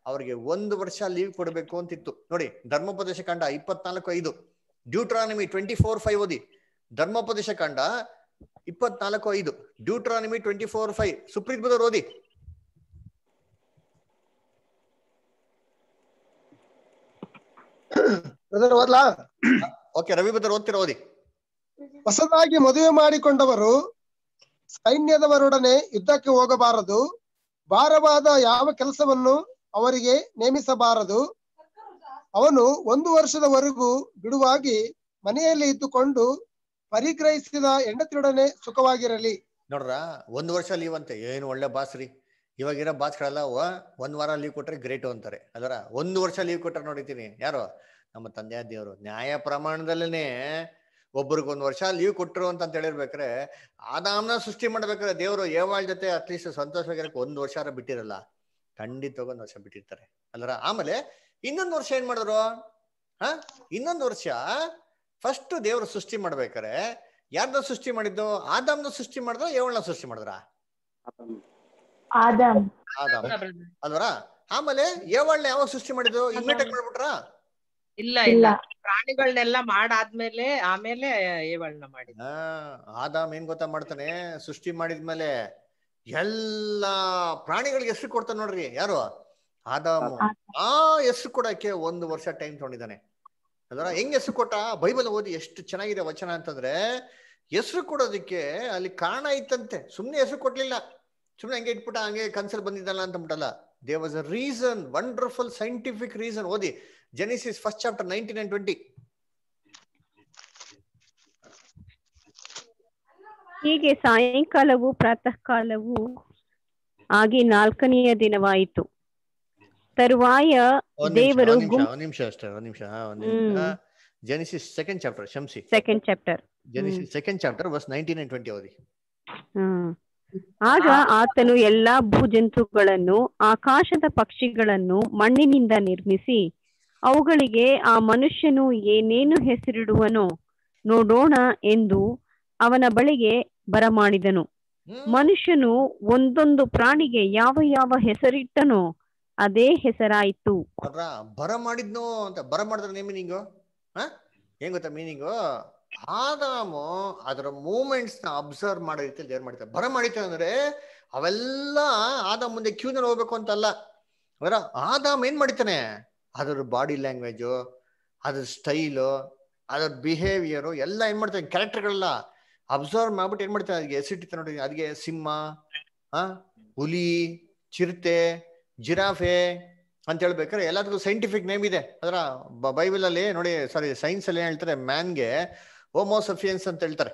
Speaker 1: ಅವ್ರಿಗೆ 1 ವರ್ಷ ಲೀವ್ ಕೊಡ್ಬೇಕು ಅಂತಿತ್ತು. ನೋಡಿ, ಧರ್ಮೋಪದೇಶ ಕಾಂಡ 24:5, ಡ್ಯೂಟ್ರಾನಮಿ 24:5 ಓದಿ. ಧರ್ಮೋಪದೇಶ ಕಾಂಡ 24:5, ಡ್ಯೂಟ್ರಾನಮಿ 24:5. ಸುಪ್ರೀತ್ ಬದರ್ ಓದಿ. ಓಕೆ, ರವಿ ಬದರ್ ಓದ್ತೀರಾ? ಓದಿ.
Speaker 15: ಹೊಸದಾಗಿ ಮದುವೆ ಮಾಡಿಕೊಂಡವರು ಸೈನ್ಯದವರೊಡನೆ ಯುದ್ಧಕ್ಕೆ ಹೋಗಬಾರದು, ಭಾರವಾದ ಯಾವ ಕೆಲಸವನ್ನು ಅವರಿಗೆ ನೇಮಿಸಬಾರದು. ಅವನು 1 ವರ್ಷದವರೆಗೂ ಬಿಡುವಾಗಿ ಮನೆಯಲ್ಲಿ ಇದ್ದುಕೊಂಡು ಪರಿಗ್ರಹಿಸಿದ ಹೆಂಡತಿಯೊಡನೆ ಸುಖವಾಗಿರಲಿ.
Speaker 1: ನೋಡ್ರ, 1 ವರ್ಷ ಲೀವ್ ಅಂತೆ. ಏನು ಒಳ್ಳೆ ಬಾಸ್ ರೀ. ಇವಾಗಿರೋ ಬಾಸ್ಗಳೆಲ್ಲ 1 ವಾರ ಲೀವ್ ಕೊಟ್ರೆ ಗ್ರೇಟು ಅಂತಾರೆ. ಅದರ 1 ವರ್ಷ ಲೀವ್ ಕೊಟ್ರೆ ನೋಡಿತೀನಿ ಯಾರು? ನಮ್ಮ ತಂದೆಯ ದೇವರು ನ್ಯಾಯ ಪ್ರಮಾಣದಲ್ಲೇ ಒಬ್ರಿಗೆ 1 ವರ್ಷ ಲೀವ್ ಕೊಟ್ಟರು ಅಂತ ಹೇಳಿರ್ಬೇಕ್ರೆ, ಆದಾಮ್ನ ಸೃಷ್ಟಿ ಮಾಡ್ಬೇಕಾದ್ರೆ ದೇವರು ಏವಾಳ್ ಜೊತೆ ಅಟ್ಲೀಸ್ಟ್ ಸಂತೋಷವಾಗಿರಕ್ಕೆ 1 ವರ್ಷ ಬಿಟ್ಟಿರಲ್ಲ. ಖಂಡಿತವಾಗಿ 1 ವರ್ಷ ಬಿಟ್ಟಿರ್ತಾರೆ ಅಲ್ಲರ. ಆಮೇಲೆ ಇನ್ನೊಂದು ವರ್ಷ ಏನ್ ಮಾಡಿದ್ರು? ಇನ್ನೊಂದು ವರ್ಷ ಫಸ್ಟ್ ದೇವರು ಸೃಷ್ಟಿ ಮಾಡ್ಬೇಕಾರೆ ಯಾರ್ದ ಸೃಷ್ಟಿ ಮಾಡಿದ್ದು? ಆದಾಮ್ನ ಸೃಷ್ಟಿ ಮಾಡಿದ್ರ ಏವಳನ್ನ ಸೃಷ್ಟಿ ಮಾಡಿದ್ರ? ಆದಾಮ್ ಅಲ್ವರ. ಆಮೇಲೆ ಏವಳನ್ನ ಯಾವಾಗ ಸೃಷ್ಟಿ ಮಾಡಿದ್ದು? ಇಮ್ಮಿಡಿಯೇಟ್ ಮಾಡ್ಬಿಟ್ರ?
Speaker 4: ಇಲ್ಲ ಇಲ್ಲ, ಪ್ರಾಣಿಗಳನ್ನೆಲ್ಲ ಮಾಡಾದ್ಮೇಲೆ ಆಮೇಲೆ ಏವಳನ್ನ ಮಾಡಿ.
Speaker 1: ಆದಾಮ್ ಏನ್ ಗೊತ್ತಾ ಮಾಡ್ತಾನೆ? ಸೃಷ್ಟಿ ಮಾಡಿದ್ಮೇಲೆ ಎಲ್ಲಾ ಪ್ರಾಣಿಗಳಿಗೆ ಹೆಸರು ಕೊಡ್ತಾನೆ ನೋಡ್ರಿ. ಯಾರು? ಆದಾಮು. ಆ ಹೆಸರು ಕೊಡಕ್ಕೆ 1 ವರ್ಷ ಟೈಮ್ ತಗೊಂಡಿದ್ದಾನೆ. ಅದರ ಹೆಂಗ್ ಹೆಸರು ಕೊಟ್ಟ? ಬೈಬಲ್ ಓದಿ ಎಷ್ಟು ಚೆನ್ನಾಗಿದೆ ವಚನ ಅಂತಂದ್ರೆ, ಹೆಸರು ಕೊಡೋದಕ್ಕೆ ಅಲ್ಲಿ ಕಾರಣ ಇತ್ತಂತೆ. ಸುಮ್ನೆ ಹೆಸರು ಕೊಡ್ಲಿಲ್ಲ, ಸುಮ್ನೆ ಹಂಗೆ ಇಟ್ಬಿಟ್ಟ, ಹಂಗೆ ಕನ್ಸಲ್ ಬಂದಿದ್ದಲ್ಲ ಅಂತ ಬಿಟ್ಟಲ್ಲ. There was a reason, wonderful scientific reason. ಓದಿ Genesis 1st chapter 19 and 20.
Speaker 3: ಹೀಗೆ ಸಾಯಂಕಾಲವು ಪ್ರಾತಃ ಕಾಲವು ಆಗಿ 4ನೆಯ ದಿನವಾಯಿತು. ತರುವಾಯ ದೇವರು
Speaker 1: ಒಂದ್ ನಿಮಿಷ Genesis 2nd chapter, ಶಂಸಿ
Speaker 3: 2nd chapter,
Speaker 1: Genesis 2nd chapter verse 19 and 20 ಓದಿ.
Speaker 3: ಆಗ ಆತನು ಎಲ್ಲಾ ಭೂಜಂತುಗಳನ್ನು, ಆಕಾಶದ ಪಕ್ಷಿಗಳನ್ನು ಮಣ್ಣಿನಿಂದ ನಿರ್ಮಿಸಿ ಅವುಗಳಿಗೆ ಆ ಮನುಷ್ಯನು ಏನೇನು ಹೆಸರಿಡುವನೋ ನೋಡೋಣ ಎಂದು ಅವನ ಬಳಿಗೆ ಬರಮಾಡಿದನು. ಮನುಷ್ಯನು ಒಂದೊಂದು ಪ್ರಾಣಿಗೆ ಯಾವ ಯಾವ ಹೆಸರಿಟ್ಟನೋ ಅದೇ ಹೆಸರಾಯಿತು.
Speaker 1: ಬರಮಾಡಿದ್ನೋ ಅಂತ ಬರ ಮಾಡಿದ್ರ ಮೀನಿಂಗು ಏನ್ ಗೊತ್ತಾ? ಮೀನಿಂಗು ಆದಾಮು ಅದರ ಮೂಮೆಂಟ್ಸ್ ನ ಅಬ್ಸರ್ವ್ ಮಾಡೋ ರೀತಿಯಲ್ಲಿ ದೇವ್ರು ಮಾಡ್ತಾರೆ. ಬರ ಮಾಡಿತ್ತು ಅಂದ್ರೆ ಅವೆಲ್ಲ ಆದಾಮ್ ಮುಂದೆ ಕ್ಯೂನಲ್ಲಿ ಹೋಗ್ಬೇಕು ಅಂತಲ್ಲ. ಅವರ ಆದಾಮ್ ಏನ್ ಮಾಡಿತಾನೆ? ಅದರ ಬಾಡಿ ಲ್ಯಾಂಗ್ವೇಜು, ಅದ್ರ ಸ್ಟೈಲು, ಅದ್ರ ಬಿಹೇವಿಯರು ಎಲ್ಲ ಏನ್ ಮಾಡ್ತಾನೆ? ಕ್ಯಾರೆಕ್ಟರ್ಗಳೆಲ್ಲ ಅಬ್ಸರ್ವ್ ಮಾಡ್ಬಿಟ್ಟು ಏನ್ ಮಾಡ್ತಾನೆ? ಅದಕ್ಕೆ ಹೆಸರಿಟ್ಟಿರ್ತಾನೆ ನೋಡಿ. ಅದಕ್ಕೆ ಸಿಂಹ, ಹುಲಿ, ಚಿರತೆ, ಜಿರಾಫೆ ಅಂತ ಹೇಳ್ಬೇಕಾದ್ರೆ ಎಲ್ಲದಕ್ಕೂ ಸೈಂಟಿಫಿಕ್ ನೇಮ್ ಇದೆ. ಅದರ ಬೈಬಲ್ ಅಲ್ಲಿ ನೋಡಿ, ಸೈನ್ಸ್ ಅಲ್ಲಿ ಏನ್ ಹೇಳ್ತಾರೆ? ಮ್ಯಾನ್ಗೆ ಹೋಮೋಸಫಿಯನ್ಸ್ ಅಂತ ಹೇಳ್ತಾರೆ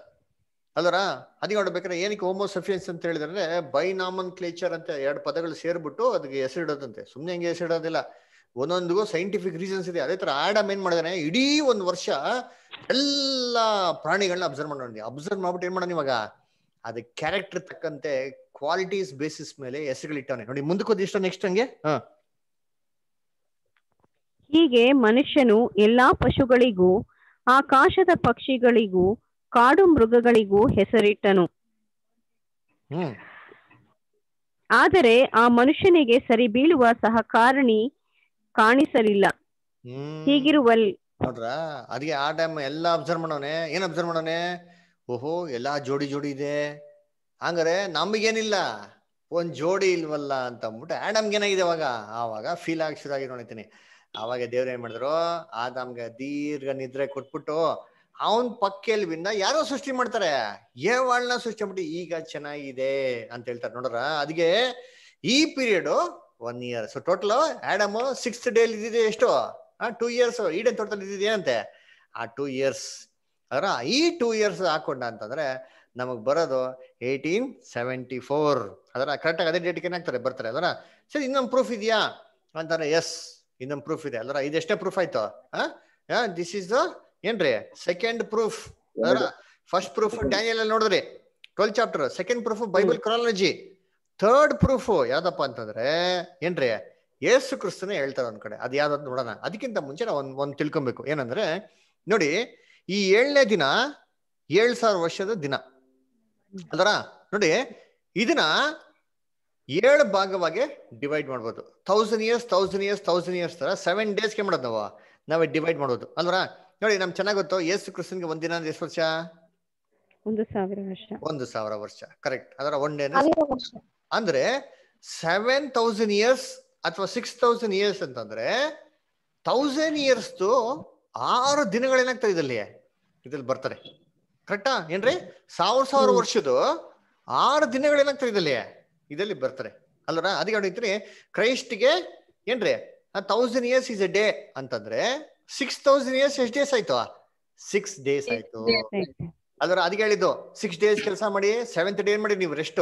Speaker 1: ಅಲ್ವರ. ಅದಕ್ಕೆ ನೋಡ್ಬೇಕಾದ್ರೆ ಏನಕ್ಕೆ ಹೋಮೋಸಫಿಯನ್ಸ್ ಅಂತ ಹೇಳಿದ್ರೆ, ಬೈನಾಮನ್ ಕ್ಲೇಚರ್ ಅಂತ 2 ಪದಗಳು ಸೇರ್ಬಿಟ್ಟು ಅದಕ್ಕೆ ಹೆಸರಿಡೋದಂತೆ. ಸುಮ್ನೆ ಹೆಂಗೆ ಹೆಸರಿಡೋದಿಲ್ಲ, ಒಂದೊಂದಿಗೂ ಸೈಂಟಿಫಿಕ್ ರೀಸನ್ಸ್ ಇದೆ. ಅದೇ ತರ ಆಡಮ್ ಏನ್ ಮಾಡಿದಾನೆ? ಇಡೀ 1 ವರ್ಷ ಎಲ್ಲಾ ಪ್ರಾಣಿಗಳನ್ನ ಅಬ್ಸರ್ವ್ ಮಾಡಿ, ಅಬ್ಸರ್ವ್ ಮಾಡ್ಬಿಟ್ಟು ಏನ್ ಮಾಡೋಣ ಇವಾಗ ಅದಕ್ಕೆ ಕ್ಯಾರೆಕ್ಟರ್ ತಕ್ಕಂತೆ ಕ್ವಾಲಿಟೀಸ್ ಬೇಸಿಸ್ ಮೇಲೆ ಹೆಸರುಗಳಿಟ್ಟವನೆ ನೋಡಿ. ಮುಂದಕ್ಕೆ ಇಷ್ಟ ನೆಕ್ಸ್ಟ್ ಹಂಗೆ
Speaker 3: ಹೀಗೆ ಮನುಷ್ಯನು ಎಲ್ಲಾ ಪಶುಗಳಿಗೂ, ಆಕಾಶದ ಪಕ್ಷಿಗಳಿಗೂ, ಕಾಡು ಮೃಗಗಳಿಗೂ ಹೆಸರಿಟ್ಟನು. ಆದರೆ ಆ ಮನುಷ್ಯನಿಗೆ ಸರಿ ಬೀಳುವ ಸಹಕಾರಣಿ ಕಾಣಿಸಲಿಲ್ಲ. ಹೀಗಿರುವಲ್ಲಿ
Speaker 1: ನೋಡ್ರ ಅದಕ್ಕೆ ಆಡಮ್ ಎಲ್ಲಾ ಅಬ್ಸರ್ವ್ ಮಾಡೋನೆ. ಏನ್ ಅಬ್ಸರ್ವ್ ಮಾಡೋನೆ? ಓಹೋ, ಎಲ್ಲಾ ಜೋಡಿ ಜೋಡಿ ಇದೆ, ಹಂಗಾರೆ ನಮಗೇನಿಲ್ಲ, ಒಂದ್ ಜೋಡಿ ಇಲ್ವಲ್ಲ ಅಂತ ಅಂದ್ಬಿಟ್ಟು ಆಡಮ್ಗೆ ಏನಾಗಿದೆ ಆವಾಗ ಫೀಲ್ ಆಗಿ ಶುರು ಆಗಿ ನೋಡಿತೀನಿ. ಆವಾಗ ದೇವ್ರ ಏನ್ ಮಾಡಿದ್ರು? ಆದಾಮ್ಗೆ ದೀರ್ಘ ನಿದ್ರೆ ಕೊಟ್ಬಿಟ್ಟು ಅವನ್ ಪಕ್ಕೆಲ್ವಿಂದ ಯಾರೋ ಸೃಷ್ಟಿ ಮಾಡ್ತಾರೆ, ಏವಾಳ್ನ ಸೃಷ್ಟಿ ಮಾಡ್ಬಿಟ್ಟು ಈಗ ಚೆನ್ನಾಗಿದೆ ಅಂತ ಹೇಳ್ತಾರೆ ನೋಡ್ರ. ಅದಕ್ಕೆ ಈ period 1 year. So total Adam 6th day ಇದ್ದಿದೆ ಎಷ್ಟು 2 years ಈಡನ್ ತೋಟದಲ್ಲಿ ಇದ್ದಿದೆ ಅಂತೆ. ಆ 2 years ಅದರ ಈ 2 years ಹಾಕೊಂಡ ಅಂತಂದ್ರೆ ನಮಗ್ ಬರೋದು 1874. ಅದರ ಕರೆಕ್ಟಾಗಿ ಅದೇ ಡೇಟ್ಗೆ ಏನಾಗ್ತಾರೆ ಬರ್ತಾರೆ. ಅದರ ಸರಿ ಇನ್ನೊಂದು ಪ್ರೂಫ್ ಇದೆಯಾ ಅಂತಾರೆ. ಎಸ್, ಇನ್ನೊಂದು ಪ್ರೂಫ್ ಇದೆ. ಅಲ್ರ ಇದೆಷ್ಟೇ ಪ್ರೂಫ್ ಆಯ್ತು. ದಿಸ್ ಇಸ್ ದ ಏನ್ರಿ ಸೆಕೆಂಡ್ ಪ್ರೂಫ್. ಅದರ ಫಸ್ಟ್ ಪ್ರೂಫ್ ಡ್ಯಾನಿಯಲ್ ಅಲ್ಲಿ ನೋಡಿದ್ರಿ 12th chapter. Second proof Bible chronology. Third proof ಯಾವ್ದಪ್ಪ ಅಂತಂದ್ರೆ ಏನ್ರಿ ಯೇಸು ಕ್ರಿಸ್ತನೇ ಹೇಳ್ತಾರೆ ಒಂದ್ ಕಡೆ. ಅದ್ ಯಾವ್ದು ನೋಡೋಣ. ಅದಕ್ಕಿಂತ ಮುಂಚೆ ನಾವು ಒಂದ್ ತಿಳ್ಕೊಬೇಕು. ಏನಂದ್ರೆ ನೋಡಿ, ಈ 7ನೇ ದಿನ 7,000 ವರ್ಷದ ದಿನ ಅಲ್ರ. ನೋಡಿ ಇದನ್ನ 7 ಭಾಗವಾಗಿ ಡಿವೈಡ್ ಮಾಡ್ಬೋದು. 1000 years 1000 years 1000 years ತರ 7 days ಮಾಡೋದು ನಾವೇ ಡಿವೈಡ್ ಮಾಡ್ಬೋದು ಅಲ್ವರ. ನೋಡಿ ನಮ್ಗೆ ಚೆನ್ನಾಗ್ ಗೊತ್ತು, ಯೇಸು ಕ್ರಿಸ್ತನ್ಗೆ ಒಂದಿನ ಅಂದ್ರೆ ಎಷ್ಟು ವರ್ಷ?
Speaker 3: 1,000 ವರ್ಷ.
Speaker 1: 1,000 ವರ್ಷ ಕರೆಕ್ಟ್. ಅದರ ಒನ್ ಡೇ ಅಂದ್ರೆ 7,000 years ಅಥವಾ 6,000 years ಅಂತಂದ್ರೆ 1000 years 6 ದಿನಗಳೇನಾಗ್ತದೆ ಇದ್ರಲ್ಲಿ ಬರ್ತಾರೆ. ಕರೆಕ್ಟಾ ಏನ್ರಿ? 1000 ವರ್ಷದ 6 ದಿನಗಳೇನಾಗ್ತದೆ ಇದರಲ್ಲಿ ಬರ್ತಾರೆ ಅಲ್ವರ. ಅದಕ್ಕೆ ನೋಡಿದ್ರಿ ಕ್ರೈಸ್ಟ್ಗೆ ಏನ್ರಿ 1000 years is a day ಅಂತಂದ್ರೆ 6,000 years ಎಷ್ಟು ಡೇಸ್ ಆಯ್ತು? 6 days ಆಯ್ತು ಅಲ್ವರ. ಅದಕ್ಕೆ ಹೇಳಿದ್ದು 6 days ಕೆಲಸ ಮಾಡಿ 7th day ಏನ್ ಮಾಡಿ ನೀವು ರೆಸ್ಟ್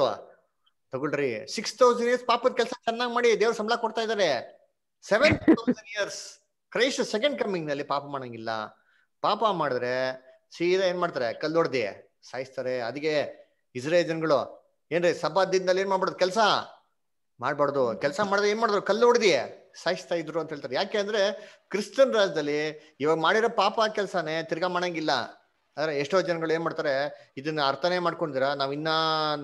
Speaker 1: ತಗೊಳ್ರಿ. 6,000 years ಪಾಪದ ಕೆಲಸ ಚೆನ್ನಾಗಿ ಮಾಡಿ ದೇವ್ರ ಸಂಬಳ ಕೊಡ್ತಾ ಇದಾರೆ. 7,000 years ಕ್ರೈಸ್ಟ್ ಸೆಕೆಂಡ್ ಕಮಿಂಗ್ ನಲ್ಲಿ ಪಾಪ ಮಾಡಂಗಿಲ್ಲ. ಪಾಪ ಮಾಡಿದ್ರೆ ಸೀದಾ ಏನ್ ಮಾಡ್ತಾರೆ? ಕಲ್ಲೊಡ್ದಿ ಸಾಯಿಸ್ತಾರೆ. ಅದಕ್ಕೆ ಇಸ್ರೇಲ್ ಜನಗಳು ಏನ್ರಿ ಸಬ್ಬತ್ ದಿನದಲ್ಲಿ ಏನ್ ಮಾಡ್ಬಾರ್ದು? ಕೆಲಸ ಮಾಡ್ಬಾರ್ದು. ಕೆಲಸ ಮಾಡಿದ್ರೆ ಏನ್ ಮಾಡಿದ್ರು? ಕಲ್ಲು ಹೊಡೆದಿ ಸಾಯಿಸ್ತಾ ಇದ್ರು ಅಂತ ಹೇಳ್ತಾರೆ. ಯಾಕೆ ಅಂದ್ರೆ ಕ್ರಿಶ್ಚಿಯನ್ ರಾಜ್ಯದಲ್ಲಿ ಇವಾಗ ಮಾಡಿರೋ ಪಾಪ ಕೆಲಸನೇ ತಿರ್ಗಾ ಮಾಡಂಗಿಲ್ಲ. ಆದ್ರೆ ಎಷ್ಟೋ ಜನಗಳು ಏನ್ ಮಾಡ್ತಾರೆ, ಇದನ್ನ ಅರ್ಥನೇ ಮಾಡ್ಕೊಂಡಿರ ನಾವ್ ಇನ್ನ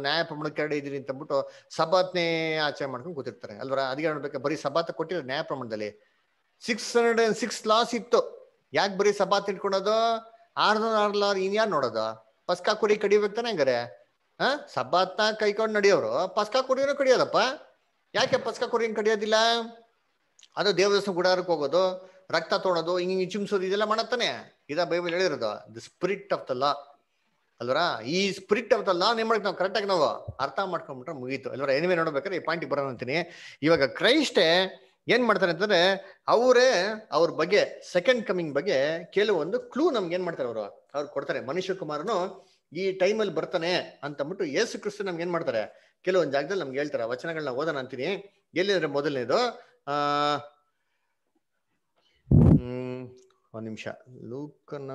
Speaker 1: ನ್ಯಾಯ ಪ್ರಮಾಣ ಕೆರಡೆ ಇದೀನಿ ಅಂತ ಅಂದ್ಬಿಟ್ಟು ಸಬ್ಬತ್ನೇ ಆಚರಣೆ ಮಾಡ್ಕೊಂಡು ಕೂತಿರ್ತಾರೆ ಅಲ್ವರ. ಅದಕ್ಕೆ ನೋಡ್ಬೇಕು, ಬರೀ ಸಬ್ಬತ್ ಕೊಟ್ಟಿರೋ ನ್ಯಾಯ ಪ್ರಮಾಣದಲ್ಲಿ 606 laws ಇತ್ತು. ಯಾಕೆ ಬರೀ ಸಬ್ಬತ್ ಇಟ್ಕೊಳೋದು? 606 law ಇನ್ಯಾರು ನೋಡೋದು? ಪಸ್ಕಾ ಕುರಿ ಕಡಿಬೇಕು ತಾನೆ ಹಂಗಾರೆ. ಸಬ್ಬತ್ನ ಕೈಕೊಂಡು ನಡೆಯೋರು ಪಸ್ಕಾ ಕುರಿನೂ ಕಡಿಯೋದಪ್ಪ. ಯಾಕೆ ಪಸ್ಕಾ ಕುರಿ ಕಡಿಯೋದಿಲ್ಲ? ಅದು ದೇವಸ್ಥಾನ ಗುಡಾರಕ್ಕೆ ಹೋಗೋದು, ರಕ್ತ ತೊಗೊಳೋದು, ಹಿಂಗೆ ಚಿಮ್ಸೋದು, ಇದೆಲ್ಲ ಮಾಡತ್ತಾನೆ. ಇದ ಬೈಬಲ್ ಹೇಳಿರೋದು the spirit of the law ಅಲ್ವರ. ಈ ಸ್ಪಿರಿಟ್ ಆಫ್ ದ ಲಾ ಏನ್ ಮಾಡಕ್ ನಾವು ಕರೆಕ್ಟಾಗಿ ನಾವು ಅರ್ಥ ಮಾಡ್ಕೊಂಡ್ಬಿಟ್ರೆ ಮುಗೀತು ಅಲ್ವರ. ಏನಿವೆ ನೋಡ್ಬೇಕಾದ್ರೆ ಈ ಪಾಯಿಂಟ್ ಬರೋಣ ಅಂತೀನಿ. ಇವಾಗ ಕ್ರೈಸ್ಟೇ ಏನ್ ಮಾಡ್ತಾರೆ ಅಂತಂದ್ರೆ ಅವರೇ ಅವ್ರ ಬಗ್ಗೆ ಸೆಕೆಂಡ್ ಕಮಿಂಗ್ ಬಗ್ಗೆ ಕೆಲವೊಂದು ಕ್ಲೂ ನಮ್ಗೆ ಏನ್ ಮಾಡ್ತಾರೆ ಅವ್ರು ಕೊಡ್ತಾರೆ. ಮನುಷ್ಯ ಕುಮಾರನು ಈ ಟೈಮಲ್ಲಿ ಬರ್ತಾನೆ ಅಂತಂದ್ಬಿಟ್ಟು ಯೇಸು ಕ್ರಿಸ್ತ ನಮ್ಗೆ ಏನ್ ಮಾಡ್ತಾರೆ ಕೆಲವೊಂದು ಜಾಗದಲ್ಲಿ ನಮ್ಗೆ ಹೇಳ್ತಾರೆ. ವಚನಗಳನ್ನ ಓದೋಣ ಅಂತೀನಿ. ಎಲ್ಲಿದ್ರೆ ಮೊದಲನೇದು ಒಂದ್ ನಿಮಿಷ. ಲೂಕನ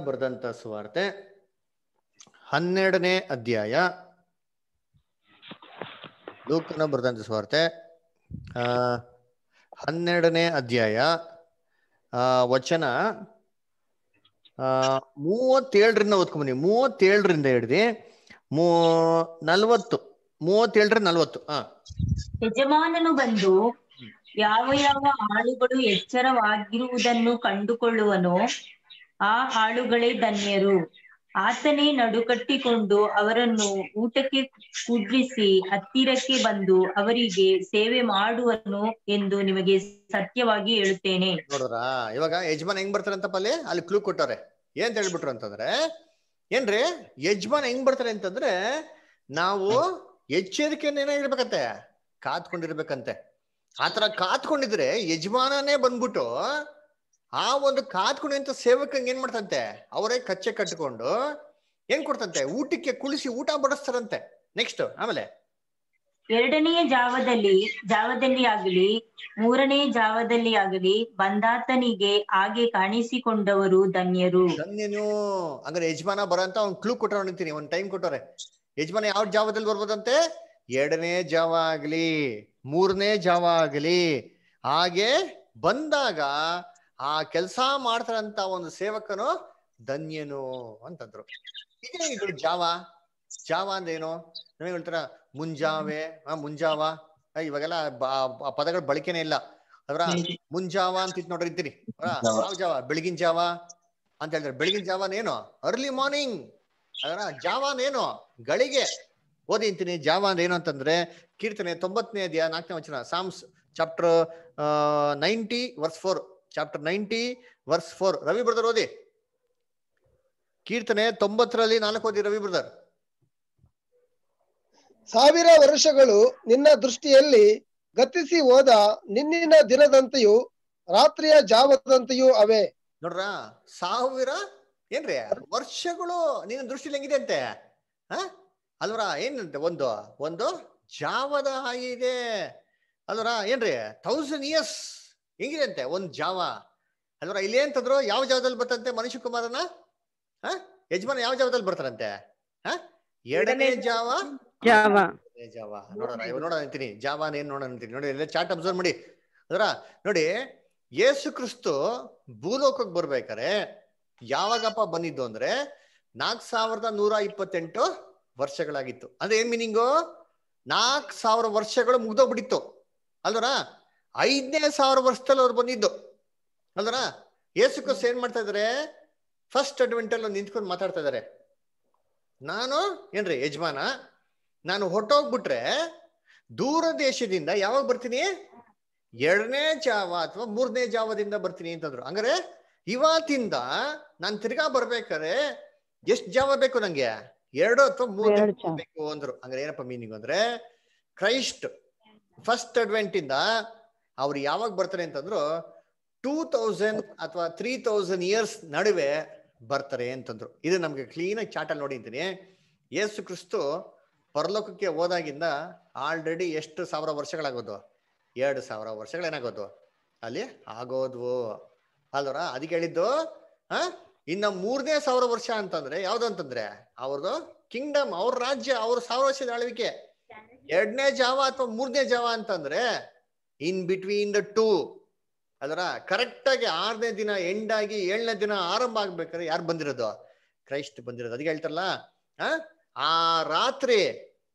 Speaker 1: ಬರೆದಂತ ಸುವಾರ್ತೆ 12ನೇ ಅಧ್ಯಾಯ. ಲೂಕನ ಬರೆದಂತ ಸುವಾರ್ತೆ 12ನೇ ಅಧ್ಯಾಯ ವಚನ 37ರಿಂದ ಓದ್ಕೊಂಬನಿ. 37ರಿಂದ ಹಿಡ್ದು 40. 37-40.
Speaker 14: ಯಜಮಾನನು ಬಂದು ಯಾವ ಯಾವ ಆಳುಗಳು ಎಚ್ಚರವಾಗಿರುವುದನ್ನು ಕಂಡುಕೊಳ್ಳುವನೋ ಆ ಆಳುಗಳೇ ಧನ್ಯರು. ಆತನೇ ನಡುಕಟ್ಟಿಕೊಂಡು ಅವರನ್ನು ಊಟಕ್ಕೆ ಕುಡ್ರಿಸಿ ಹತ್ತಿರಕ್ಕೆ ಬಂದು ಅವರಿಗೆ ಸೇವೆ ಮಾಡುವನು ಎಂದು ನಿಮಗೆ ಸತ್ಯವಾಗಿ ಹೇಳುತ್ತೇನೆ.
Speaker 1: ನೋಡ್ರ, ಇವಾಗ ಯಜಮಾನ್ ಹೆಂಗ್ ಬರ್ತಾರೆ ಅಂತಪ್ಪ ಅಲ್ಲಿ ಕ್ಲೂ ಕೊಟ್ಟವ್ರೆ. ಏನ್ ಹೇಳ್ಬಿಟ್ರು ಅಂತಂದ್ರೆ ಏನ್ರಿ ಯಜಮಾನ್ ಹೆಂಗ್ ಬರ್ತಾರೆ ಅಂತಂದ್ರೆ ನಾವು ಎಚ್ಚರಿಕೆಯನ್ನು ಏನಾಗಿರ್ಬೇಕಂತೆ, ಕಾತ್ಕೊಂಡಿರ್ಬೇಕಂತೆ. ಆತರ ಕಾತ್ಕೊಂಡಿದ್ರೆ ಯಜಮಾನನೇ ಬಂದ್ಬಿಟ್ಟು ಆ ಒಂದು ಕಾತ್ಕೊಂಡಿಂತ ಸೇವಕಂಗೆ ಏನ್ ಮಾಡ್ತಂತೆ, ಅವರೇ ಕಚ್ಚೆ ಕಟ್ಕೊಂಡು ಏನ್ ಕೊಡ್ತಂತೆ, ಊಟಕ್ಕೆ ಕುಳಿಸಿ ಊಟ ಬಡಿಸ್ತಾರಂತೆ. ನೆಕ್ಸ್ಟ್ ಆಮೇಲೆ
Speaker 14: 2ನೇ ಜಾವದಲ್ಲಿ ಆಗಲಿ 3ನೇ ಜಾವದಲ್ಲಿ ಆಗಲಿ ಬಂದಾತನಿಗೆ ಹಾಗೆ ಕಾಣಿಸಿಕೊಂಡವರು ಧನ್ಯರು.
Speaker 1: ಧನ್ಯನು. ಹಂಗಾರೆ ಯಜಮಾನ ಬರಂತ ಒಂದ್ ಕ್ಲೂ ಕೊಟ್ಟವ್ರು ನಿಂತೀನಿ, ಒಂದ್ ಟೈಮ್ ಕೊಟ್ಟವ್ರೆ. ಯಜಮಾನ ಯಾವ ಜಾವದಲ್ಲಿ ಬರ್ಬೋದಂತೆ? 2ನೇ ಜಾವ ಆಗ್ಲಿ 3ನೇ ಜಾವ ಆಗ್ಲಿ ಹಾಗೆ ಬಂದಾಗ ಆ ಕೆಲಸ ಮಾಡ್ತಾರಂತ ಒಂದು ಸೇವಕನು ಧನ್ಯನು ಅಂತಂದ್ರು. ಇದು ಜಾವ ಅಂದೇನು ನಮಗೆ ಹೇಳ್ತಾರ? ಮುಂಜಾವೆ, ಮುಂಜಾವ, ಇವಾಗೆಲ್ಲ ಪದಗಳ ಬಳಕೆನೇ ಇಲ್ಲ. ಅದ್ರ ಮುಂಜಾವ ಅಂತ ನೋಡ್ರಿ ಇರ್ತೀರಿ. ಯಾವ ಜಾವ? ಬೆಳಗಿನ ಜಾವ ಅಂತ ಹೇಳ್ತಾರೆ. ಬೆಳಗಿನ ಜಾವನೇನು? Early morning. ಅದರ ಜಾವನೇನು? ಗಳಿಗೆ. ಓದಿ ಅಂತೀನಿ. ಜಾವ ಅಂದ್ರೆ ಏನು ಅಂತಂದ್ರೆ ಕೀರ್ತನೆ 90ನೇ ಅಧ್ಯಾಯ 4ನೇ ವಚನ, Psalms chapter 90 verse 4. Chapter 90 verse 4. Ravi brother ಓದಿ. ಕೀರ್ತನೆ 90ರಲ್ಲಿ 4 ಓದಿ ರವಿ ಬ್ರದರ್.
Speaker 15: 1000 ವರ್ಷಗಳು ನಿನ್ನ ದೃಷ್ಟಿಯಲ್ಲಿ ಗತಿಸಿ ಹೋದ ನಿನ್ನಿನ ದಿನದಂತೆಯೂ ರಾತ್ರಿಯ ಜಾವದಂತೆಯೂ ಅವೇ.
Speaker 1: ನೋಡ್ರ 1000 ಏನ್ರಿ ವರ್ಷಗಳು ನಿನ್ನ ದೃಷ್ಟಿಲಿ ಹೆಂಗಿದೆ ಅಂತೆ ಅಲ್ವರ? ಏನಂತೆ ಒಂದು ಒಂದು ಜಾವದ ಹಾಗಿದೆ ಅಲ್ವರ? ಏನ್ರಿ 1000 years ಹೆಂಗಿದೆ ಅಂತೆ ಒಂದ್ ಜಾವ ಅಲ್ವರ? ಇಲ್ಲಿ ಅಂತಂದ್ರು ಯಾವ ಜಾವದಲ್ಲಿ ಬರ್ತಂತೆ ಮನುಷ್ಯ ಕುಮಾರನ ಯಜಮಾನ ಯಾವ ಜಾವದಲ್ಲಿ ಬರ್ತಾರಂತೆ? ಎರಡನೇ ಜಾವ ಜಾವ ನೋಡೋಣ ಅಂತೀನಿ. ಜಾವಾನ ಏನ್ ನೋಡೋಣ ಅಂತೀನಿ ನೋಡಿ. ಎಲ್ಲ ಚಾರ್ಟ್ ಅಬ್ಸರ್ವ್ ಮಾಡಿ ಅದರ ನೋಡಿ. ಯೇಸು ಕ್ರಿಸ್ತು ಭೂಲೋಕಕ್ಕೆ ಬರ್ಬೇಕಾರೆ ಯಾವಾಗಪ್ಪ ಬಂದಿದ್ದು ಅಂದ್ರೆ 4128 ವರ್ಷಗಳಾಗಿತ್ತು. ಅಂದ್ರೆ ಏನ್ ಮೀನಿಂಗು? 4000 ವರ್ಷಗಳು ಮುಗ್ದೋಗ್ಬಿಟ್ಟಿತ್ತು ಅಲ್ವರ? 5000 ವರ್ಷದಲ್ಲಿ ಅವ್ರು ಬಂದಿದ್ದು ಅಲ್ವರ? ಯೇಸು ಕ್ರಿಸ್ತು ಏನ್ ಮಾಡ್ತಾ ಇದಾರೆ? ಫಸ್ಟ್ ಅಡ್ವೆಂಟ್ ಅಲ್ಲಿ ನಿಂತ್ಕೊಂಡು ಮಾತಾಡ್ತಾ ಇದಾರೆ. ನಾನು ಏನ್ರಿ ಯಜಮಾನ, ನಾನು ಹೊಟ್ಟೋಗ್ಬಿಟ್ರೆ ದೂರ ದೇಶದಿಂದ ಯಾವಾಗ ಬರ್ತೀನಿ? 2ನೇ ಜಾವ ಅಥವಾ 3ನೇ ಜಾವದಿಂದ ಬರ್ತೀನಿ ಅಂತಂದ್ರು. ಹಂಗಾರೆ ಇವತ್ತಿಂದ ನಾನ್ ತಿರ್ಗಾ ಬರ್ಬೇಕಾರೆ ಎಷ್ಟ್ ಜಾವ ಬೇಕು ನಂಗೆ? 2 ಅಥವಾ 3 ಬೇಕು ಅಂದ್ರು. ಹಂಗಾರೆ ಏನಪ್ಪ ಮೀನಿಂಗ್ ಅಂದ್ರೆ, ಕ್ರೈಸ್ಟ್ ಫಸ್ಟ್ ಅಡ್ವೆಂಟ್ ಇಂದ ಅವ್ರು ಯಾವಾಗ ಬರ್ತಾರೆ ಅಂತಂದ್ರು 2000 ಅಥವಾ 3000 years ನಡುವೆ ಬರ್ತಾರೆ ಅಂತಂದ್ರು. ಇದು ನಮ್ಗೆ ಕ್ಲೀನ್ ಆಗಿ ಚಾಟಲ್ಲಿ ನೋಡಿ ಅಂತೀನಿ. ಯೇಸು ಕ್ರಿಸ್ತು ಪರಲೋಕಕ್ಕೆ ಹೋದಾಗಿಂದ ಆಲ್ರೆಡಿ ಎಷ್ಟು 1000 ವರ್ಷಗಳಾಗೋದು? 2000 ವರ್ಷಗಳೇನಾಗೋದು ಅಲ್ಲಿ ಆಗೋದ್ವು ಅಲ್ವರ? ಅದಕ್ಕೆ ಹೇಳಿದ್ದು ಇನ್ನ 3ನೇ 1000 ವರ್ಷ ಅಂತಂದ್ರೆ ಯಾವ್ದು ಅಂತಂದ್ರೆ ಅವ್ರದ್ದು ಕಿಂಗ್ಡಮ್, ಅವ್ರ ರಾಜ್ಯ, ಅವ್ರ 1000 ವರ್ಷದ ಆಳ್ವಿಕೆ. 2ನೇ ಜಾವ ಅಥವಾ 3ನೇ ಜಾವ ಅಂತಂದ್ರೆ ಇನ್ ಬಿಟ್ವೀನ್ ದ 2 ಅಲ್ವರ? ಕರೆಕ್ಟ್ ಆಗಿ 6ನೇ ದಿನ ಎಂಡ್ ಆಗಿ 7ನೇ ದಿನ ಆರಂಭ ಆಗ್ಬೇಕಾದ್ರೆ ಯಾರು ಬಂದಿರೋದು? ಕ್ರೈಸ್ಟ್ ಬಂದಿರೋದು. ಅದಕ್ಕೆ ಹೇಳ್ತಾರಲ್ಲ ಆ ರಾತ್ರಿ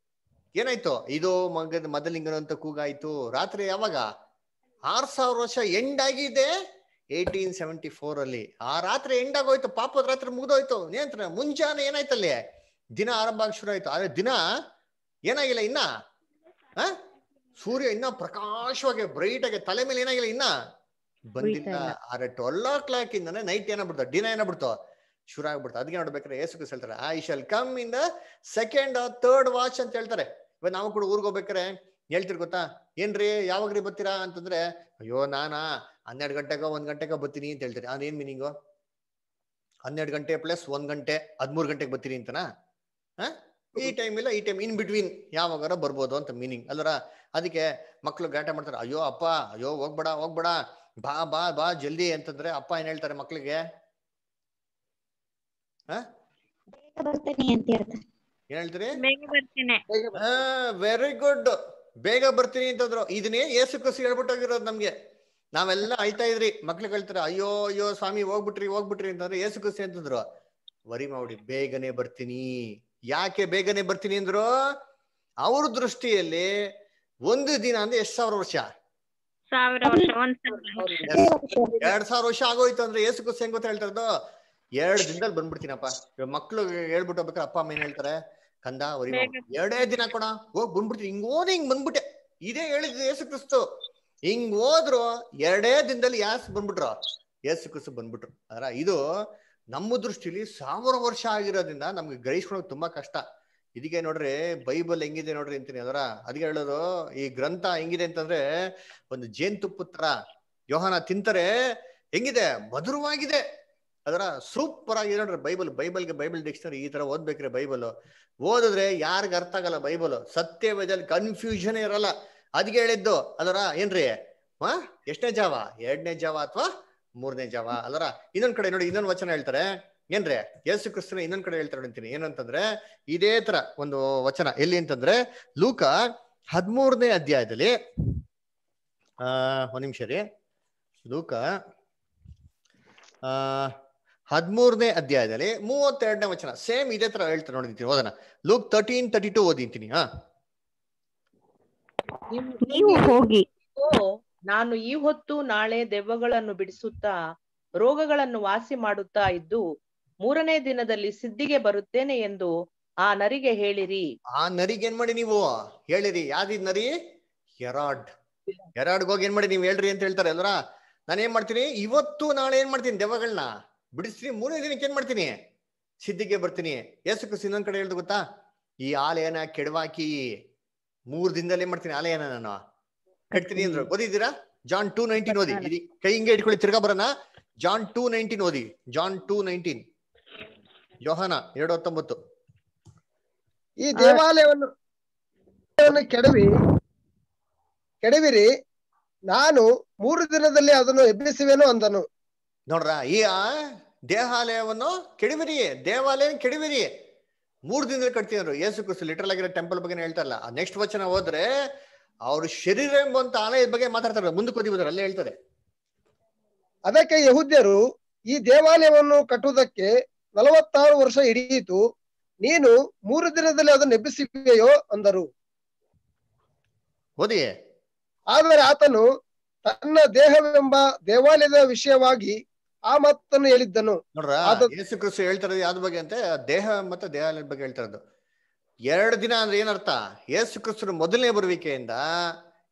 Speaker 1: ಏನಾಯ್ತು? ಇದು ಮೊದಲಿಂಗನಂತ ಕೂಗಾಯ್ತು. ರಾತ್ರಿ ಯಾವಾಗ? 6000 ವರ್ಷ ಎಂಡ್ ಆಗಿದೆ 1874 ಅಲ್ಲಿ. ಆ ರಾತ್ರಿ ಎಂಡ್ ಆಗೋಯ್ತು, ಪಾಪದ ರಾತ್ರಿ ಮುಗ್ದೋಯ್ತು. ಏನಂತಾರೆ? ಮುಂಜಾನೆ ಏನಾಯ್ತಲ್ಲಿ ದಿನ ಆರಂಭ ಆಗಿ ಶುರು ಆಯ್ತು. ಆದ್ರೆ ದಿನ ಏನಾಗಿಲ್ಲ ಇನ್ನ, ಸೂರ್ಯ ಇನ್ನ ಪ್ರಕಾಶವಾಗಿ ಬ್ರೈಟ್ ಆಗಿ ತಲೆ ಮೇಲೆ ಏನಾಗಿಲ್ಲ ಇನ್ನ ಬಂದಿಲ್ಲ. ಆದ್ರೆ 12 o'clock ಇಂದಾನೆ ನೈಟ್ ಏನಾಗ್ಬಿಡ್ತು? ದಿನ ಏನಾಗ್ಬಿಡ್ತು? ಶುರು ಆಗ್ಬಿಡ್ತು. ಅದಕ್ಕೆ ನೋಡ್ಬೇಕಾದ್ರೆ ಯೇಸು ಕ್ರಿಸ್ತು ಹೇಳ್ತಾರೆ I shall come in the 2nd or 3rd watch ಅಂತ ಹೇಳ್ತಾರೆ. ಇವಾಗ ನಾವು ಕೂಡ ಊರಿಗೆ ಹೋಗ್ಬೇಕಾರೆ ಹೇಳ್ತಿರ್ ಗೊತ್ತಾ? ಏನ್ರಿ ಯಾವಾಗ್ರಿ ಬರ್ತೀರಾ ಅಂತಂದ್ರೆ, ಅಯ್ಯೋ ನಾನಾ 12 ಗಂಟೆಗೋ 1 ಗಂಟೆಗೋ ಬರ್ತೀನಿ ಅಂತ ಹೇಳ್ತಾರೆ. ಅದೇನ್ ಮೀನಿಂಗು? 12 ಗಂಟೆ ಪ್ಲಸ್ 1 ಗಂಟೆ 13 ಗಂಟೆಗೆ ಬರ್ತೀನಿ ಅಂತನಾ? ಈ ಟೈಮ್ ಇಲ್ಲ, ಈ ಟೈಮ್ ಇನ್ ಬಿಟ್ವೀನ್ ಯಾವಾಗಾರ ಬರ್ಬೋದು ಅಂತ ಮೀನಿಂಗ್ ಅಲ್ವರ? ಅದಕ್ಕೆ ಮಕ್ಳು ಗಾಟ ಮಾಡ್ತಾರೆ, ಅಯ್ಯೋ ಅಪ್ಪ, ಅಯ್ಯೋ ಹೋಗ್ಬೇಡ ಹೋಗ್ಬೇಡ, ಬಾ ಬಾ ಬಾ ಜಲ್ದಿ ಅಂತಂದ್ರೆ ಅಪ್ಪ ಏನ್ ಹೇಳ್ತಾರೆ ಮಕ್ಳಿಗೆ? ಏನ್ ಹೇಳ್ತೀರಿ? ವೆರಿ ಗುಡ್, ಬೇಗ ಬರ್ತೀನಿ ಅಂತಂದ್ರು. ಇದನ್ನೇ ಯೇಸು ಕ್ರಿಸ್ತು ಹೇಳ್ಬಿಟ್ಟೋಗಿರೋದು ನಮ್ಗೆ. ನಾವೆಲ್ಲ ಅಳ್ತಾ ಇದ್ರಿ, ಮಕ್ಳಿಗೆ ಹೇಳ್ತಾರೆ ಅಯ್ಯೋ ಅಯ್ಯೋ ಸ್ವಾಮಿ ಹೋಗ್ಬಿಟ್ರಿ ಹೋಗ್ಬಿಟ್ರಿ ಅಂತಂದ್ರೆ ಯೇಸು ಕ್ರಿಸ್ತು ಅಂತಂದ್ರು ವರಿ ಮಾಡಿ ಬೇಗನೆ ಬರ್ತೀನಿ. ಯಾಕೆ ಬೇಗನೆ ಬರ್ತೀನಿ ಅಂದ್ರು? ಅವ್ರ ದೃಷ್ಟಿಯಲ್ಲಿ ಒಂದು ದಿನ ಅಂದ್ರೆ ಎಷ್ಟು 1000 ವರ್ಷ? 2000 ವರ್ಷ ಆಗೋಯ್ತು ಅಂದ್ರೆ ಯೇಸು ಕ್ರಿಸ್ತು ಹೆಂಗ್ ಗೊತ್ತಾ ಹೇಳ್ತಾ ಇರೋದು? 2 ದಿನದಲ್ಲಿ ಬಂದ್ಬಿಡ್ತೀನಪ್ಪ. ಮಕ್ಳು ಹೇಳ್ಬಿಟ್ಟು ಹೋಗ್ಬೇಕಾರೆ ಅಪ್ಪ ಅಮ್ಮ ಏನ್ ಹೇಳ್ತಾರೆ? ಕಂದ ವರಿ 2 ದಿನ ಕೊಡ, ಹೋಗ್ ಬಂದ್ಬಿಡ್ತೀನಿ. ಹಿಂಗ್ ಹೋದ ಹಿಂಗ್ ಬಂದ್ಬಿಟ್ಟೆ. ಇದೇ ಹೇಳಿದ್ರು ಯೇಸು ಕ್ರಿಸ್ತು. ಹಿಂಗ್ ಹೋದ್ರು 2 ದಿನದಲ್ಲಿ ಬಂದ್ಬಿಟ್ರು, ಯೇಸು ಕ್ರಿಸ್ತು ಬಂದ್ಬಿಟ್ರು. ಅದ್ರ ಇದು ನಮ್ಮ ದೃಷ್ಟಿಲಿ 1000 ವರ್ಷ ಆಗಿರೋದ್ರಿಂದ ನಮ್ಗೆ ಗ್ರಹಿಸ್ಕೊಳಕ್ ತುಂಬಾ ಕಷ್ಟ. ಇದಕ್ಕೆ ನೋಡ್ರಿ ಬೈಬಲ್ ಹೆಂಗಿದೆ ನೋಡ್ರಿ ಅಂತೀನಿ. ಅದರ ಅದಕ್ಕೆ ಹೇಳೋದು ಈ ಗ್ರಂಥ ಹೆಂಗಿದೆ ಅಂತಂದ್ರೆ ಒಂದು ಜೇನುತುಪ್ಪದ ತರ. ಯೋಹಾನ ತಿಂತಾರೆ ಹೆಂಗಿದೆ? ಮಧುರವಾಗಿದೆ. ಅದರ ಸೂಪರ್ ಆಗಿದೆ ನೋಡ್ರಿ ಬೈಬಲ್. ಬೈಬಲ್ ಡಿಕ್ಷನರಿ ಈ ತರ ಓದ್ಬೇಕ್ರಿ. ಬೈಬಲ್ ಓದಿದ್ರೆ ಯಾರಿಗ ಅರ್ಥ ಆಗಲ್ಲ ಬೈಬಲ್. ಸತ್ಯವೇದಲ್ಲಿ ಕನ್ಫ್ಯೂಷನ್ ಇರಲ್ಲ. ಅದಕ್ಕೆ ಹೇಳಿದ್ದು ಅದರ ಏನ್ರಿ ಎಷ್ಟನೇ ಜಾವ? 2ನೇ ಜಾವ ಅಥವಾ 3ನೇ ಜಾವ ಅಲ್ಲರ? ಇನ್ನೊಂದ್ ಕಡೆ ನೋಡಿ, ಇನ್ನೊಂದು ವಚನ ಹೇಳ್ತಾರೆ ಏನ್ರಿ? ಯೇಸು ಕ್ರಿಸ್ತನ ಇನ್ನೊಂದ್ ಕಡೆ ಹೇಳ್ತಾರೆ ಅಂತೀನಿ. ಏನಂತಂದ್ರೆ ಇದೇ ತರ ಒಂದು ವಚನ ಎಲ್ಲಿ ಅಂತಂದ್ರೆ ಲೂಕ 13ನೇ ಅಧ್ಯಾಯದಲ್ಲಿ ಒಂದ್ ನಿಮಿಷ ರೀ. ಲೂಕ 13ನೇ ಅಧ್ಯಾಯದಲ್ಲಿ 32ನೇ ವಚನ ಸೇಮ್ ಇದೇ ತರ ಹೇಳ್ತಾರೆ ನೋಡಿದ್ದೀನಿ. ಓದೋಣ. ಲೂಕ್ 13:32 ಓದಿಂತೀನಿ.
Speaker 3: ನೀವು ಹೋಗಿ,
Speaker 4: ನಾನು ಈ ಹೊತ್ತು ನಾಳೆ ದೆವ್ವಗಳನ್ನು ಬಿಡಿಸುತ್ತಾ ರೋಗಗಳನ್ನು ವಾಸಿ ಮಾಡುತ್ತಾ ಇದ್ದು 3ನೇ ದಿನದಲ್ಲಿ ಸಿದ್ಧಿಗೆ ಬರುತ್ತೇನೆ ಎಂದು ಆ ನರಿಗೆ ಹೇಳಿರಿ.
Speaker 1: ಆ ನರಿಗೆ ಏನ್ ಮಾಡಿ ನೀವು ಹೇಳಿರಿ? ಯಾವ್ದಿದ್ ನರಿ? ಹೆರಾಡ್ಗೆ ಹೋಗಿ ಏನ್ ಮಾಡಿ ನೀವು ಹೇಳ್ರಿ ಅಂತ ಹೇಳ್ತಾರೆ ಅಲ್ರ? ನಾನು ಏನ್ ಮಾಡ್ತೀನಿ, ಇವತ್ತು ನಾಳೆ ಏನ್ ಮಾಡ್ತೀನಿ, ದೆವ್ವಗಳನ್ನ ಬಿಡಿಸ್ತೀನಿ. 3ನೇ ದಿನಕ್ಕೆ ಏನ್ ಮಾಡ್ತೀನಿ, ಸಿದ್ಧಿಗೆ ಬರ್ತೀನಿ. ಯೇಸು ಕ್ರಿಸ್ತ ಇನ್ನೊಂದ್ ಕಡೆ ಹೇಳ್ದು ಗೊತ್ತಾ, ಈ ಆಲಯನ ಕೆಡವಾಕಿ 3 ದಿನದಲ್ಲಿ ಏನ್ ಮಾಡ್ತೀನಿ, ಆಲಯನ ನಾನು ಕಟ್ತೀನಿ ಅಂದ್ರು. ಓದಿದ್ದೀರಾ? ಜಾನ್ 2:19 ಓದಿ. ಇದು ಕೈ ಹಿಂಗೆ ಇಟ್ಕೊಳ್ಳಿ, ತಿರ್ಗಾ ಬರೋಣ. ಜಾನ್ 2:19 ಓದಿ. ಜಾನ್ 2:19. ಯೋಹಾನ 2:19.
Speaker 15: ಈ ದೇವಾಲಯವನ್ನು ಕೆಡವಿರಿ, ನಾನು 3 ದಿನದಲ್ಲಿ ಅದನ್ನು ಎಬ್ಬಿಸುವೆನು ಅಂದನು.
Speaker 1: ನೋಡ್ರ, ಈ ದೇವಾಲಯವನ್ನು ಕೆಡವಿರಿ, ದೇವಾಲಯ ಕೆಡವಿರಿ, 3 ದಿನದಲ್ಲಿ ಕಟ್ತಿದ್ರು. ಯೇಸು ಕ್ರಿಸ್ತ ಲಿಟರಲ್ ಆಗಿರೋ ಟೆಂಪಲ್ ಬಗ್ಗೆ ಹೇಳ್ತಾ ಇಲ್ಲ. ನೆಕ್ಸ್ಟ್ ವಚನ ಹೋದ್ರೆ ಅವ್ರು ಶರೀರ ಎಂಬಂತ ಆಲಯದ ಬಗ್ಗೆ ಮಾತಾಡ್ತಾರೆ. ಮುಂದಕ್ಕೆ ಓದಿಬೋದ್ರ, ಅಲ್ಲೇ ಹೇಳ್ತಾರೆ.
Speaker 15: ಅದಕ್ಕೆ ಯೆಹೂದ್ಯರು, ಈ ದೇವಾಲಯವನ್ನು ಕಟ್ಟುವುದಕ್ಕೆ 46 ವರ್ಷ ಹಿಡಿಯಿತು, ನೀನು 3 ದಿನದಲ್ಲಿ ಅದನ್ನು ಎಬ್ಬಿಸುವೆಯೋ ಅಂದರು.
Speaker 1: ಓದಿ.
Speaker 15: ಆದರೆ ಆತನು ತನ್ನ ದೇಹವೆಂಬ ದೇವಾಲಯದ ವಿಷಯವಾಗಿ ಆ ಮಾತನ್ನು ಹೇಳಿದ್ದನು.
Speaker 1: ನೋಡ್ರ, ಯೇಸು ಕ್ರಿಸ್ತ ಹೇಳ್ತಾರದು ಯಾವ್ದು ಬಗ್ಗೆ ಅಂತ, ದೇಹ ಮತ್ತೆ ದೇವಾಲಯದ ಬಗ್ಗೆ ಹೇಳ್ತಾರದು. 2 ದಿನ ಅಂದ್ರೆ ಏನರ್ಥ? ಯೇಸು ಕ್ರಿಸ್ತನ ಮೊದಲನೇ ಬರುವಿಕೆಯಿಂದ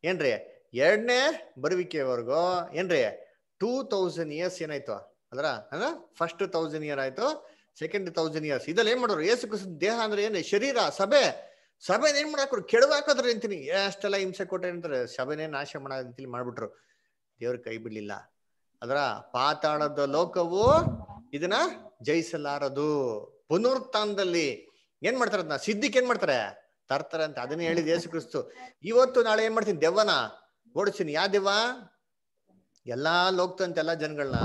Speaker 1: ಏನ್ರಿ 2ನೇ ಬರುವಿಕೆವರೆಗೂ ಏನ್ರಿ 2000 ಇಯರ್ಸ್ ಏನಾಯ್ತು ಅದ್ರ ಫಸ್ಟ್ 1000 ಇಯರ್ ಆಯ್ತು, ಸೆಕೆಂಡ್ 1000 ಇಯರ್ಸ್. ಇದ್ರಲ್ಲಿ ಏನ್ ಮಾಡೋರು? ಯೇಸು ಕ್ರಿಸ್ತ ದೇಹ ಅಂದ್ರೆ ಏನು? ಶರೀರ, ಸಭೆನ ಏನ್ ಮಾಡಾಕ್ರು? ಕೆಡವಾಕೋದ್ರು ಅಂತೀನಿ. ಎಷ್ಟೆಲ್ಲ ಹಿಂಸೆ ಕೊಟ್ಟೆ ಅಂತಾರೆ. ಸಭೆನೇ ನಾಶ ಮಾಡಂತೇಳಿ ಮಾಡ್ಬಿಟ್ರು. ದೇವ್ರ ಕೈ ಬಿಡ್ಲಿಲ್ಲ. ಅದರ ಪಾತಾಳದ ಲೋಕವು ಇದನ್ನ ಜಯಿಸಲಾರದು. ಪುನರುತ್ಥಾನದಲ್ಲಿ ಏನ್ ಮಾಡ್ತಾರ? ಅದನ್ನ ಸಿದ್ಧಿಗೆ ಏನ್ ಮಾಡ್ತಾರೆ? ತರ್ತಾರೆ ಅಂತ. ಅದನ್ನೇ ಹೇಳಿದ ಯೇಸು ಕ್ರಿಸ್ತು. ಇವತ್ತು ನಾಳೆ ಏನ್ ಮಾಡ್ತೀನಿ? ದೆವ್ವನ ಓಡಿಸ್ತೀನಿ. ಯಾವ ದೆವ್ವ? ಎಲ್ಲಾ ಲೋಕದಂತ ಎಲ್ಲಾ ಜನಗಳನ್ನ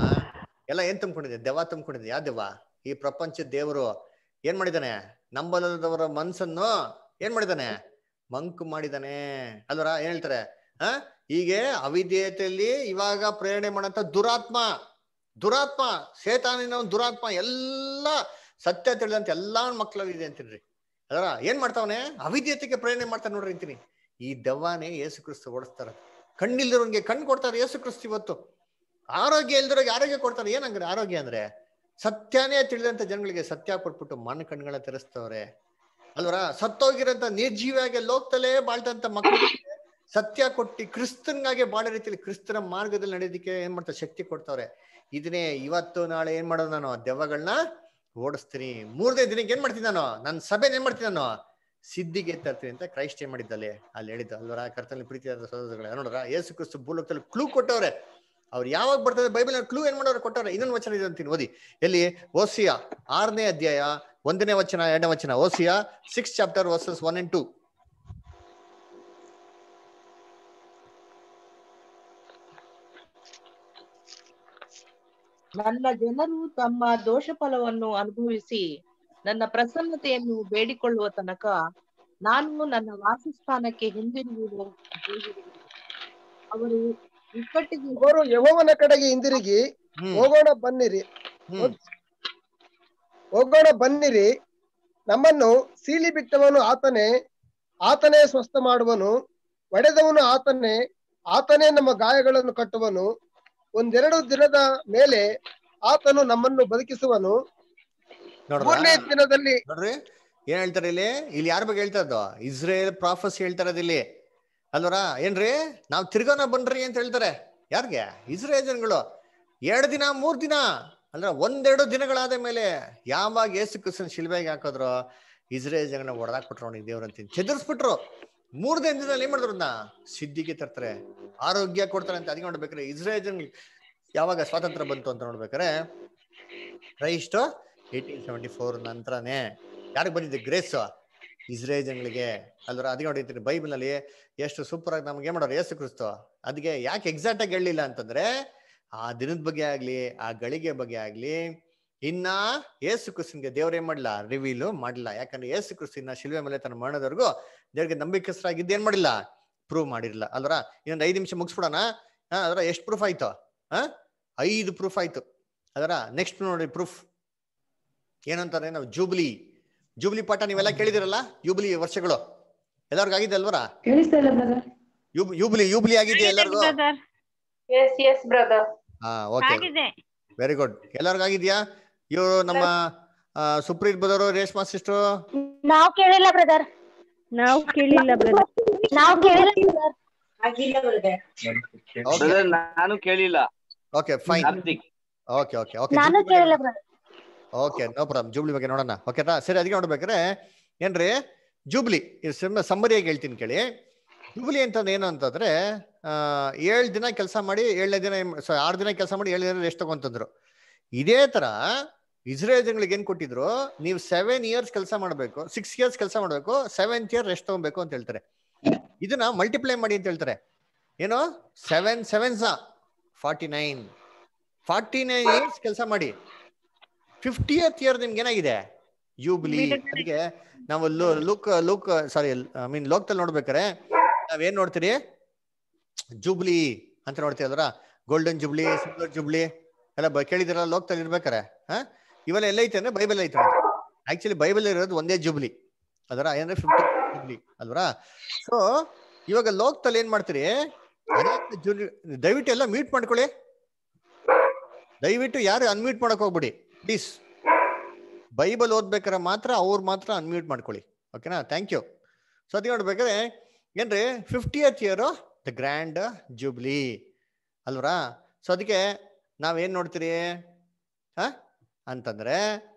Speaker 1: ಎಲ್ಲ ಏನ್ ತುಂಬ್ಕೊಂಡಿದೆ? ದೆವ್ವ ತುಂಬ್ಕೊಂಡಿದೆ. ಯಾವ ದೆವ್ವ? ಈ ಪ್ರಪಂಚದ ದೇವರು ಏನ್ ಮಾಡಿದಾನೆ? ನಂಬಲದವರ ಮನ್ಸನ್ನು ಏನ್ ಮಾಡಿದಾನೆ? ಮಂಕು ಮಾಡಿದಾನೆ ಅಲ್ವರ. ಏನ್ ಹೇಳ್ತಾರೆ? ಹೀಗೆ ಅವಿಧೇಯತೆಯಲ್ಲಿ ಇವಾಗ ಪ್ರೇರಣೆ ಮಾಡಂತ ದುರಾತ್ಮ ಶೇತಾನಿನ ದುರಾತ್ಮ ಎಲ್ಲ ಸತ್ಯ ತಿಳಿದಂತ ಎಲ್ಲಾ ಮಕ್ಳಲ್ಲಿದೆ ಅಂತೀನ್ರಿ. ಅದರ ಏನ್ ಮಾಡ್ತಾವನೆ? ಅವಿಧೇಯತೆಗೆ ಪ್ರೇರಣೆ ಮಾಡ್ತಾನೆ ನೋಡ್ರಿ ಅಂತೀನಿ. ಈ ದೆವ್ವನೇ ಯೇಸು ಕ್ರಿಸ್ತ ಓಡಿಸ್ತಾರ. ಕಣ್ಣಿಲ್ದಿರೋನ್ಗೆ ಕಣ್ಣು ಕೊಡ್ತಾರೆ ಯೇಸು ಕ್ರಿಸ್ತ. ಇವತ್ತು ಆರೋಗ್ಯ ಇಲ್ದಿರೋಗೆ ಆರೋಗ್ಯ ಕೊಡ್ತಾರೆ. ಏನಂದ್ರೆ ಆರೋಗ್ಯ ಅಂದ್ರೆ ಸತ್ಯನೇ ತಿಳಿದಂತ ಜನಗಳಿಗೆ ಸತ್ಯ ಕೊಟ್ಬಿಟ್ಟು ಮಣ್ಣು ಕಣ್ಗಳ ತೆರೆಸ್ತವ್ರೆ ಅಲ್ವರ. ಸತ್ತೋಗಿರೋಂತ ನಿರ್ಜೀವಿಯಾಗಿ ಲೋಕದಲ್ಲೇ ಬಾಳ್ತಂತ ಮಕ್ಕಳಿಗೆ ಸತ್ಯ ಕೊಟ್ಟಿ ಕ್ರಿಸ್ತನ್ಗಾಗೆ ಬಾಳೋ ರೀತಿಯಲ್ಲಿ ಕ್ರಿಸ್ತನ ಮಾರ್ಗದಲ್ಲಿ ನಡೆಯೋದಕ್ಕೆ ಏನ್ ಮಾಡ್ತಾರೆ? ಶಕ್ತಿ ಕೊಡ್ತಾವ್ರೆ. ಇದನ್ನೇ ಇವತ್ತು ನಾಳೆ ಏನ್ ಮಾಡೋದು? ನಾನು ದೆವ್ವಗಳನ್ನ ಓಡಿಸ್ತೀನಿ. 3ನೇ ದಿನಕ್ಕೆ ಏನ್ ಮಾಡ್ತೀನಿ? ನನ್ನ ಸಭೆನ ಏನ್ ಮಾಡ್ತೀನಿ? ಸಿದ್ಧಿಗೆ ತರ್ತೀನಿ ಅಂತ ಕ್ರೈಸ್ಟ್ ಏನ್ ಮಾಡಿದ್ದಲ್ಲಿ ಅಲ್ಲಿ ಹೇಳಿದ್ದ ಅಲ್ವರ. ಕರ್ತನಲ್ಲಿ ಪ್ರೀತಿಯಾದ ಸಹೋದರಗಳೇ, ನೋಡ್ರ, ಯೇಸು ಕ್ರಿಸ್ತ ಭೂಲೋಕದಲ್ಲಿ ಕ್ಲೂ ಕೊಟ್ಟವ್ರೆ. ಅವ್ರು ಯಾವಾಗ ಬರ್ತದೆ ಬೈಬಲ್ ಕ್ಲೂ ಏನ್ ಮಾಡೋರು ಕೊಟ್ಟವ್ರೆ. ಇನ್ನೊಂದು ವಚನ ಇದೆ ಅಂತೀನಿ, ಓದಿ. ಎಲ್ಲಿ? ಓಸಿಯಾ 6ನೇ ಅಧ್ಯಾಯ 1ನೇ ವಚನ 2ನೇ ವಚನ. ಓಸಿಯಾ 6 chapter verses 1 and 2.
Speaker 4: ನನ್ನ ಜನರು ತಮ್ಮ ದೋಷ ಫಲವನ್ನು ಅನುಭವಿಸಿ ನನ್ನ ಪ್ರಸನ್ನತೆಯನ್ನು ಬೇಡಿಕೊಳ್ಳುವ ತನಕ ನಾನು ನನ್ನ ವಾಸಸ್ಥಾನಕ್ಕೆ ಹಿಂದಿರುಗುವ. ಅವರು
Speaker 15: ಯೆಹೋವನ ಕಡೆಗೆ ಹಿಂದಿರುಗಿ ಹೋಗೋಣ ಬನ್ನಿರಿ, ನಮ್ಮನ್ನು ಸೀಳಿ ಬಿಟ್ಟವನು ಆತನೇ ಸ್ವಸ್ಥ ಮಾಡುವನು, ಒಡೆದವನು ಆತನೇ ನಮ್ಮ ಗಾಯಗಳನ್ನು ಕಟ್ಟುವನು. 1-2 ದಿನದ ಮೇಲೆ ಆತನು ನಮ್ಮನ್ನು ಬದುಕಿಸುವನು. 3ನೇ ದಿನದಲ್ಲಿ.
Speaker 1: ನೋಡ್ರಿ ಏನ್ ಹೇಳ್ತಾರೆ ಇಲ್ಲಿ? ಯಾರ ಬಗ್ಗೆ ಹೇಳ್ತಾ ಇದ್ದು? ಇಸ್ರೇಲ್ ಪ್ರಾಫೆಸಿ ಹೇಳ್ತಾರ ಇಲ್ಲಿ ಅಲ್ವರ. ಏನ್ರಿ? ನಾವ್ ತಿರ್ಗೋನ ಬನ್ರಿ ಅಂತ ಹೇಳ್ತಾರೆ. ಯಾರ್ಗೆ? ಇಸ್ರೇಲ್ ಜನಗಳು. 2 ದಿನ 3 ದಿನ ಅಲ್ರ 1-2 ದಿನಗಳಾದ ಮೇಲೆ ಯಾವಾಗ ಯೇಸು ಕ್ರಿಸ್ತನ ಶಿಲ್ಬೆಗೆ ಹಾಕಿದ್ರು, ಇಸ್ರೇಲ್ ಜನಗಳನ್ನ ಹೊಡೆದಾಕ್ಬಿಟ್ರು. ಅವನಿಗೆ ದೇವ್ರಂತೀನಿ ಚೆದರ್ಸ್ಬಿಟ್ರು. 3ನೇ ದಿನದಲ್ಲಿ ಏನ್ ಮಾಡಿದ್ರು? ಸಿದ್ಧಿಗೆ ತರ್ತಾರೆ, ಆರೋಗ್ಯ ಕೊಡ್ತಾರೆ ಅಂತ. ಅದಕ್ಕೆ ನೋಡ್ಬೇಕ್ರೆ ಇಸ್ರೇಲ್ ಜನ ಯಾವಾಗ ಸ್ವಾತಂತ್ರ್ಯ ಬಂತು ಅಂತ ನೋಡ್ಬೇಕಾರೆ ಕ್ರೈಸ್ಟ್ 1874 ನಂತರನೇ ಯಾರಿಗೆ ಬಂದಿದೆ ಗ್ರೇಸ್? ಇಸ್ರೇಲ್ ಜನಗಳಿಗೆ ಅಲ್ವರ. ಅದಕ್ಕೆ ನೋಡಿರ್ತೀನಿ ಬೈಬಲ್ ನಲ್ಲಿ ಎಷ್ಟು ಸೂಪರ್ ಆಗಿ ನಮ್ಗೆ ಏನ್ ಮಾಡೋರು ಯೇಸು ಕ್ರಿಸ್ತ. ಅದಕ್ಕೆ ಯಾಕೆ ಎಕ್ಸಾಕ್ಟ್ ಆಗಿ ಹೇಳಿಲ್ಲ ಅಂತಂದ್ರೆ, ಆ ದಿನದ ಬಗ್ಗೆ ಆಗ್ಲಿ, ಆ ಗಳಿಗೆ ಬಗ್ಗೆ ಆಗ್ಲಿ, ಇನ್ನ ಯೇಸು ಕ್ರಿಸ್ತನ್ಗೆ ದೇವ್ರ ಏನ್ ಮಾಡಲ್ಲ? ರಿವೀಲು ಮಾಡಲ್ಲ. ಯಾಕಂದ್ರೆ ಯೇಸು ಕ್ರಿಸ್ತನ ಶಿಲ್ವೆ ಮೇಲೆ ತನ್ನ ಮರಣದವರೆಗೂ ದೇವ್ರಿಗೆ ನಂಬಿಕಸ್ಥರಾಗಿದ್ದು ಏನ್ ಮಾಡಿಲ್ಲ? ಪ್ರೂವ್ ಮಾಡಿರಲ್ಲ ಅಲ್ವರ. ಇನ್ನೊಂದು 5 ನಿಮಿಷ ಮುಗಿಸ್ಬಿಡೋಣ. ಅದರ ಎಷ್ಟು ಪ್ರೂಫ್ ಆಯ್ತು? 5 ಪ್ರೂಫ್ ಆಯ್ತು. ಅದರ ನೆಕ್ಸ್ಟ್ ನೋಡಿ ಪ್ರೂಫ್ ಏನಂತಾರೆ? ನಾವು ಜೂಬ್ಲಿ ಪಾಠ ನೀವೆಲ್ಲ ಕೇಳಿದಿರಲ್ಲ. ಯೂಬ್ಲಿ ವರ್ಷಗಳು ಎಲ್ಲರಿಗೂ ಆಗಿದೆ ಅಲ್ವರ? ಯೂಬ್ಲಿ ಆಗಿದೆ ಎಲ್ಲರಿಗೂ? Okay, very good. ಎಲ್ಲರಿಗೂ ಆಗಿದ್ಯಾ? ಇವರು ನಮ್ಮ ಸುಪ್ರೀತ್ ಬದವರು, ರೇಷ್ಮಾ ಸಿಸ್ಟರ್.
Speaker 11: ನಾವು ಕೇಳಿಲ್ಲ ಬ್ರದರ್.
Speaker 7: ನಾನು ಕೇಳಿಲ್ಲ.
Speaker 1: Okay fine.
Speaker 7: Karthik.
Speaker 1: Okay okay okay
Speaker 11: ನಾನು ಕೇಳಿಲ್ಲ brother.
Speaker 1: Okay no problem. Jubilee ಬಗ್ಗೆ ನೋಡೋಣ. ಓಕೆನಾ? ಸರಿ, ಅದಕ್ಕೆ ನೋಡ್ಬೇಕಾರೆ ಏನ್ರಿ ಜೂಬ್ಲಿ ಸಮ್ಮರಿಯಾಗಿ ಹೇಳ್ತೀನಿ ಕೇಳಿ. ಜೂಬ್ಲಿ ಅಂತಂದ್ರೆ ಏನು ಅಂತಂದ್ರೆ 7 ದಿನ ಕೆಲಸ ಮಾಡಿ 7ನೇ ದಿನ 6 ದಿನ ಕೆಲಸ ಮಾಡಿ 7 ದಿನ ರೆಸ್ಟ್ ತಗೊಂತಂದ್ರು. ಇದೇ ತರ ಇಸ್ರೇಲ್ ಜನಗಳಿಗೆ ಏನ್ ಕೊಟ್ಟಿದ್ರು, ನೀವು 7 ಇಯರ್ಸ್ ಕೆಲಸ ಮಾಡ್ಬೇಕು, 6 ಇಯರ್ಸ್ ಕೆಲಸ ಮಾಡ್ಬೇಕು, 7th ಇಯರ್ ರೆಸ್ಟ್ ತಗೊಬೇಕು ಅಂತ ಹೇಳ್ತಾರೆ. ಇದನ್ನ ಮಲ್ಟಿಪ್ಲೈ ಮಾಡಿ ಅಂತ ಹೇಳ್ತಾರೆ. ಏನು 7 7s 49 ಇಯರ್ಸ್ ಕೆಲಸ ಮಾಡಿ 50th ಇಯರ್ ನಿಮ್ಗೆ ಏನಾಗಿದೆ ಜೂಬ್ಲಿ. ಅದಕ್ಕೆ ನಾವು ಲೋಕದಲ್ಲಿ ನೋಡ್ಬೇಕಾರೆ ನಾವೇನ್ ನೋಡ್ತೀರಿ, ಜೂಬ್ಲಿ ಅಂತ ನೋಡ್ತೀವಿ. ಅದರ ಗೋಲ್ಡನ್ ಜೂಬ್ಲಿ, ಸಿಲ್ವರ್ ಜೂಬ್ಲಿ ಎಲ್ಲ ಕೇಳಿದಿರಲ್ಲ ಲೋಕದಲ್ಲಿ ಇರ್ಬೇಕಾರೆ. ಇವೆಲ್ಲ ಎಲ್ಲ ಐತೆ ಅಂದ್ರೆ ಬೈಬಲ್ ಐತೆ. ಆಕ್ಚುಲಿ ಬೈಬಲ್ ಇರೋದು ಒಂದೇ ಜೂಬ್ಲಿ, ಅದರ ಏನಂದ್ರೆ 50 ಜೂಬ್ಲಿ ಅಲ್ವರಾ. ಸೊ ಇವಾಗ ಲೋಕದಲ್ಲಿ ಏನ್ ಮಾಡ್ತೀರಿ, ದಯವಿಟ್ಟು ಎಲ್ಲ ಮ್ಯೂಟ್ ಮಾಡ್ಕೊಳ್ಳಿ. ದಯವಿಟ್ಟು ಯಾರು ಅನ್ಮ್ಯೂಟ್ ಮಾಡಕ್ ಹೋಗ್ಬಿಡಿ ಪ್ಲೀಸ್. ಬೈಬಲ್ ಓದ್ಬೇಕಾರೆ ಮಾತ್ರ ಅವ್ರು ಮಾತ್ರ ಅನ್ಮ್ಯೂಟ್ ಮಾಡ್ಕೊಳ್ಳಿ. ಓಕೆನಾ? Thank you. ಸೊ ಅದಕ್ಕೆ ನೋಡ್ಬೇಕಾದ್ರೆ ಏನ್ರಿ 50th year the grand jubilee ಅಲ್ವರಾ. ಸೊ ಅದಕ್ಕೆ ನಾವೇನ್ ನೋಡ್ತೀರಿ ಅಂತಂದ್ರೆ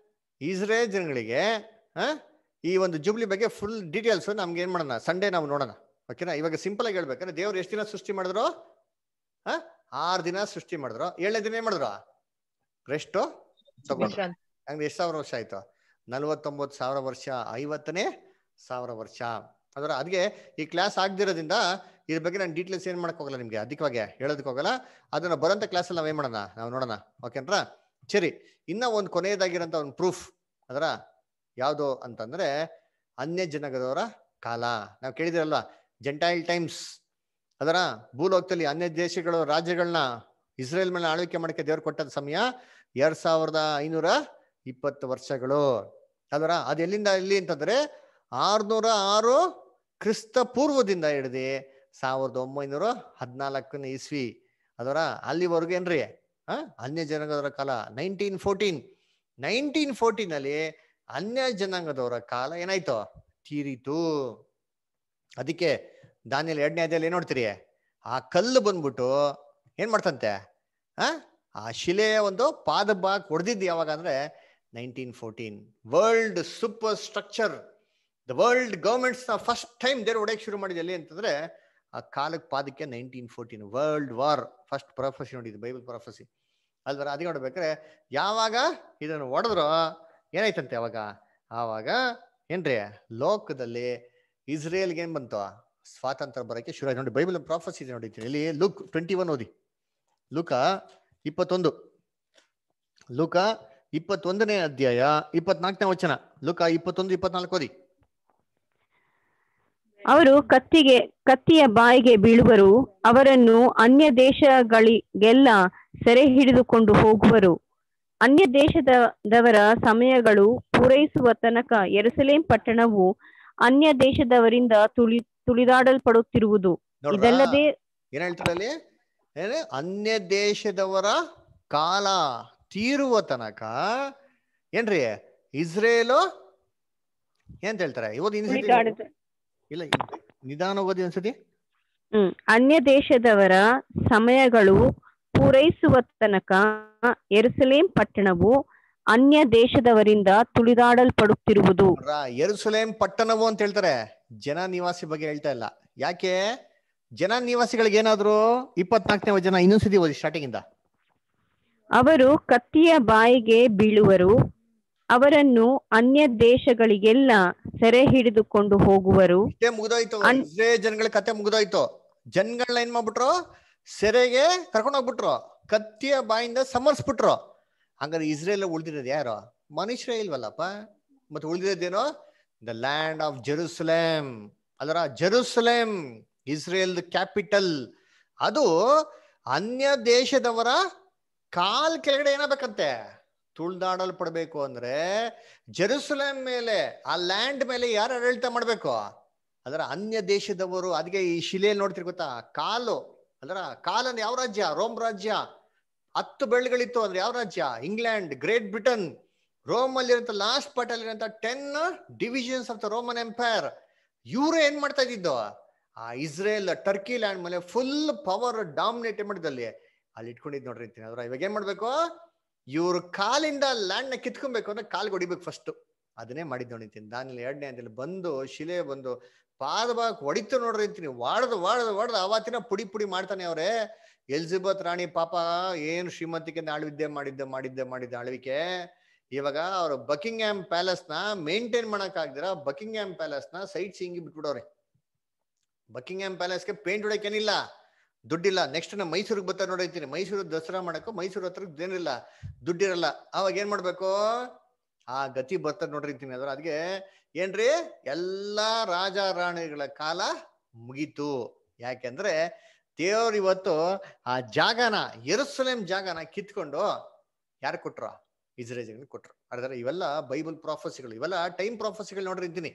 Speaker 1: ಇಸ್ರೇಲ್ ಜನಗಳಿಗೆ ಈ ಒಂದು ಜೂಬ್ಲಿ ಬಗ್ಗೆ ಫುಲ್ ಡೀಟೇಲ್ಸ್ ನಮ್ಗೆ ಏನ್ ಮಾಡೋಣ, ಸಂಡೇ ನಾವು ನೋಡೋಣ. ಓಕೆನಾ? ಇವಾಗ ಸಿಂಪಲ್ ಆಗಿ ಹೇಳ್ಬೇಕಾದ್ರೆ ದೇವ್ರು ಎಷ್ಟು ದಿನ ಸೃಷ್ಟಿ ಮಾಡಿದ್ರು? 6 ದಿನ ಸೃಷ್ಟಿ ಮಾಡಿದ್ರು. 7ನೇ ದಿನ ಏನ್ ಮಾಡಿದ್ರು? ರೆಸ್ಟ್ ತಗೊಂಡ್ರು. ಹಂಗೆ ಎಷ್ಟು ಸಾವಿರ ವರ್ಷ ಆಯ್ತು? 49,000 ವರ್ಷ, 50,000 ವರ್ಷ. ಅದರ ಅದಕ್ಕೆ ಈ ಕ್ಲಾಸ್ ಆಗದಿರೋದ್ರಿಂದ ಇದ್ರ ಬಗ್ಗೆ ನಾನು ಡೀಟೇಲ್ಸ್ ಏನ್ ಮಾಡಕ್ ಹೋಗಲ್ಲ, ನಿಮ್ಗೆ ಅಧಿಕವಾಗಿ ಹೇಳೋದಕ್ಕೆ ಹೋಗಲ್ಲ. ಅದನ್ನ ಬರೋಂಥ ಕ್ಲಾಸಲ್ಲಿ ನಾವೇನ್ ಮಾಡೋಣ, ನಾವು ನೋಡೋಣ. ಓಕೆನ್ರಾ? ಸರಿ, ಇನ್ನ ಒಂದು ಕೊನೆಯದಾಗಿರೋಂಥ ಒಂದು ಪ್ರೂಫ್ ಅದರ ಯಾವುದು ಅಂತಂದ್ರೆ ಅನ್ಯ ಜನಾಂಗದವರ ಕಾಲ. ನಾವು ಕೇಳಿದಿರಲ್ವಾ, ಜೆಂಟೈಲ್ ಟೈಮ್ಸ್. ಅದರ ಭೂಲೋಕದಲ್ಲಿ ಅನ್ಯ ದೇಶಗಳು ರಾಜ್ಯಗಳನ್ನ ಇಸ್ರೇಲ್ ಮೇಲೆ ಆಳ್ವಿಕೆ ಮಾಡಕ್ಕೆ ದೇವ್ರು ಕೊಟ್ಟದ ಸಮಯ 2520 ವರ್ಷಗಳು. ಅದರ ಅದು ಎಲ್ಲಿಂದ ಎಲ್ಲಿ ಅಂತಂದ್ರೆ 606 ಕ್ರಿಸ್ತ ಪೂರ್ವದಿಂದ ಹಿಡಿದು 1914 ಇಸ್ವಿ. ಅದರ ಅಲ್ಲಿವರೆಗೂ ಏನ್ರಿ ಅನ್ಯ ಜನಾಂಗದವರ ಕಾಲ. 1914 ಅನ್ಯ ಜನಾಂಗದವರ ಕಾಲ ಏನಾಯ್ತು? ತೀರಿತು. ಅದಕ್ಕೆ ದಾನಿಯೇಲ್ 2ನೇ ಅಧ್ಯಾಯದಲ್ಲಿ ಏನ್ ನೋಡ್ತೀರಿ, ಆ ಕಲ್ಲು ಬಂದ್ಬಿಟ್ಟು ಏನ್ ಮಾಡ್ತಂತೆ, ಆ ಶಿಲೆಯ ಒಂದು ಪಾದ ಭಾಗ ಹೊಡೆದಿದ್ದು ಯಾವಾಗ ಅಂದ್ರೆ 1914. World super structure, the world governments first time ದೇವ್ರು ಹೊಡೆಯಕ್ಕೆ ಶುರು ಮಾಡಿದ ಎಲ್ಲಿ ಅಂತಂದ್ರೆ ಆ ಕಾಲಕ್ಕೆ ಪಾದಕ್ಕೆ 1914 ವರ್ಲ್ಡ್ ವಾರ್ ಫಸ್ಟ್ ಪ್ರೊಫೆಸಿ ನೋಡಿದ್ದು, ಬೈಬಲ್ ಪ್ರೊಫೆಸಿ ಅಲ್ವರ. ಅದಕ್ಕೆ ನೋಡ್ಬೇಕಾರೆ ಯಾವಾಗ ಇದನ್ನು ಹೊಡೆದ್ರು ಏನಾಯ್ತಂತೆ ಆವಾಗ ಏನ್ರಿ ಲೋಕದಲ್ಲಿ ಇಸ್ರೇಲ್ಗೆ ಏನ್ ಬಂತು, ಸ್ವಾತಂತ್ರ್ಯ ಬರೋಕ್ಕೆ ಶುರು ಆಯ್ತು. ನೋಡಿ ಬೈಬಲ್ ಪ್ರಾಫೆಸಿ ಇದೆ ನೋಡಿದ್ದೀನಿ. ಇಲ್ಲಿ ಲೂಕ್ 21 ಓದಿ. ಲೂಕ 21, ಲೂಕ 21ನೇ ಅಧ್ಯಾಯ 24ನೇ ವಚನ. ಲೂಕ 21-24 ಓದಿ.
Speaker 3: ಅವರು ಕತ್ತಿಯ ಬಾಯಿಗೆ ಬೀಳುವರು, ಅವರನ್ನು ಅನ್ಯ ದೇಶಗಳಿಗೆಲ್ಲ ಸೆರೆ ಹಿಡಿದುಕೊಂಡು ಹೋಗುವರು. ಅನ್ಯ ದೇಶದವರ ಸಮಯಗಳು ಪೂರೈಸುವ ತನಕ ಯೆರೂಸಲೇಮ್ ಪಟ್ಟಣವು ಅನ್ಯ ದೇಶದವರಿಂದ ತುಳಿದಾಡಲ್ಪಡುತ್ತಿರುವುದು. ಇದಲ್ಲದೆ
Speaker 1: ಏನ್ ಹೇಳ್ತಾರೆ, ಅನ್ಯ ದೇಶದವರ ಕಾಲ ತೀರುವ ತನಕ ಏನ್ರಿ ಇಸ್ರೇಲು ಏನ್ ಹೇಳ್ತಾರೆ ಇವತ್ತು ಇಲ್ಲ, ನಿಧಾನ ಓದಿ ಅನ್ಸತಿ.
Speaker 3: ಅನ್ಯ ದೇಶದವರ ಸಮಯಗಳು ಪೂರೈಸುವ ತನಕ ಯೆರೂಸಲೇಮ್ ಪಟ್ಟಣವು ಅನ್ಯ ದೇಶದವರಿಂದ ತುಳಿದಾಡಲ್ಪಡುತ್ತಿರುವುದು.
Speaker 1: ಯೆರೂಸಲೇಮ್ ಪಟ್ಟಣವು ಅಂತ ಹೇಳ್ತಾರೆ, ಜನ ನಿವಾಸಿ ಬಗ್ಗೆ ಹೇಳ್ತಾ ಇಲ್ಲ. ಯಾಕೆ? ಜನ ನಿವಾಸಿಗಳಿಗೆ ಏನಾದ್ರು 24ನೇ ವಚನ ಇನ್ನೊಂದ್ಸತಿ ಓದಿ ಸ್ಟಾರ್ಟಿಂಗ್ ಇಂದ.
Speaker 3: ಅವರು ಕತ್ತಿಯ ಬಾಯಿಗೆ ಬೀಳುವರು, ಅವರನ್ನು ಅನ್ಯ ದೇಶಗಳಿಗೆಲ್ಲ ಸೆರೆ ಹಿಡಿದುಕೊಂಡು ಹೋಗುವರು.
Speaker 1: ಇಷ್ಟೇ ಮುಗಿದೋಯ್ತು, ಇಸ್ರೇಲ್ ಜನಗಳ ಕತೆ ಮುಗಿದೋಯ್ತು. ಜನಗಳನ್ನ ಏನ್ ಮಾಡ್ಬಿಟ್ರು, ಸೆರೆಗೆ ಕರ್ಕೊಂಡು ಹೋಗ್ಬಿಟ್ರು, ಕತ್ತಿಯ ಬಾಯಿಂದ ಸಮರ್ಸ್ಬಿಟ್ರು. ಹಂಗಾರೆ ಇಸ್ರೇಲ್ ಉಳಿದಿರೋದು ಯಾರು? ಮನುಷ್ಯರೇ ಇಲ್ವಲ್ಲಪ್ಪ. ಮತ್ತೆ ಉಳಿದಿರೋದೇನೋ ದ ಲ್ಯಾಂಡ್ ಆಫ್ ಜೆರೂಸಲೇಮ್. ಅದರ ಜೆರೂಸಲೇಮ್ ಇಸ್ರೇಲ್ ಕ್ಯಾಪಿಟಲ್. ಅದು ಅನ್ಯ ದೇಶದವರ ಕಾಲ್ ಕೆಳಗಡೆ ಏನಾಗಬೇಕಂತೆ, ತುಳಿದಾಡಲ್ಪಡ್ಬೇಕು. ಅಂದ್ರೆ ಜೆರೂಸಲೇಮ್ ಮೇಲೆ, ಆ ಲ್ಯಾಂಡ್ ಮೇಲೆ ಯಾರು ಆಡಳಿತ ಮಾಡ್ಬೇಕು? ಅದರ ಅನ್ಯ ದೇಶದವರು. ಅದಕ್ಕೆ ಈ ಶಿಲೆಯಲ್ಲಿ ನೋಡ್ತಿರ್ ಗೊತ್ತಾ, ಕಾಲು. ಅದರ ಕಾಲನ್ನು ಯಾವ ರಾಜ್ಯ? ರೋಮ್ ರಾಜ್ಯ. 10 ಬೆರಳುಗಳಿತ್ತು ಅಂದ್ರೆ ಯಾವ ರಾಜ್ಯ? England, great Britain. ರೋಮ್ ಅಲ್ಲಿರಂತ ಲಾಸ್ಟ್ ಪಾರ್ಟ್ ಅಲ್ಲಿರಂತ 10 divisions of the Roman empire. ಇವ್ರು ಏನ್ ಮಾಡ್ತಾ ಇದ್ದಿದ್ದು, ಆ ಇಸ್ರೇಲ್ ಟರ್ಕಿ ಲ್ಯಾಂಡ್ ಮೇಲೆ ಫುಲ್ ಪವರ್ ಡಾಮಿನೇಟ್ ಮಾಡಿದಲ್ಲಿ ಅಲ್ಲಿ ಇಟ್ಕೊಂಡಿದ್ ನೋಡ್ರಿ ಅಂತೀನಿ. ಅದ್ರ ಇವಾಗ ಏನ್ ಮಾಡ್ಬೇಕು, ಇವ್ರ ಕಾಲಿಂದ ಲ್ಯಾಂಡ್ ನ ಕಿತ್ಕೊಬೇಕು ಅಂದ್ರೆ ಕಾಲ್ ಹೊಡಿಬೇಕು ಫಸ್ಟ್. ಅದನ್ನೇ ಮಾಡಿದ್ ನೋಡಿರ್ತೀನಿ. ದಾನಿಯೇಲ 2ನೇ ಅಧ್ಯಾಯದಲ್ಲಿ ಬಂದು ಶಿಲೆ ಬಂದು ಪಾದ ಭಾಗ ಹೊಡಿತು ನೋಡ್ರಿ ಅಂತೀನಿ. ವಾಡ್ದು ಅವತ್ತಿನ ಪುಡಿ ಪುಡಿ ಮಾಡ್ತಾನೆ ಅವ್ರೆ. ಎಲಿಜಬೆತ್ ರಾಣಿ ಪಾಪ ಏನು ಶ್ರೀಮಂತಿಕೆ ಮಾಡಿದ್ದೆ ಆಳ್ವಿಕೆ. ಇವಾಗ ಅವ್ರು ಬಕಿಂಗ್ಹ್ಯಾಮ್ ಪ್ಯಾಲೇಸ್ ನ ಮೇಂಟೈನ್ ಮಾಡಕ್ ಆಗ್ದಿರ ಬಕಿಂಗ್ಹ್ಯಾಮ್ ಪ್ಯಾಲೇಸ್ ನ ಸೈಟ್ ಸೀಯಿಂಗ್ ಬಿಟ್ಬಿಡವ್ರೆ. ಬಕಿಂಗ್ಹ್ಯಾಮ್ ಪ್ಯಾಲೇಸ್ಗೆ ಪೇಂಟ್ ಹೊಡಕ್ಕೇನಿಲ್ಲ, ದುಡ್ಡಿಲ್ಲ. ನೆಕ್ಸ್ಟ್ ನಾ ಮೈಸೂರಿಗೆ ಬರ್ತಾ ನೋಡಿರ್ತೀನಿ. ಮೈಸೂರು ದಸರಾ ಮಾಡಕ್ಕೂ ಮೈಸೂರು ಹತ್ರ ಏನಿಲ್ಲ, ದುಡ್ಡಿರಲ್ಲ. ಅವಾಗ ಏನ್ ಮಾಡ್ಬೇಕು, ಆ ಗತಿ ಬರ್ತದ ನೋಡಿರ್ತೀನಿ. ಅದ್ರ ಅದಕ್ಕೆ ಏನ್ರಿ, ಎಲ್ಲಾ ರಾಜ ರಾಣಿಗಳ ಕಾಲ ಮುಗೀತು. ಯಾಕೆಂದ್ರೆ ದೇವ್ರು ಇವತ್ತು ಆ ಜಾಗನ, ಯೆರೂಸಲೇಮ್ ಜಾಗನ ಕಿತ್ಕೊಂಡು ಯಾರು ಕೊಟ್ರು, ಇಸ್ರೇಲ್ಗೆ ಕೊಟ್ರು. ಹಾಗಾದ್ರೆ ಇವೆಲ್ಲ ಬೈಬಲ್ ಪ್ರಾಫಸಿಗಳು, ಇವೆಲ್ಲ ಟೈಮ್ ಪ್ರಾಫಸಿಗಳು ನೋಡಿರ್ತೀನಿ.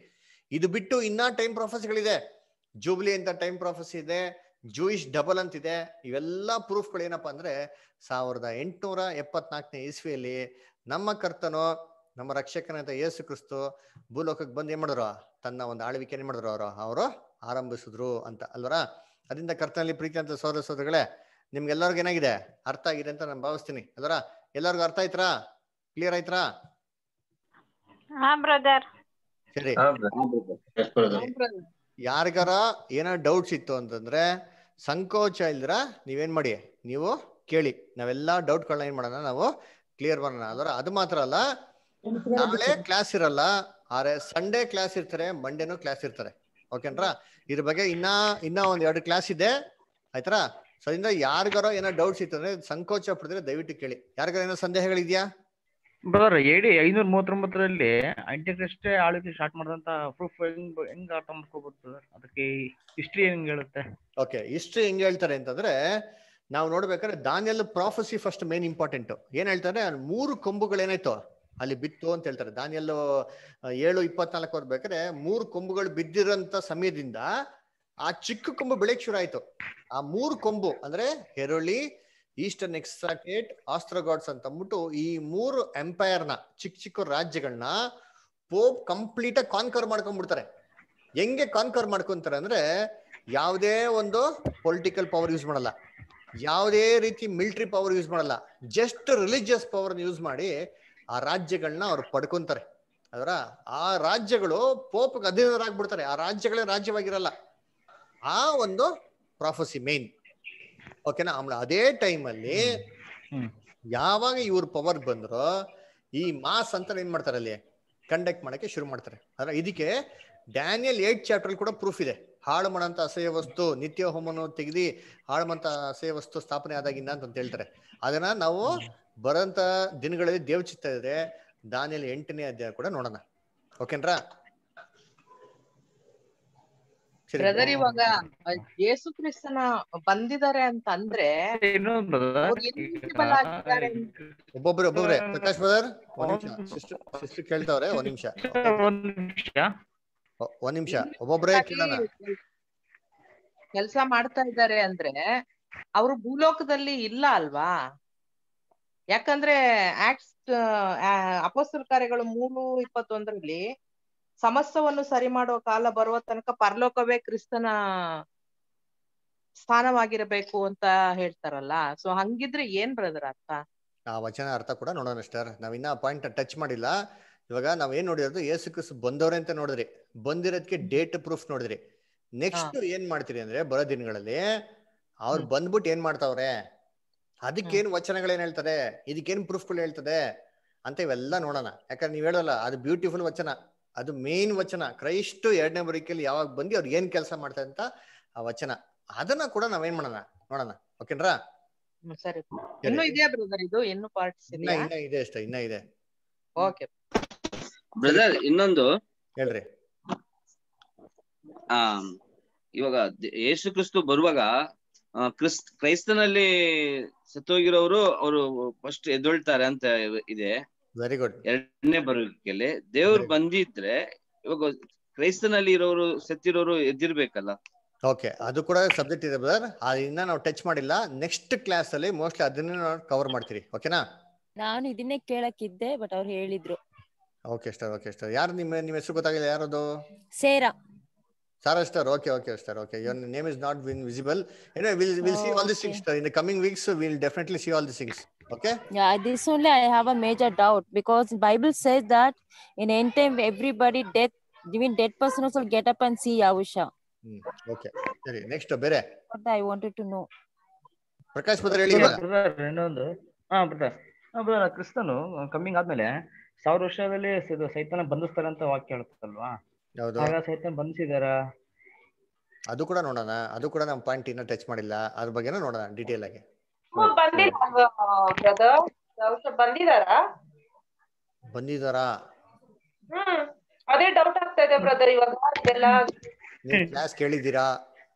Speaker 1: ಇದು ಬಿಟ್ಟು ಇನ್ನ ಟೈಮ್ ಪ್ರಾಫಸಿಗಳಿದೆ. ಜೂಬ್ಲಿ ಅಂತ ಟೈಮ್ ಪ್ರಾಫಸಿ ಇದೆ, ಜೂಯಿಶ್ ಡಬಲ್ ಅಂತಿದೆ. ಇವೆಲ್ಲ ಪ್ರೂಫ್ಗಳು ಏನಪ್ಪಾ ಅಂದ್ರೆ 1874ನೇ ಇಸ್ವಿಯಲ್ಲಿ ನಮ್ಮ ಕರ್ತನೋ ನಮ್ಮ ರಕ್ಷಕನಂತ ಯೇಸು ಕ್ರಿಸ್ತು ಭೂಲೋಕಕ್ಕೆ ಬಂದು ಏನ್ ಮಾಡಿದ್ರು, ತನ್ನ ಒಂದು ಆಳ್ವಿಕೆ ಏನ್ ಮಾಡಿದ್ರು ಅವರು ಆರಂಭಿಸಿದ್ರು ಅಂತ ಅಲ್ವರ. ಅದರಿಂದ ಕರ್ತನಲ್ಲಿ ಪ್ರೀತಿ ಅಂತ ಸೋದರ ಸೋದರಿಗಳೇ, ನಿಮ್ಗೆಲ್ಲರಿಗೂ ಏನಾಗಿದೆ, ಅರ್ಥ ಆಗಿದೆ ಅಂತ ನಾನು ಭಾವಿಸ್ತೀನಿ ಅಲ್ವರ. ಎಲ್ಲರಿಗೂ ಅರ್ಥ ಆಯ್ತಾ, ಕ್ಲಿಯರ್ ಆಯ್ತಾ? ಸರಿ, ಯಾರಿಗಾರ ಏನೋ ಡೌಟ್ಸ್ ಇತ್ತು ಅಂತಂದ್ರೆ ಸಂಕೋಚ ಇಲ್ದಿರ ನೀವೇನ್ ಮಾಡಿ, ನೀವು ಕೇಳಿ. ನಾವೆಲ್ಲಾ ಡೌಟ್ಗಳನ್ನ ಏನ್ ಮಾಡೋಣ, ನಾವು ಕ್ಲಿಯರ್ ಮಾಡೋಣ ಅಲ್ವರ. ಅದು ಮಾತ್ರ ಅಲ್ಲ, ನಾಳೆ ಕ್ಲಾಸ್ ಇರಲ್ಲ, ಆದ್ರೆ ಸಂಡೇ ಕ್ಲಾಸ್ ಇರ್ತಾರೆ, ಮಂಡೇನು ಕ್ಲಾಸ್ ಇರ್ತಾರೆ. ಓಕೆನ್ರಾ? ಇದ್ರ ಬಗ್ಗೆ ಇನ್ನ ಒಂದ್ 2 ಕ್ಲಾಸ್ ಇದೆ ಆಯ್ತಾ. ಸೊ ಅದರಿಂದ ಯಾರಿಗಾರೋ ಏನೋ ಡೌಟ್ಸ್ ಇತ್ತು ಅಂದ್ರೆ ಸಂಕೋಚ ಪಡಿದ್ರೆ ದಯವಿಟ್ಟು ಕೇಳಿ. ಯಾರಿಗಾರ ಏನೋ ಸಂದೇಹಗಳಿದ್ಯಾ?
Speaker 12: ಬ್ರದರ್ AD 539ರಲ್ಲಿ ಆಂಟಿಕ್ರಿಸ್ಟ್ ಆಳ್ವಿಕೆ ಸ್ಟಾರ್ಟ್ ಮಾಡಿದಂತ ಪ್ರೂಫ್ ಹೆಂಗ್ ಅರ್ಥ ಮಾಡ್ಕೋಬಹುದು? ಅದಕ್ಕೆ ಹಿಸ್ಟ್ರಿ ಹೆಂಗ್ ಹೇಳುತ್ತೆ?
Speaker 1: ಓಕೆ, ಹಿಸ್ಟ್ರಿ ಹೆಂಗ್ ಹೇಳ್ತಾರೆ ಅಂತಂದ್ರೆ, ನಾವು ನೋಡ್ಬೇಕಾದ್ರೆ Daniel prophecy first main important. ಏನ್ ಹೇಳ್ತಾರೆ, 3 ಕೊಂಬುಗಳೇನಾಯ್ತು ಅಲ್ಲಿ ಬಿತ್ತು ಅಂತ ಹೇಳ್ತಾರೆ. ದಾನಿಯೇಲ್ 7:24 ಓದ್ಬೇಕಾದ್ರೆ 3 ಕೊಂಬುಗಳು ಬಿದ್ದಿರೋಂಥ ಸಮಯದಿಂದ ಆ ಚಿಕ್ಕ ಕೊಂಬು ಬೆಳೆಯಕ್ ಶುರು ಆಯ್ತು. ಆ 3 ಕೊಂಬು ಅಂದ್ರೆ ಹೆರೋಳಿ, ಈಸ್ಟರ್ನ್ ಎಕ್ಸ್ಟ್ರಾಕೇಟ್, ಆಸ್ಟ್ರೋಗಾಡ್ಸ್ ಅಂತ ಅಂದ್ಬಿಟ್ಟು ಈ 3 ಎಂಪೈರ್ನ ಚಿಕ್ಕ ರಾಜ್ಯಗಳನ್ನ ಪೋಪ್ ಕಂಪ್ಲೀಟ್ ಆಗಿ ಕಾನ್ಕರ್ ಮಾಡ್ಕೊಂಡ್ಬಿಡ್ತಾರೆ. ಹೆಂಗೆ ಕಾನ್ಕರ್ ಮಾಡ್ಕೊಂತಾರೆ ಅಂದ್ರೆ, ಯಾವುದೇ ಒಂದು ಪೊಲಿಟಿಕಲ್ ಪವರ್ ಯೂಸ್ ಮಾಡಲ್ಲ, ಯಾವುದೇ ರೀತಿ ಮಿಲಿಟರಿ ಪವರ್ ಯೂಸ್ ಮಾಡಲ್ಲ, ಜಸ್ಟ್ ರಿಲಿಜಿಯಸ್ ಪವರ್ ಯೂಸ್ ಮಾಡಿ ಆ ರಾಜ್ಯಗಳನ್ನ ಅವ್ರು ಪಡ್ಕೊಂತಾರೆ. ಅದರ ಆ ರಾಜ್ಯಗಳು ಪೋಪ್ಗೆ ಅಧೀನರಾಗ್ಬಿಡ್ತಾರೆ. ಆ ರಾಜ್ಯಗಳೇ ರಾಜ್ಯವಾಗಿರಲ್ಲ. ಆ ಒಂದು ಪ್ರಾಫಸಿ ಮೇನ್. ಓಕೆನಾ? ಆಮೇಲೆ ಅದೇ ಟೈಮಲ್ಲಿ ಯಾವಾಗ ಇವ್ರ ಪವರ್ ಬಂದ್ರು, ಈ ಮಾಸ್ ಅಂತ ಏನ್ ಮಾಡ್ತಾರೆ, ಅಲ್ಲಿ ಕಂಡಕ್ಟ್ ಮಾಡಕ್ಕೆ ಶುರು ಮಾಡ್ತಾರೆ. ಅದ್ರ ಇದಕ್ಕೆ ಡ್ಯಾನಿಯಲ್ 8 ಚಾಪ್ಟರ್ ಕೂಡ ಪ್ರೂಫ್ ಇದೆ. ಹಾಳು ಮಾಡಂತ ಅಸಹ್ಯ ವಸ್ತು, ನಿತ್ಯ ಹೋಮನು ತೆಗೆದಿ ಹಾಳು ಮಾಡಂತ ಅಸಹ್ಯ ವಸ್ತು ಸ್ಥಾಪನೆ ಆದಾಗಿಂದ ಅಂತ ಹೇಳ್ತಾರೆ. ಅದನ್ನ ನಾವು ಬರೋಂತ ದಿನಗಳಲ್ಲಿ ದೇವ್ ಚಿತ್ತ ಇದೆ, ದಾನಿಯೇಲ್ 8ನೇ ಅಧ್ಯಾಯ ಕೂಡ ನೋಡೋಣ. ಓಕೆನ್ರಾ?
Speaker 4: ಬ್ರದರ್, ಇವಾಗ ಯೇಸು ಕ್ರಿಸ್ತನ ಬಂದಿದ್ದಾರೆ ಅಂತ ಅಂದ್ರೆ
Speaker 1: ಒಬ್ಬೊಬ್ರೆ ಪ್ರಕಾಶ್ ಬ್ರದರ್ ಒಂದ್ ನಿಮಿಷ, ಸಿಸ್ಟರ್ ಕೇಳ್ತಾವ್ರೆ, ಒಂದ್ ನಿಮಿಷ ಒಬ್ಬೊಬ್ರೆ ಕೇಳೋಣ.
Speaker 4: ಕೆಲಸ ಮಾಡ್ತಾ ಇದ್ದಾರೆ ಅಂದ್ರೆ ಅವರು ಭೂಲೋಕದಲ್ಲಿ ಇಲ್ಲ ಅಲ್ವಾ? ಯಾಕಂದ್ರೆ ಆಕ್ಟ್ಸ್ ಅಪೊಸ್ತಲ ಕಾರ್ಯಗಳು 3:21ರಲ್ಲಿ ಸಮಸ್ತವನ್ನು ಸರಿ ಮಾಡುವ ಕಾಲ ಬರುವ ತನಕ ಪರಲೋಕವೇ ಕ್ರಿಸ್ತನ ಸ್ಥಾನವಾಗಿರಬೇಕು ಅಂತ ಹೇಳ್ತಾರಲ್ಲ. ಸೊ ಹಂಗಿದ್ರೆ ಏನ್ ಬ್ರದರ್ ಅರ್ಥ?
Speaker 1: ಆ ವಚನ ಅರ್ಥ ಕೂಡ ನೋಡೋಣ ಸ್ಟಾರ್. ನಾವಿನ್ನ ಪಾಯಿಂಟ್ ಟಚ್ ಮಾಡಿಲ್ಲ. ಇವಾಗ ನಾವೇನ್ ನೋಡಿರೋದು, ಯೇಸು ಕ್ರಿಸ್ತ ಬಂದವ್ರೆ ಅಂತ ನೋಡಿದ್ರಿ, ಬಂದಿರೋದಕ್ಕೆ ಡೇಟ್ ಪ್ರೂಫ್ ನೋಡಿದ್ರಿ. ನೆಕ್ಸ್ಟ್ ಏನ್ ಮಾಡ್ತೀರಿ ಅಂದ್ರೆ, ಬರೋ ದಿನಗಳಲ್ಲಿ ಅವ್ರು ಬಂದ್ಬಿಟ್ಟು ಏನ್ ಮಾಡ್ತಾವ್ರೆ, ಅದಕ್ಕೇನು ವಚನಗಳೇನ್ ಹೇಳ್ತದೆ, ಇದಕ್ಕೇನು ಪ್ರೂಫ್ಗಳು ಹೇಳ್ತದೆ ಅಂತ ಇವೆಲ್ಲ ನೋಡೋಣ. ಯಾಕಂದ್ರೆ ನೀವ್ ಹೇಳಲ್ಲ, ಅದು ಬ್ಯೂಟಿಫುಲ್ ವಚನ, ಅದು ಮೇನ್ ವಚನ. ಕ್ರೈಸ್ಟ್ 2ನೇ ಬರಿಕೆಯಲ್ಲಿ ಯಾವಾಗ ಬಂದು ಅವ್ರು ಏನ್ ಕೆಲಸ ಮಾಡ್ತಾರೆ ಅಂತ ಆ ವಚನ, ಅದನ್ನ ಕೂಡ ನಾವೇನ್ ಮಾಡೋಣ, ನೋಡೋಣ. ಓಕೆನ್ರಾ?
Speaker 4: ಸರಿ. ಇನ್ನು ಇದೆಯಾ ಬ್ರದರ್? ಇದು ಇನ್ನು ಪಾರ್ಟ್ಸ್ ಇದೆಯಾ?
Speaker 1: ಇನ್ನ ಇದೆ ಅಷ್ಟೇ, ಇನ್ನ ಇದೆ.
Speaker 4: ಓಕೆ
Speaker 7: ಬ್ರದರ್, ಇನ್ನೊಂದು
Speaker 1: ಹೇಳ್ರಿ.
Speaker 7: ಇವಾಗ ಯೇಸು ಕ್ರಿಸ್ತು ಬರುವಾಗ ಕ್ರೈಸ್ತನಲ್ಲಿ ಸತ್ತೋಗಿರೋರು ಅವರು ಫಸ್ಟ್ ಎದ್ದೊಳ್ತಾರೆ ಅಂತ ಇದೆ.
Speaker 1: Very good.
Speaker 7: 2ನೇ ಬರುವಿಕೆಯಲ್ಲಿ ದೇವ್ರು ಬಂದಿದ್ರೆ ಇವಾಗ ಕ್ರೈಸ್ತನಲ್ಲಿ ಇರೋರು ಸತ್ತಿರೋರು ಎದ್ದಿರ್ಬೇಕಲ್ಲ?
Speaker 1: ಓಕೆ, ಅದು ಕೂಡ ಸಬ್ಜೆಕ್ಟ್ ಇದೆ ಬ್ರದರ್. ಇನ್ನ ನಾವು ಟಚ್ ಮಾಡಿಲ್ಲ. ನೆಕ್ಸ್ಟ್ ಕ್ಲಾಸ್ ಅಲ್ಲಿ ಮೋಸ್ಟ್ಲಿ ಅದನ್ನ ನಾವು ಕವರ್ ಮಾಡ್ತೀರಿ. ಓಕೆನಾ?
Speaker 9: ನಾನು ಇದನ್ನೇ ಕೇಳಕ್ಕಿದ್ದೆ, ಬಟ್ ಅವ್ರು ಹೇಳಿದ್ರು.
Speaker 1: Okay star, okay star. ಯಾರು ನಿಮ್ಮ ಹೆಸರು ಗೊತ್ತಾಗಿಲ್ಲ? ಯಾರದು?
Speaker 9: ಸೇರಾ.
Speaker 1: Sarah Star, okay, Star, okay. Your name is not been visible. Anyway, we'll see all these things in the coming weeks. We'll definitely see all these things. Okay.
Speaker 9: Yeah, this only I have a major doubt because Bible says that in end time everybody death, even dead person also get up and see Yahusha.
Speaker 1: Okay. Seri, next ಬೇರೆ.
Speaker 9: What I wanted to know.
Speaker 1: Prakash brother ಹೇಳಿ.
Speaker 12: ಇನ್ನೊಂದು brother ಕ್ರಿಸ್ತನು coming ಆದ್ಮೇಲೆ 1000 ವರ್ಷದಲ್ಲಿ ಸೈತಾನ ಬಂಧಿಸ್ತಾರೆ ಅಂತ ವಾಕ್ಯ ಹೇಳುತ್ತಲ್ವಾ? ಆಗ ಸೈತಾನ ಬಂಧಿಸಿದಾರ?
Speaker 1: ಅದು ಕೂಡ ನೋಡೋಣ. ಅದು ಕೂಡ ನಮ್ಮ ಪಾಯಿಂಟ್ ಇನ್ನೂ ಟಚ್ ಮಾಡಿಲ್ಲ. ಅದ್ರ ಬಗ್ಗೆನೂ ನೋಡೋಣ ಡೀಟೇಲ್ ಆಗಿ. ಬಂದಿದಾರಾ?
Speaker 8: ಅದೇ ಡೌಟ್ ಆಗ್ತಾ ಇದೆ ಬ್ರದರ್ ಇವಾಗ.
Speaker 1: ನೀವು ಕ್ಲಾಸ್ ಕೇಳಿದ್ದೀರಾ?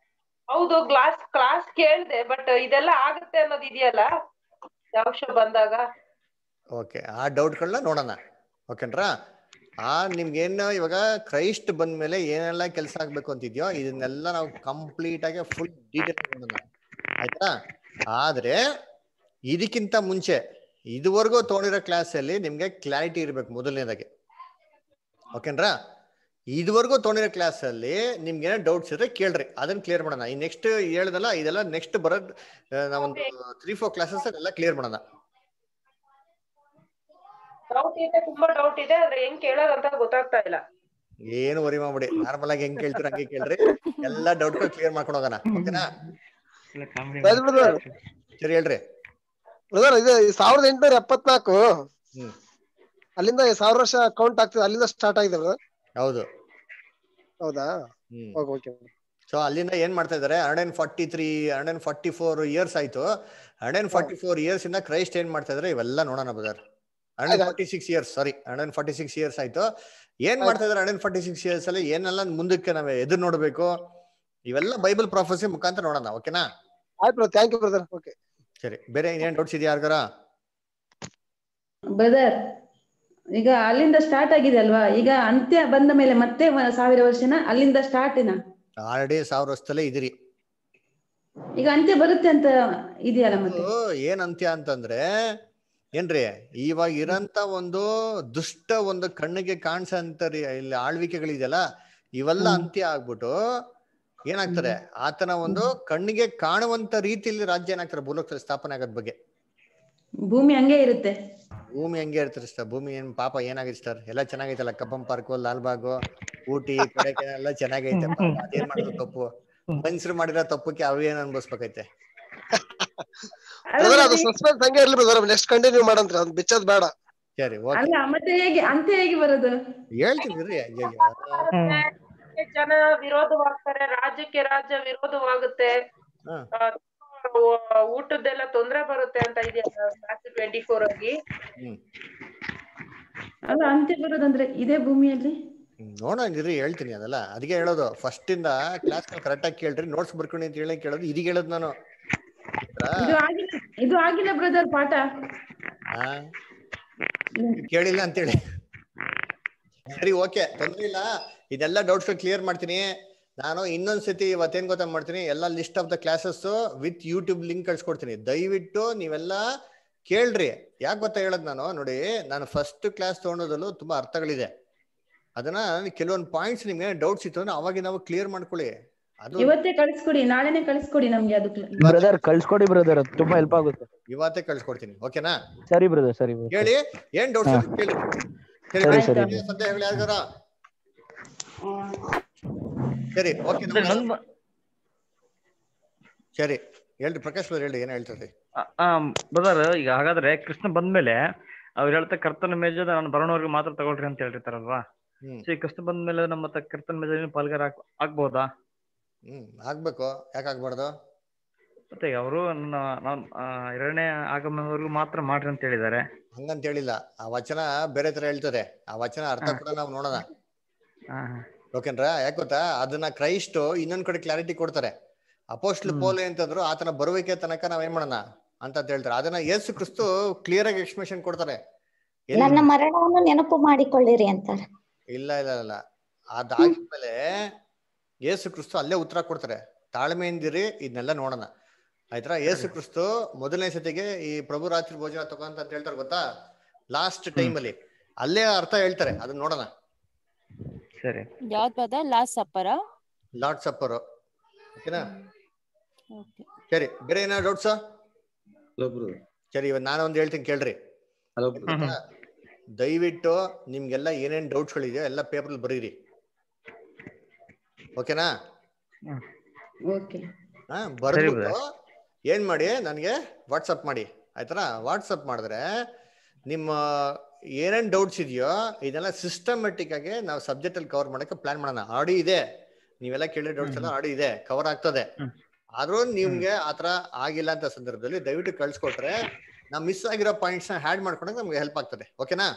Speaker 8: ಹೌದು, ಕ್ಲಾಸ್ ಕೇಳಿದೆ, ಬಟ್ ಇದೆಲ್ಲ ಆಗುತ್ತೆ ಅನ್ನೋದು ಇದೆಯಲ್ಲ ಯಾವಶ ಬಂದಾಗ. ಓಕೆ,
Speaker 1: ಆ ಡೌಟ್ಗಳನ್ನ ನೋಡೋಣ. ಓಕೆನ್ರಾ? ನಿಮ್ಗೇನು ಇವಾಗ ಕ್ರೈಸ್ಟ್ ಬಂದ್ಮೇಲೆ ಏನೆಲ್ಲ ಕೆಲಸ ಆಗ್ಬೇಕು ಅಂತಿದ್ಯೋ ಇದನ್ನೆಲ್ಲ ನಾವು ಕಂಪ್ಲೀಟ್ ಆಗಿ ಫುಲ್ ಡೀಟೇಲ್ ನೋಡೋಣ, ಆಯ್ತಾ? ಆದ್ರೆ ಇದಕ್ಕಿಂತ ಮುಂಚೆ ಇದುವರೆಗೂ ತಗೊಂಡಿರೋ ಕ್ಲಾಸಲ್ಲಿ ನಿಮ್ಗೆ ಕ್ಲಾರಿಟಿ ಇರ್ಬೇಕು ಮೊದಲನೇದಾಗಿ. ಓಕೆನ್ರಾ? ಇದುವರೆಗೂ ತಗೊಂಡಿರೋ ಕ್ಲಾಸಲ್ಲಿ ನಿಮ್ಗೆ ಏನೋ ಡೌಟ್ಸ್ ಇದ್ರೆ ಕೇಳ್ರಿ, ಅದನ್ನ ಕ್ಲಿಯರ್ ಮಾಡೋಣ. ಈ ನೆಕ್ಸ್ಟ್ ಹೇಳ್ದಲ್ಲ ಇದೆಲ್ಲ ನೆಕ್ಸ್ಟ್ ಬರೋದ್ ನಾವೊಂದು 3-4 ಕ್ಲಾಸಸ್ ಎಲ್ಲ ಕ್ಲಿಯರ್ ಮಾಡೋಣ.
Speaker 8: ಡೌಟ್ ಇದೆ, ತುಂಬಾ ಡೌಟ್ ಇದೆ, ಆದ್ರೆ ಹೆಂಗ್ ಕೇಳೋದಂತ ಗೊತ್ತಾಗ್ತಾ ಇಲ್ಲ.
Speaker 1: ಏನು ವರಿ ಮಾಡ್ಬಿಡಿ, ನಾರ್ಮಲ್ ಆಗಿ ಹೆಂಗ್ ಕೇಳ್ತೀರ ಹಂಗೆ ಕೇಳ್ರಿ, ಎಲ್ಲಾ ಡೌಟ್ ಕ್ಲಿಯರ್ ಮಾಡ್ಕೊಂಡು ಹೋಗೋಣ. ಓಕೆನಾ? ಸರಿ ಹೇಳ್ರಿ
Speaker 15: ಬ್ರದರ್. ಇದು 1874 ಅಲ್ಲಿಂದ 1000 ವರ್ಷ ಕೌಂಟ್ ಆಗ್ತದೆ, ಅಲ್ಲಿಂದ ಸ್ಟಾರ್ಟ್ ಆಗಿದೆ ಬ್ರದರ್.
Speaker 1: ಹೌದು.
Speaker 15: ಹೌದಾ?
Speaker 1: ಸೊ ಅಲ್ಲಿಂದ ಏನ್ ಮಾಡ್ತಾ ಇದಾರೆ, 144 ಇಯರ್ಸ್ ಆಯ್ತು. 144 ಇಯರ್ಸ್ ಇಂದ ಕ್ರೈಸ್ಟ್ ಏನ್ ಮಾಡ್ತಾ ಇದಾರೆ ಇವೆಲ್ಲ ನೋಡೋಣ ಬ್ರದರ್. 146 ಇಯರ್ಸ್, ಸಾರಿ 146 ಇಯರ್ಸ್ ಆಯ್ತು. ಏನ್ ಮಾಡ್ತಾ ಇದಾರೆ 146 ಇಯರ್ಸ್ ಅಲ್ಲಿ, ಏನೆಲ್ಲ ಮುಂದಕ್ಕೆ ನಾವ್ ಎದುರು ನೋಡ್ಬೇಕು, ಇವೆಲ್ಲ ಬೈಬಲ್ ಪ್ರಾಫೆಸಿ ಮುಖಾಂತರ ನೋಡೋಣ. ಓಕೆನಾ?
Speaker 15: ಆಯ್ತು, ಥ್ಯಾಂಕ್ ಯು ಬ್ರದರ್. ಓಕೆ,
Speaker 1: ಸರಿ. ಬೇರೆ ಇನ್ನೇನ್ ಡೌಟ್ಸ್ ಇದೆಯಾ ಯಾರ್ಗಾರ?
Speaker 6: ಬ್ರದರ್, ಈಗ ಅಲ್ಲಿಂದ ಸ್ಟಾರ್ಟ್ ಆಗಿದೆ ಅಲ್ವಾ, ಈಗ ಅಂತ್ಯ ಬಂದ ಮೇಲೆ ಮತ್ತೆ 1000 ವರ್ಷನ ಅಲ್ಲಿಂದ ಸ್ಟಾರ್ಟ್
Speaker 1: ಆಲ್ರೆಡಿ 1000 ವರ್ಷದಲ್ಲೇ ಇದಿರಿ.
Speaker 6: ಈಗ ಅಂತ್ಯ ಬರುತ್ತೆ ಅಂತ ಇದೆಯಲ್ಲ ಮತ್ತೆ.
Speaker 1: ಏನ್ ಅಂತ್ಯ ಅಂತಂದ್ರೆ ಏನ್ರಿ, ಇವಾಗ ಇರಂತ ಒಂದು ದುಷ್ಟ ಒಂದು ಕಣ್ಣಿಗೆ ಕಾಣಿಸಂತ ಇಲ್ಲಿ ಆಳ್ವಿಕೆಗಳಿದೆಯಲ್ಲ ಇವೆಲ್ಲ ಅಂತ್ಯ ಆಗ್ಬಿಟ್ಟು ಏನಾಗ್ತಾರೆ, ಆತನ ಒಂದು ಕಣ್ಣಿಗೆ ಕಾಣುವಂತ ರೀತಿಯಲ್ಲಿ ರಾಜ್ಯ ಏನಾಗ್ತಾರೆ ಭೂಲೋಕದಲ್ಲಿ ಸ್ಥಾಪನೆ ಆಗೋದ್ ಬಗ್ಗೆ.
Speaker 6: ಭೂಮಿ ಹಂಗೆ ಇರುತ್ತೆ.
Speaker 1: ಭೂಮಿ ಹಂಗೆ ಇರ್ತಾರೆ ಸರ್. ಭೂಮಿ ಏನ್ ಪಾಪ ಏನಾಗೈತೆ ಸರ್, ಎಲ್ಲ ಚೆನ್ನಾಗೈತಲ್ಲ, ಕಬ್ಬನ್ ಪಾರ್ಕ್, ಲಾಲ್ಬಾಗು, ಊಟಿ, ಕೊಡೈಕೆನಾಲ್ ಎಲ್ಲ ಚೆನ್ನಾಗೈತೆ. ಅದೇನ್ ಮಾಡಿದ್ರು ತಪ್ಪು, ಮನುಷ್ಯರು ಮಾಡಿರೋ ತಪ್ಪಕ್ಕೆ ಅವೇನ್ ಅನ್ಭವಿಸ್ಬೇಕೈತೆ.
Speaker 15: ಅದು ಸಸ್ಪೆನ್ಸ್ ಹಂಗೆ ಇರ್ಲಿ ಬ್ರದರ್, ನೆಕ್ಸ್ಟ್ ಕಂಟಿನ್ಯೂ ಮಾಡಂತ್ರಿ, ಅದು ಬಿಚ್ಚೋದ್ ಬೇಡ.
Speaker 1: ಸರಿ,
Speaker 6: ಅಲ್ಲ ಮತ್ತೆ ಹೇಗೆ ಅಂತ್ಯ ಹೇಗೆ ಬರೋದು
Speaker 1: ಹೇಳ್ತೀನಿ.
Speaker 8: ಜನ ವಿರೋಧವಾಗ್ತಾರೆ, ರಾಜ್ಯಕ್ಕೆ ರಾಜ್ಯ ವಿರೋಧವಾಗುತ್ತೆ, ಊಟದ್ದೆಲ್ಲ ತೊಂದ್ರೆ ಬರುತ್ತೆ ಅಂತ ಇದೆಯಲ್ಲ 24 ಆಗಿ.
Speaker 6: ಅಲ್ಲ ಅಂತ್ಯ ಬರೋದಂದ್ರೆ ಇದೇ ಭೂಮಿಯಲ್ಲಿ
Speaker 1: ನೋಡೋಣ ಹೇಳ್ತೀನಿ. ಅದೆಲ್ಲ ಅದಕ್ಕೆ ಹೇಳೋದು, ಫಸ್ಟ್ ಇಂದ ಕ್ಲಾಸ್ ಕರೆಕ್ಟ್ ಆಗಿ ಕೇಳ್ರಿ, ನೋಟ್ಸ್ ಬರ್ಕೊಂಡು ಅಂತ ಹೇಳಿ ಕೇಳೋದು. ಇದೀಗ ಹೇಳೋದು ನಾನು.
Speaker 6: ಇದು ಆಗಿಲ್ಲ ಬ್ರದರ್ ಪಾಠ
Speaker 1: ಕೇಳಿಲ್ಲ ಅಂತೇಳಿ. ಸರಿ, ಓಕೆ, ತೊಂದ್ರೆ ಇಲ್ಲ. ಇದೆಲ್ಲ ಡೌಟ್ಸ್ ಕ್ಲಿಯರ್ ಮಾಡ್ತೀನಿ ನಾನು. ಇನ್ನೊಂದ್ಸತಿ ಇವತ್ತೇನ್ ಗೊತ್ತಾ ಮಾಡ್ತೀನಿ, ಎಲ್ಲ list of the classes with YouTube link ಕಳ್ಸಿಕೊಡ್ತೀನಿ. ದಯವಿಟ್ಟು ನೀವೆಲ್ಲ ಕೇಳ್ರಿ. ಯಾಕೆ ಗೊತ್ತಾ ಹೇಳೋದು ನಾನು, ನೋಡಿ, ನಾನು ಫಸ್ಟ್ ಕ್ಲಾಸ್ ತಗೊಂಡೋದಲ್ಲೂ ತುಂಬಾ ಅರ್ಥಗಳಿದೆ. ಅದನ್ನ ಕೆಲವೊಂದು ಪಾಯಿಂಟ್ಸ್ ನಿಮ್ಗೆ ಡೌಟ್ಸ್ ಇತ್ತು ಅಂದ್ರೆ ಅವಾಗ ನಾವು ಕ್ಲಿಯರ್ ಮಾಡ್ಕೊಳ್ಳಿ. ಅದು
Speaker 6: ಇವತ್ತೇ ಕಳಿಸ್ಕೊಡಿ, ನಾಳೆನೆ ಕಳಿಸ್ಕೊಡಿ ನಮ್ಗೆ. ಅದು
Speaker 12: ಬ್ರದರ್ ಕಳ್ಸ್ಕೊಡಿ ಬ್ರದರ್, ತುಂಬಾ ಹೆಲ್ಪ್ ಆಗುತ್ತೆ.
Speaker 1: ಇವತ್ತೇ ಕಳ್ಸ್ಕೊಡ್ತೀನಿ. ಓಕೆನಾ?
Speaker 12: ಸರಿ ಬ್ರದರ್, ಸರಿ
Speaker 1: ಹೇಳಿ, ಏನ್ ಡೌಟ್ಸ್ ಕೇಳಿ. ಸರಿ, ಸಂದೇಹಗಳು ಯಾರಿಗಾರ? ಸರಿ, ಓಕೆ, ಸರಿ ಹೇಳ್ರಿ. ಪ್ರಕಾಶ್ ಅವ್ರು ಹೇಳಿ, ಏನ್ ಹೇಳ್ತಾರೆ
Speaker 12: ಬ್ರದರ್? ಈಗ ಹಾಗಾದ್ರೆ ಕೃಷ್ಣ ಬಂದ್ಮೇಲೆ ಅವ್ರು ಹೇಳ್ತಾ ಕರ್ತನ ಮೇಜದ ನಾನು ಬರೋಣವ್ರಿಗೆ ಮಾತ್ರ ತಗೊಳ್ರಿ ಅಂತ ಹೇಳಿರ್ತಾರಲ್ವಾ? ಈ ಕೃಷ್ಣ ಬಂದ್ಮೇಲೆ ನಮ್ಮ ಕರ್ತನ ಮೇಜ ಪಾಲ್ಗಾರ ಆಗ್ಬೋದಾ?
Speaker 1: ಆಗ್ಬೇಕು, ಯಾಕೆ ಆಗ್ಬಾರ್ದು?
Speaker 12: ಮತ್ತೆ ಅವರು ಎರಡನೇ ಆಗಮನವರೆಗೂ ಮಾತ್ರ ಮಾಡ್ರಿ ಅಂತ ಹೇಳಿದ್ದಾರೆ.
Speaker 1: ಹಂಗಂತ ಹೇಳಿಲ್ಲ, ಆ ವಚನ ಬೇರೆ ತರ ಹೇಳ್ತದೆ. ಆ ವಚನ ಅರ್ಥ ಕೂಡ ನಾವು ನೋಡೋಣ. ಓಕೆನ್ರಾ? ಯಾಕೆ ಗೊತ್ತಾ, ಅದನ್ನ ಕ್ರೈಸ್ಟ್ ಇನ್ನೊಂದ್ ಕಡೆ ಕ್ಲಾರಿಟಿ ಕೊಡ್ತಾರೆ. ಅಪೋಸ್ಟಲ್ ಪೌಲ್ ಅಂತಂದ್ರು ಆತನ ಬರುವಿಕೆ ತನಕ ನಾವ್ ಏನ್ ಮಾಡೋಣ ಅಂತ ಹೇಳ್ತಾರೆ. ಅದನ್ನ ಯೇಸು ಕ್ರಿಸ್ತು ಕ್ಲಿಯರ್ ಆಗಿ ಎಕ್ಸ್ಪ್ಲೇಷನ್ ಕೊಡ್ತಾರೆ.
Speaker 2: ನನ್ನ ಮರಣವನ್ನು ನೆನಪು ಮಾಡಿಕೊಳ್ಳಿರಿ ಅಂತಾರೆ.
Speaker 1: ಇಲ್ಲ ಇಲ್ಲ ಇಲ್ಲ, ಅದಾದ್ಮೇಲೆ ಯೇಸು ಕ್ರಿಸ್ತು ಅಲ್ಲೇ ಉತ್ತರ ಕೊಡ್ತಾರೆ. ತಾಳ್ಮೆಯಿಂದಿರಿ, ಇದನ್ನೆಲ್ಲ ನೋಡೋಣ, ಆಯ್ತಾ? ಯೇಸು ಕ್ರಿಸ್ತು ಮೊದಲನೇ ಸತಿಗೆ ಈ ಪ್ರಭು ರಾತ್ರಿ ಭೋಜನ ತಗೊಂತ ಅಂತ ಹೇಳ್ತಾರೆ ಗೊತ್ತಾ, ಲಾಸ್ಟ್ ಟೈಮ್ ಅಲ್ಲಿ ಅಲ್ಲೇ ಅರ್ಥ ಹೇಳ್ತಾರೆ. ಅದನ್ನ ನೋಡೋಣ.
Speaker 12: ಸರಿ,
Speaker 9: ಯಾವ್ದು ಲಾಸ್ಟ್ ಸಪ್ಪರ?
Speaker 1: Lord supper. ಓಕೆನಾ? ಸರಿ, ಬೇರೆ ಏನಾದ್ರು ಡೌಟ್ಸ್? ಸರಿ, ಇವತ್ತು ನಾನು ಒಂದು ಹೇಳ್ತೀನಿ ಕೇಳ್ರಿ. ದಯವಿಟ್ಟು ನಿಮ್ಗೆಲ್ಲ ಏನೇನ್ ಡೌಟ್ಸ್ಗಳಿದೆಯೋ ಎಲ್ಲ ಪೇಪರ್ ಬರೀರಿ. ಓಕೆನಾ? ಬರ್ಬಿಟ್ಟು ಏನ್ ಮಾಡಿ ನನಗೆ ವಾಟ್ಸಪ್ ಮಾಡಿ, ಆಯ್ತಾ? ವಾಟ್ಸಪ್ ಮಾಡಿದ್ರೆ ನಿಮ್ಮ ಏನೇನ್ ಡೌಟ್ಸ್ ಇದೆಯೋ ಇದೆಲ್ಲ ಸಿಸ್ಟಮೆಟಿಕ್ ಆಗಿ ನಾವು ಸಬ್ಜೆಕ್ಟ್ ಅಲ್ಲಿ ಕವರ್ ಮಾಡಕ್ಕೆ ಪ್ಲಾನ್ ಮಾಡೋಣ. ಆಡಿ ಇದೆ, ನೀವೆಲ್ಲ ಕೇಳಿದ ಡೌಟ್ಸ್ ಎಲ್ಲ ಆಡಿ ಇದೆ, ಕವರ್ ಆಗ್ತದೆ. ಆದ್ರೂ ನಿಮ್ಗೆ ಆತರ ಆಗಿಲ್ಲ ಅಂತ ಸಂದರ್ಭದಲ್ಲಿ ದಯವಿಟ್ಟು ಕಳ್ಸಿಕೊಟ್ರೆ ನಾವು ಮಿಸ್ ಆಗಿರೋ ಪಾಯಿಂಟ್ಸ್ ನ ಹ್ಯಾಡ್ ಮಾಡ್ಕೊಂಡಾಗ ನಮ್ಗೆ ಹೆಲ್ಪ್ ಆಗ್ತದೆ. ಓಕೆನಾ?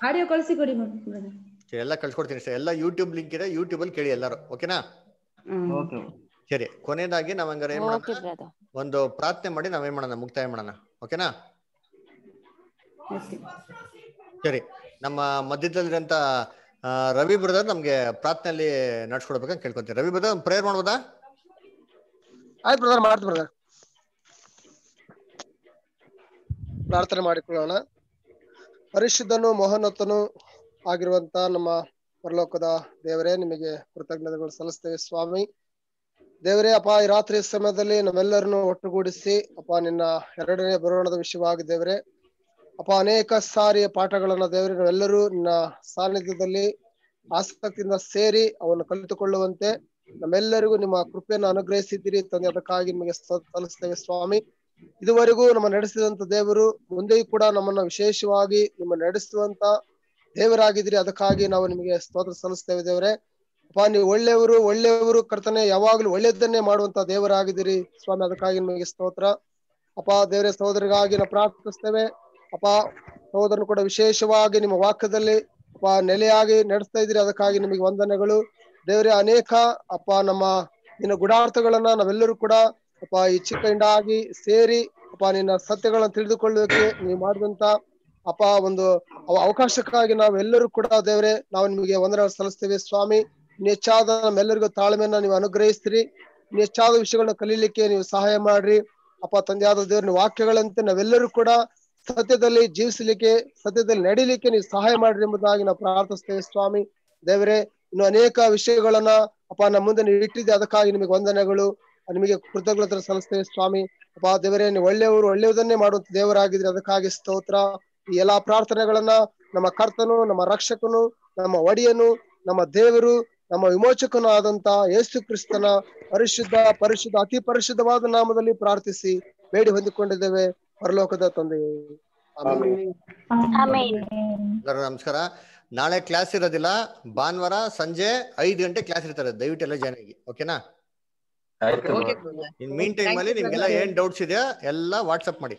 Speaker 6: ಆಡಿಯೋ ಕಳಿಸಿ ಕೊಡಿ.
Speaker 1: ಎಲ್ಲ ಕಳ್ಸಿಕೊಡ್ತೀನಿ ಸರ್. ಎಲ್ಲ ಯೂಟ್ಯೂಬ್ ಲಿಂಕ್ ಇದೆ, ಯೂಟ್ಯೂಬ್ ಅಲ್ಲಿ ಕೇಳಿ ಎಲ್ಲರೂ. ಓಕೆನಾ? ಸರಿ, ಕೊನೆಯದಾಗಿ ನಾವ್ ಹಂಗಾರೆ ಏನ್ ಮಾಡೋಣ, ಒಂದು ಪ್ರಾರ್ಥನೆ ಮಾಡಿ ನಾವೇನ್ ಮಾಡೋಣ, ಮುಕ್ತಾಯ ಮಾಡೋಣ. ಓಕೆನಾ? ಸರಿ, ನಮ್ಮ ಮಧ್ಯದಲ್ಲಿರಂತ ರವಿ ಬ್ರದರ್ ನಮ್ಗೆ ಪ್ರಾರ್ಥನೆಯಲ್ಲಿ ನಡ್ಸ್ಕೊಡ್ಬೇಕಂತ ಕೇಳ್ಕೊಂತೀನಿ. ರವಿ ಬ್ರದರ್ ಪ್ರೇಯರ್ ಮಾಡ್ಬೋದಾ?
Speaker 15: ಆಯ್ತು ಬ್ರದರ್, ಮಾಡ್ತೀನಿ ಬ್ರದರ್. ಪ್ರಾರ್ಥನೆ ಮಾಡಿಕೊಳ್ಳೋಣ. ಪರಿಶುದ್ಧನು ಮಹೋನ್ನತನು ಆಗಿರುವಂತ ನಮ್ಮ ಪರಲೋಕದ ದೇವರೇ, ನಿಮಗೆ ಕೃತಜ್ಞತೆಗಳು ಸಲ್ಲಿಸ್ತೇವೆ ಸ್ವಾಮಿ. ದೇವರೇ ಅಪ್ಪ, ಈ ರಾತ್ರಿ ಸಮಯದಲ್ಲಿ ನಮ್ಮೆಲ್ಲರನ್ನು ಒಟ್ಟುಗೂಡಿಸಿ ಅಪ್ಪ ನಿನ್ನ ಎರಡನೇ ಬರೋಣದ ವಿಷಯವಾಗಿ ದೇವರೇ ಅಪ್ಪ ಅನೇಕ ಸಾರಿ ಪಾಠಗಳನ್ನ ದೇವರೇ ನಾವೆಲ್ಲರೂ ನಿನ್ನ ಸಾನ್ನಿಧ್ಯದಲ್ಲಿ ಆಸಕ್ತಿಯಿಂದ ಸೇರಿ ಅವನ್ನು ಕಲಿತುಕೊಳ್ಳುವಂತೆ ನಮ್ಮೆಲ್ಲರಿಗೂ ನಿಮ್ಮ ಕೃಪೆಯನ್ನು ಅನುಗ್ರಹಿಸಿದ್ದೀರಿ ತಂದೆ. ಅದಕ್ಕಾಗಿ ನಿಮಗೆ ಸಲ್ಲಿಸ್ತೇವೆ ಸ್ವಾಮಿ. ಇದುವರೆಗೂ ನಮ್ಮ ನಡೆಸಿದಂತ ದೇವರು ಮುಂದೆಯೂ ಕೂಡ ನಮ್ಮನ್ನ ವಿಶೇಷವಾಗಿ ನಿಮ್ಮ ನಡೆಸುವಂತ ದೇವರಾಗಿದ್ದೀರಿ. ಅದಕ್ಕಾಗಿ ನಾವು ನಿಮಗೆ ಸ್ತೋತ್ರ ಸಲ್ಲಿಸ್ತೇವೆ ದೇವರೇ. ಅಪ್ಪ ನೀವು ಒಳ್ಳೆಯವರು ಕರ್ತನೆ, ಯಾವಾಗ್ಲೂ ಒಳ್ಳೆಯದನ್ನೇ ಮಾಡುವಂತ ದೇವರಾಗಿದ್ದೀರಿ ಸ್ವಾಮಿ. ಅದಕ್ಕಾಗಿ ನಿಮಗೆ ಸ್ತೋತ್ರ ಅಪ್ಪ. ದೇವರೇ, ಸಹೋದರಿಗಾಗಿ ನಾವು ಪ್ರಾರ್ಥಿಸ್ತೇವೆ ಅಪ್ಪ. ಸಹೋದರನು ಕೂಡ ವಿಶೇಷವಾಗಿ ನಿಮ್ಮ ವಾಕ್ಯದಲ್ಲಿ ಅಪ್ಪ ನೆಲೆಯಾಗಿ ನಡೆಸ್ತಾ ಇದ್ದೀರಿ. ಅದಕ್ಕಾಗಿ ನಿಮಗೆ ವಂದನೆಗಳು ದೇವರೇ. ಅನೇಕ ಅಪ್ಪ ನಮ್ಮ ನಿನ್ನ ಗುಡಾರ್ಥಗಳನ್ನ ನಾವೆಲ್ಲರೂ ಕೂಡ ಅಪ್ಪ ಈ ಚಿಕ್ಕ ಹಿಂಡಾಗಿ ಸೇರಿ ಅಪ್ಪ ನಿನ್ನ ಸತ್ಯಗಳನ್ನ ತಿಳಿದುಕೊಳ್ಳೋಕೆ ನೀವು ಮಾಡಿದಂತ ಅಪ್ಪ ಒಂದು ಅವಕಾಶಕ್ಕಾಗಿ ನಾವೆಲ್ಲರೂ ಕೂಡ ದೇವರೇ ನಾವು ನಿಮಗೆ ವಂದನೆ ಸಲ್ಲಿಸ್ತೇವೆ ಸ್ವಾಮಿ. ಹೆಚ್ಚಾದ ನಮ್ಮೆಲ್ಲರಿಗೂ ತಾಳ್ಮೆಯನ್ನ ನೀವು ಅನುಗ್ರಹಿಸ್ತೀರಿ. ಹೆಚ್ಚಾದ ವಿಷಯಗಳನ್ನ ಕಲೀಲಿಕ್ಕೆ ನೀವು ಸಹಾಯ ಮಾಡ್ರಿ ಅಪ್ಪ. ತಂದೆಯಾದ ದೇವರ ವಾಕ್ಯಗಳಂತೆ ನಾವೆಲ್ಲರೂ ಕೂಡ ಸತ್ಯದಲ್ಲಿ ಜೀವಿಸಲಿಕ್ಕೆ, ಸತ್ಯದಲ್ಲಿ ನಡೀಲಿಕ್ಕೆ ನೀವು ಸಹಾಯ ಮಾಡ್ರಿ ಎಂಬುದಾಗಿ ನಾವು ಪ್ರಾರ್ಥಿಸ್ತೇವೆ ಸ್ವಾಮಿ. ದೇವರೇ, ಇನ್ನು ಅನೇಕ ವಿಷಯಗಳನ್ನ ಅಪ್ಪ ನಮ್ಮ ಮುಂದೆ ನೀವು ಇಟ್ಟಿದ್ದೆ. ಅದಕ್ಕಾಗಿ ನಿಮಗೆ ವಂದನೆಗಳು, ನಿಮಗೆ ಕೃತಜ್ಞತೆ ಸಲ್ಲಿಸ್ತೇವೆ ಸ್ವಾಮಿ. ಅಪ್ಪ ದೇವರೇ, ನೀವು ಒಳ್ಳೆಯದನ್ನೇ ಮಾಡುವಂತ ದೇವರಾಗಿದ್ರಿ. ಅದಕ್ಕಾಗಿ ಸ್ತೋತ್ರ. ಈ ಎಲ್ಲಾ ಪ್ರಾರ್ಥನೆಗಳನ್ನ ನಮ್ಮ ಕರ್ತನು, ನಮ್ಮ ರಕ್ಷಕನು, ನಮ್ಮ ಒಡೆಯನು, ನಮ್ಮ ದೇವರು, ನಮ್ಮ ವಿಮೋಚಕನು ಆದಂತ ಯೇಸು ಕ್ರಿಸ್ತನ ಪರಿಶುದ್ಧ ಅತಿ ಪರಿಶುದ್ಧವಾದ ನಾಮದಲ್ಲಿ ಪ್ರಾರ್ಥಿಸಿ ಬೇಡಿ ಹೊಂದಿಕೊಂಡಿದ್ದೇವೆ ಪರಲೋಕದ ತಂದೆಯೇ.
Speaker 1: ನಮಸ್ಕಾರ. ನಾಳೆ ಕ್ಲಾಸ್ ಇರೋದಿಲ್ಲ, ಭಾನುವಾರ ಸಂಜೆ 5 ಗಂಟೆ ಕ್ಲಾಸ್ ಇರ್ತಾರೆ. ದಯವಿಟ್ಟು ಎಲ್ಲ ಜಾಯ್ನ್ ಆಗಿ. ಓಕೆನಾ? ಇನ್ ಮೀನ್ ಟೈಮ್ ಅಲ್ಲಿ ನಿಮ್ಗೆಲ್ಲ ಏನ್ ಡೌಟ್ಸ್ ಇದೆಯಾ ಎಲ್ಲ ವಾಟ್ಸ್ಆಪ್ ಮಾಡಿ.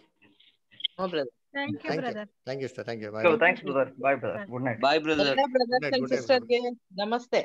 Speaker 1: Thank you sir. Thank you.
Speaker 12: Thanks brother. Bye brother. Good night.
Speaker 7: Bye brother.
Speaker 4: ನಮಸ್ತೆ.